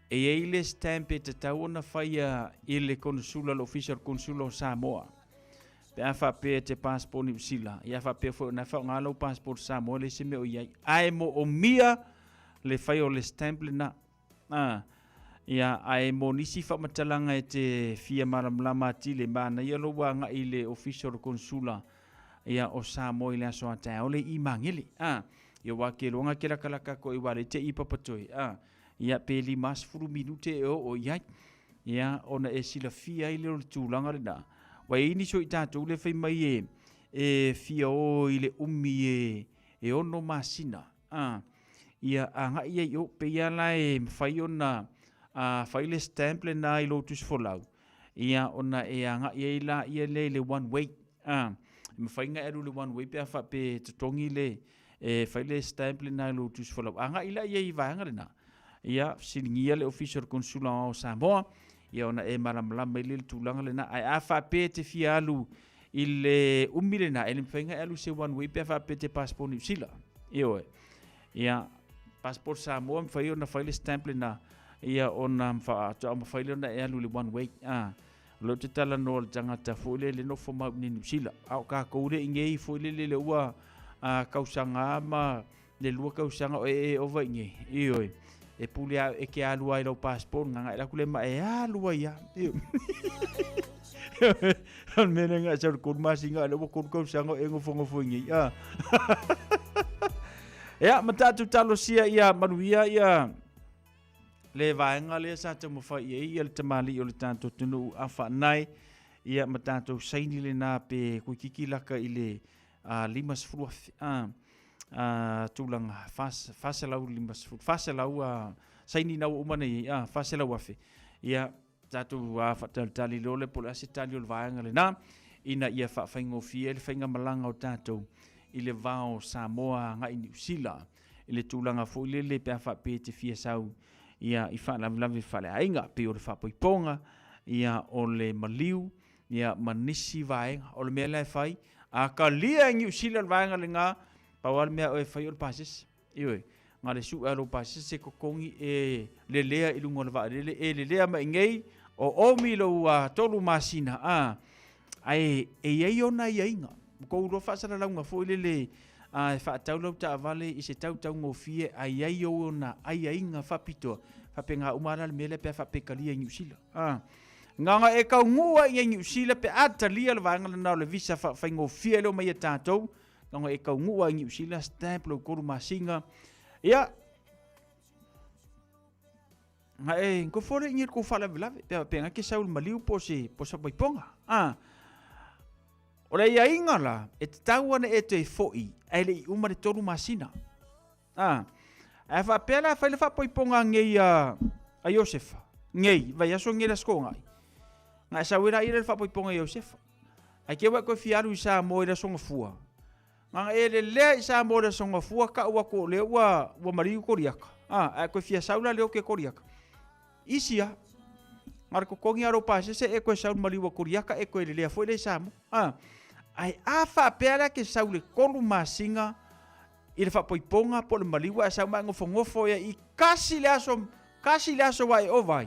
e ile stamp te tau na faia ile consula official consulo Samoa pe fa pete passport New Zealand ia fa pe fo na fa ngalo passport Samoa le se meo ia ai mo o mia le faio le stamp le na ia ai mo nisi fa matalanga te fia maramlama tile mana ia lo wanga ile official consula ia o Samoa ile so ata ole I mangili ia wa ke longa ke la kala ko I wale te I papatoi ia peli mas furu minute o ia ona e sila fia ile o tulanga na wa ini so ita to le fai mai e fia o ile umi e ono masina ia anga ia yo pe ia la e fai ona fai le stamp le na I lotus folau ia ona e anga ia ia le one way me fainga eru le one way pe fa pe tongi le fai le stamp le na lo tus follow anga ila ia I vanga na ia silingia le official consula o Samoa ia ona e maramlama le tulanga le na ai fa pe te fialu ile umile na ele fainga elu se one way pe fa pe te passport New Zealand ia passport Samoa fai ona fai le stamp le na ia ona fa fai le na elu le one way lo te tala no le tangata fo le no fo ma ni New Zealand au ka ko le ngei fo le ua kausanga ma le lua kausanga o vai nge ioi e pulia e ke alua I lo passport nga la kule ma e alua ia al mena nga sa ko ma singa le ko kausanga e ngofo fo nge ya matatu talo sia ia manuia ia le vaenga le sa te mo fai ia le tamali o le tanto tunu afa nai ia matato saini le na pe ku kikilaka ile limas fruaf tulanga faselau limas fruaf faselau saini na umana ia faselau afi ia tatu fatal lole pola se tali o vaenga le na ina ia fa faingo fiel fainga malanga o tato ile vao Samoa nga New Zealand ile tulanga fo ile pe fa pe te fia sau ia I fa lavi fale ainga pe o fa poiponga ia o le maliu ia manisi vaenga o le mele fai a ka lia New Zealand vaenga le nga pawal mea o fai o pasis iwe nga le su alo pasis se kokongi le lea ilungo le va le lea ma ngei o omi lo tolu masina ai e ona iainga ko ro fa sala launga fo le fa taulo ta vale I se tau ngofie ai ona ai inga fa pito fa penga umara le mele pe fa pekalia New Zealand nganga e ka ngua I New Zealand pe atalia le vanga na le visa fa ngofie lo mai tatou nganga e ka ngua I New Zealand stamp lo ko masinga ia nga e ko fore ngir ko fala vela pe penga ke saul maliu po sa boiponga o le ia inga la, e te tauana e te foi, e le uma le toru masina. E wha pēla whaile wha poiponga ngei a Iosefa. Ngei, vai aso ngei la sko ngai. Nga e sawera ira le wha poiponga Iosefa. Ai ke wa koe fiaru I Samoa I la songa fua. Nga e le lea I Samoa I la songa fua, ka ua ko le ua mariu koriaka. E koe fia saula leo ke koriaka. Isia, ngara ko kongi aro pase se e koe saul mariu koriaka, e koe le lea foi le Samoa. Ai a wha pēra ke saule kolu masinga I le wha poiponga po le maliwa e sau mai ngofo ia I kasi le aso wai o vai.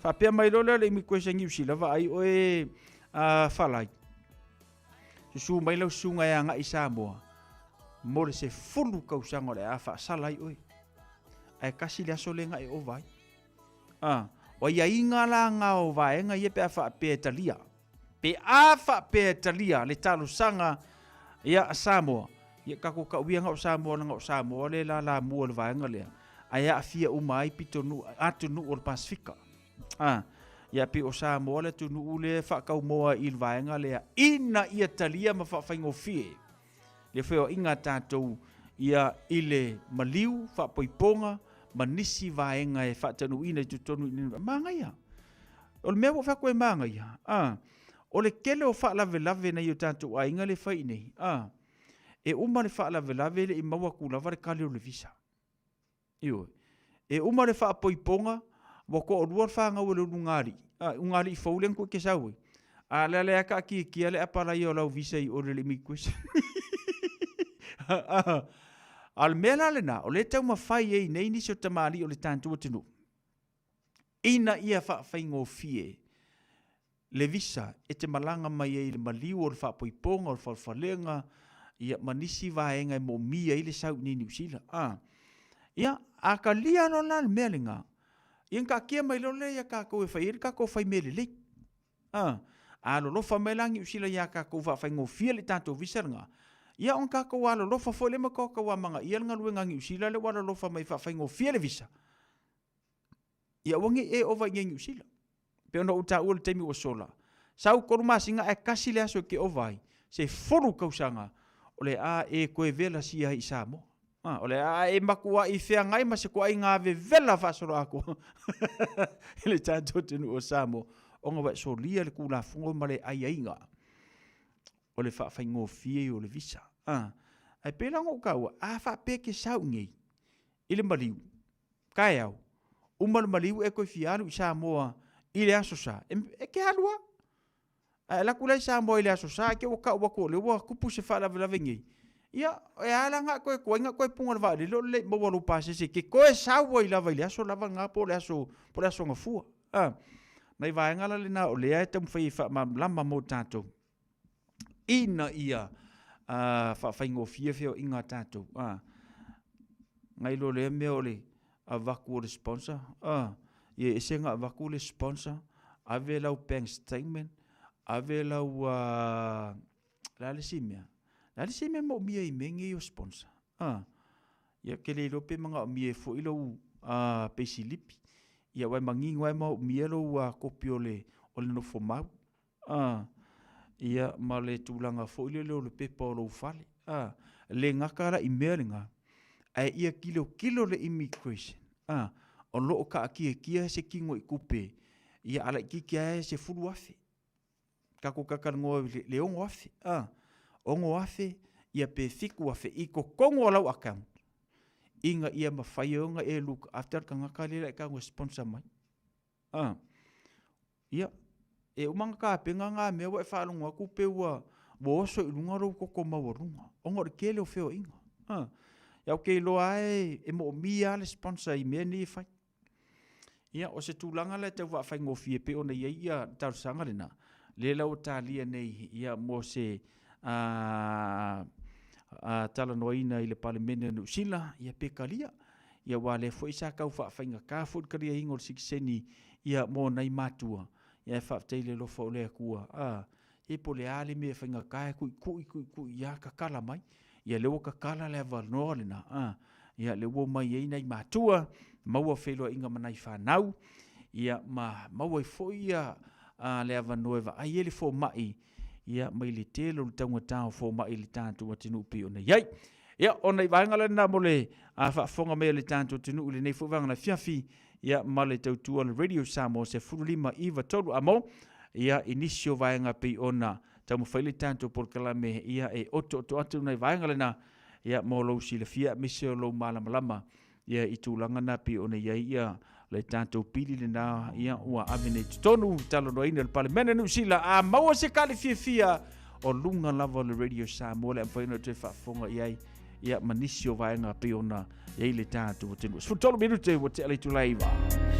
Wha pēra mai lole le imi koe se ngiu sila wa ai o e whalai. Susu mai lau sunga ya nga i Samoa. Mo le se fulu kausanga o le a whaasala i oi. Ai kasi le aso le nga i o vai. O ia inga la ngā o vai nga ia pe a whaapea talia. Pe a whaapea talia le talo sanga ia Samoa. Ia kako ka uia ngau Samoa na ngau Samoa le la mua le vai nga lea. Ai a fia umai pito nu atu nu o le Pasifika. Ia pe o Samoa le tu nu le whakau moa i le vai nga lea. Ina ia talia ma whaafaingo fie. Le wheo inga tātou ia ile maliu, whaapoiponga, manisi vaenga e whaatanu ina i tutonu ina. Maanga ia. O le mea wo whakoe maanga ia. O le kele o whaalave na i o tātou a inga le whai nei. E uma le whaalave le i maua kulawa le kale o le visa. Ioi. E uma le whaapoiponga, wako o ruar whaanga o le ungari. Ungari i whauleang koe ke saue. A le aka ki kia le apara i o lau visa i o le immigration. Al mela le na, o le tau mawhai e nei nisi o tamari o le tāntua tinu. Ina ia whaingo fie. Le visa, e te malanga mai e le maliu o le whapoiponga o le whalwhalenga, ia manisi vaenga e mo mia i le sau ni New Zealand. Ia, a ka lia no la le mea le ngā. Ia ka kia mai lo le ia ka kou e whairi, ka kou whai mele le. A lo lofa mai langi usila ia ka kou whaingo fie le tātua visa ngā. Ia on ka kou alo lofa fo le mako ka wa manga ia nga luenga ngi usila le wala lofa mai whaingo fie le visa. Ia wangi e ova ngi usila. Pe ona uta ua le teimi wa sola. Sau koruma singa e kasi le aso ke ovai. Se foru kausanga. O le a e koe vela sia i Samoa. O le a e makua i whea ngai ma se kua i ngā ve vela whasoro ako. Ele tātou tenu o Samoa. Onga wa so lia le kula fungo ma le ai ainga. O le whaingo fie o le visa. Ai pelango o kaua, a whapeke sau ngei. I le maliu. Kai au. Uma le maliu e koe fiaru i Samoa i le aso sa. E ke halua. Ai la kula i Samoa i le aso sa. Ke o kau wako le ua kupu se whalavelave ngei. Ia, e ala ngā koe koe inga koe punga le wale. Lo le mawalu pase se. Ke koe sawa i lava i le aso lava ngā po le aso ngā fua. Nei vaenga le na o lea e tamu whai lama mo tātou. Ina ia whaingo fie o inga tātou. Ngai lo lea mea o le a waku o le sponsor. Ia esenga a waku o le sponsor. Ave lau bank statement. Ave lau lale simea. Lale simea mo mia i mengi o sponsor. Ia ke le lope mga o mia e fo ilo pesi lipi. Ia wai mangingo e mau mia lo kopi o le nofo mau. Ia ma le tūlanga fo ile le pepa o lo fale. Le ngakara i mea le ngā. Ai ia kilo le immigration. O loo ka kia se kingo i kupe. Ia ala ki kia se furu afe. Kako kakar ngoa le ongo afe. Ongo afe, ia pe fiku afe. I ko kongo lau account. Inga ia mawhai onga e look after ka ngaka le ka ngā sponsor mai. Ia, e umanga ka penga ngā mea wa e whaalunga ku pe ua oso i lunga rau koko mawarunga. Ongo re kele o wheo inga. Iau kei loa e mo mia le sponsor i mea ni e whai. Ia, o se tūlanga le tau whai ngofie pe ona ia tau sanga rena. Le lau tālia nei ia mo se tala noina i le palemene New Zealand ia pekalia ia wale fo isa kau whainga ka fo karia ingol sikseni ia mo nei matua ia whateile lo fo le kua e po le ale me whainga ka ku ia ka kala mai ia le ka kala le valno le na ia le wo mai ei nei matua maua felo inga manai whanau ia maua fo ia le avanoeva ai ele fo mai ia mai le telo le taunga tau fo mai le tātu wa tinu pi ona iai. Ia ona i vaenga le na mole a whaafonga mea le tātu tinu ule nei fo vanga na fiafi ia ma le tautua le Radio Samoa se furulima iwa tolu amo ia inisio vaenga pi ona tamu whaile tātu por kalame ia e oto atu nei vaenga le na ia mo lo si le fia misio lo malama ia i tūlanga na pi ona iai ia le tātou pili le nā ia ua avene tonu talo no ina le palemene New Zealand a maua se kale fia o lunga lava le Radio Samoa le ampaina te whaafonga iai ia manisi o vaenga pe ona iai le tātou o tenu. Sfutolo minute o te alei tu laiva.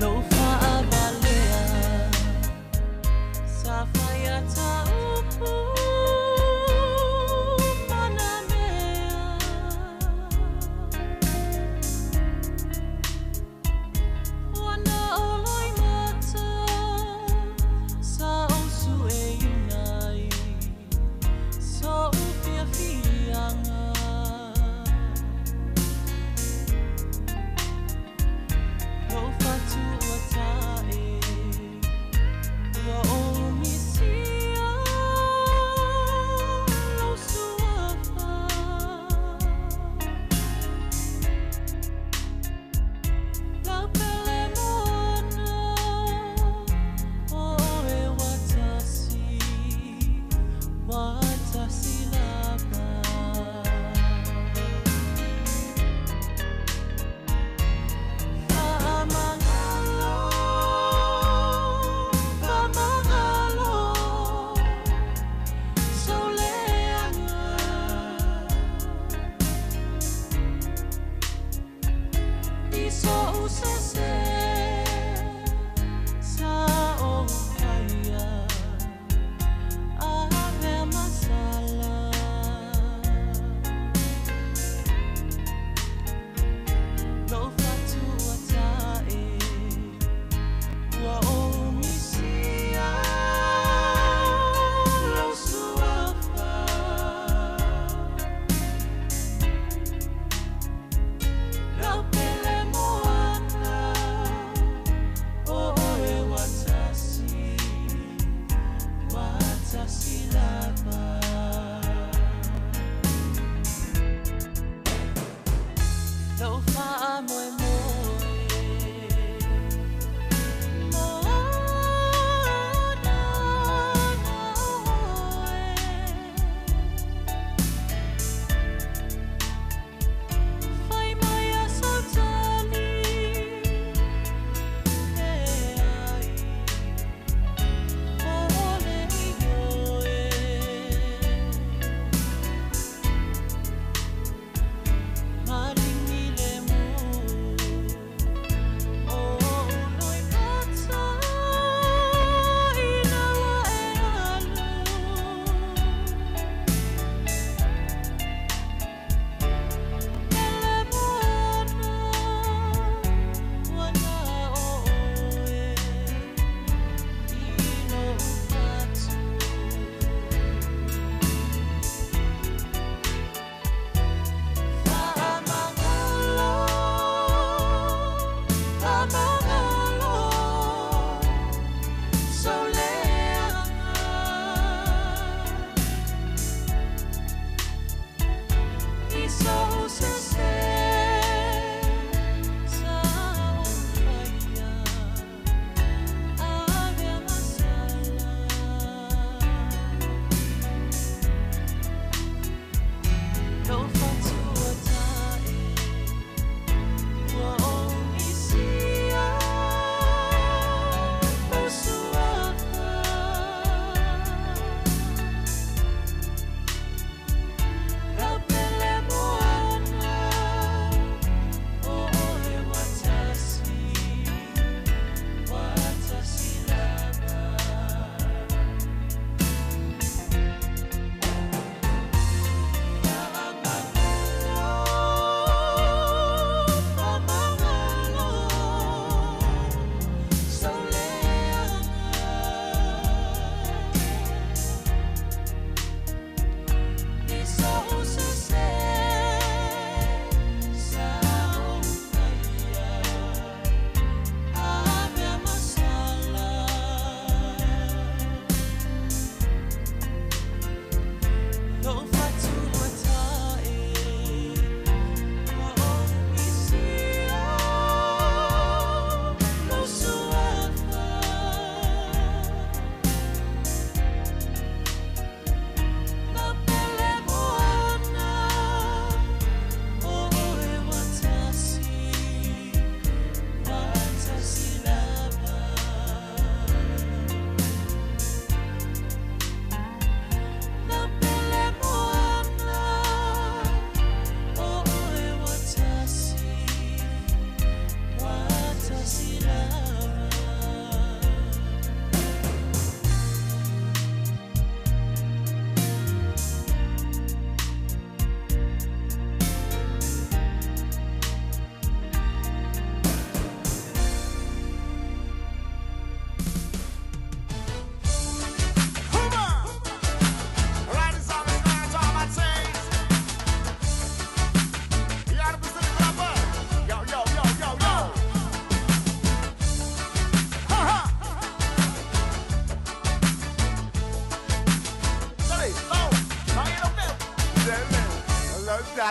Lo whaavalea sa whaiata upu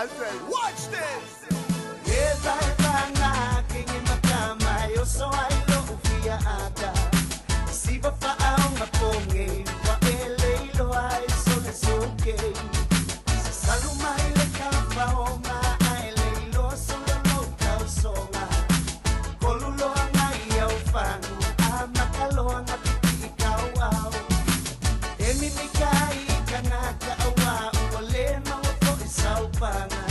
Watch this. Eva na kingi makama yo so I lo via ada. Siba fa au maponge wa eleilo ai so le soke. Saluma ile kafa o ma eleilo so lo ka songa. Kolulo ngai au fanu amakalo ngati kau au. Emi mikai kanaka awa ole ma fo isaupanga.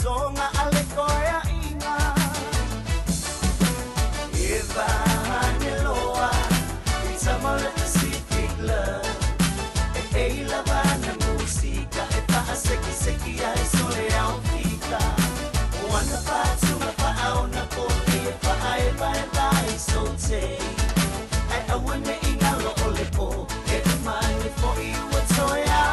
Songa alekoya inga Eva Aneloa It's a more Pacific love E lavana musica E pa seki seki ai sole au fika Wana pa tunga pa au na poli E pa ai vai so te Ai awane inga lo olepo E umani fo iwa toya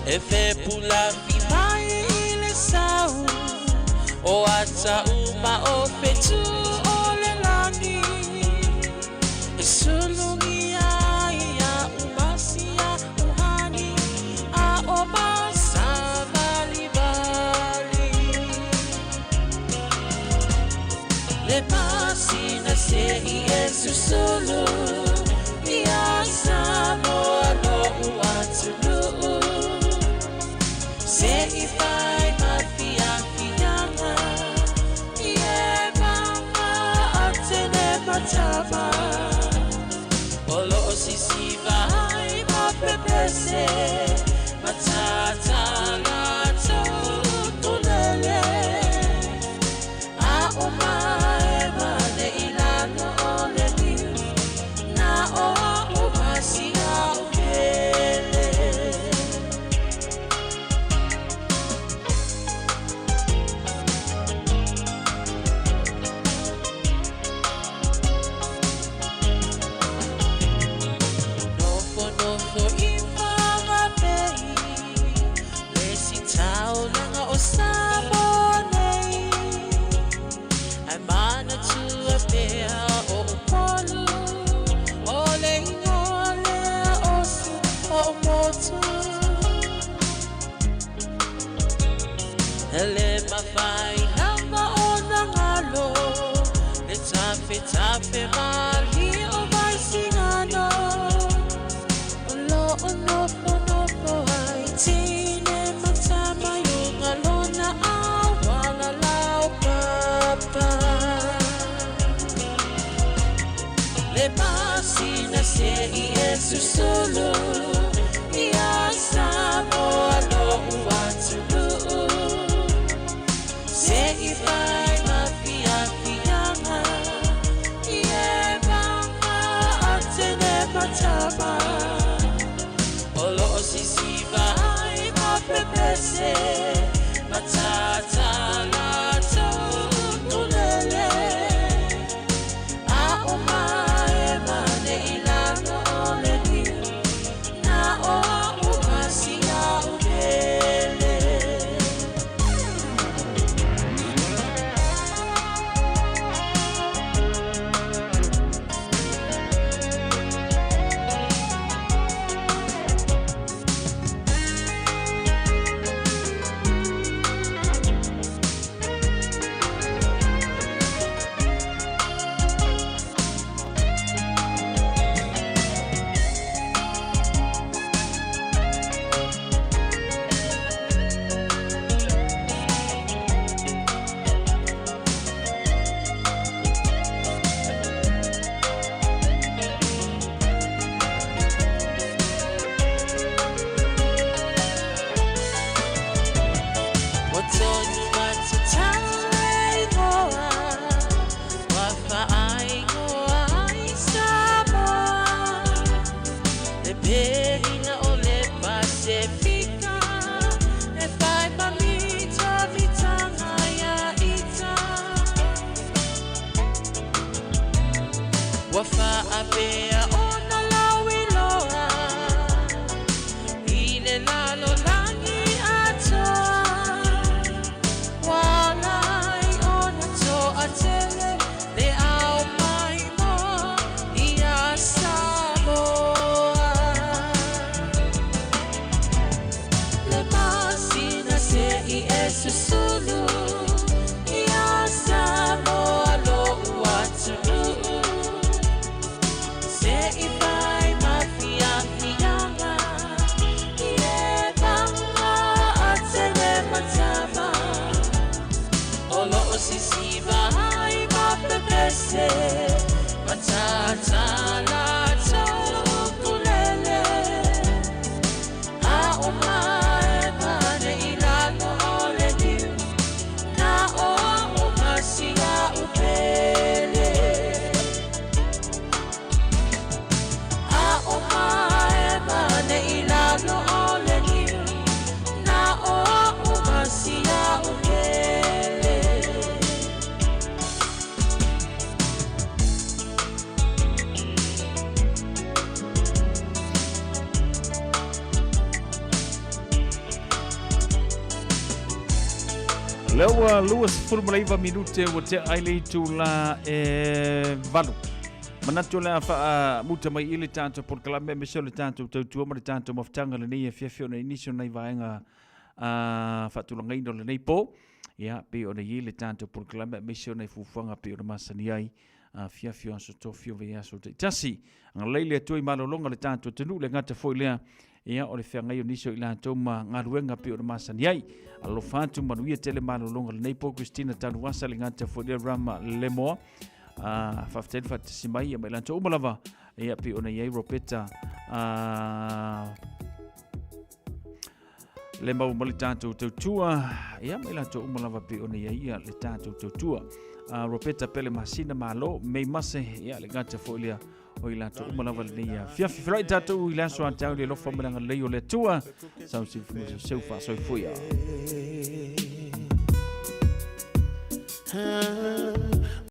Efe pula fi mai ile sau O ata uma o fetu o le lani E sulungi ia umasia uhani A o masa bali bali Le masina se i esu solo Ia Samoa no uatulu Se ifai mafia fianga Ie mama atene matama Olo sisi vai mapepese Matata lato tulele Le masina se I esu solo Ia Samoa lo uatulu Se I vai mafia fianga Ie banga atene matama Olo sisi vai mapepese Matata la tonulele A umae mane ilano ole niu Na o umasi a ubele Wafa apea ona lawiloa Ile lalo langi atoa Walai ona to atele Le au mai mo Ia Samoa Le masina se I esu sulu Ia Samoa lo uatulu Sisi vai mapepese Matata la tokulele A umae mane ilano ole niu Na o umasi a upele A umae mane ilano ole niu Na o umasi a upele Lewa luas fulmalaiva minute wa te aile tu la valu. Manatu la fa muta mai ile tanto por kalame me sole tanto tu ma tanto maftanga le nei fiafio na inicio nei vaenga fa tu langai no le nei po. Ya pe ona ile tanto por kalame me sole fufanga pe ona masani ai fiafio so to fio via so te tasi. Ang leile tu i malolonga le tanto tenu le ngata foi le ia o le whengai o niso i la toma ngā ruenga pe o le masani ai. Alo whantu manuia tele malolonga le neipo Christina Tanuasa le ngata fwere Rama Lemoa. Whaftel whatisi mai ia mai lanto umalava ia pe o na iei ropeta le mau mali tātou tautua ia mai lanto umalava pe o na iei ia le tātou tautua. Ropeta pele masina malo mei mase ia le ngata fwere o i lato umalawa le ia fiafi firai tātou i laso antau le lofa maranga leo le tua sau si seu fa soi fuia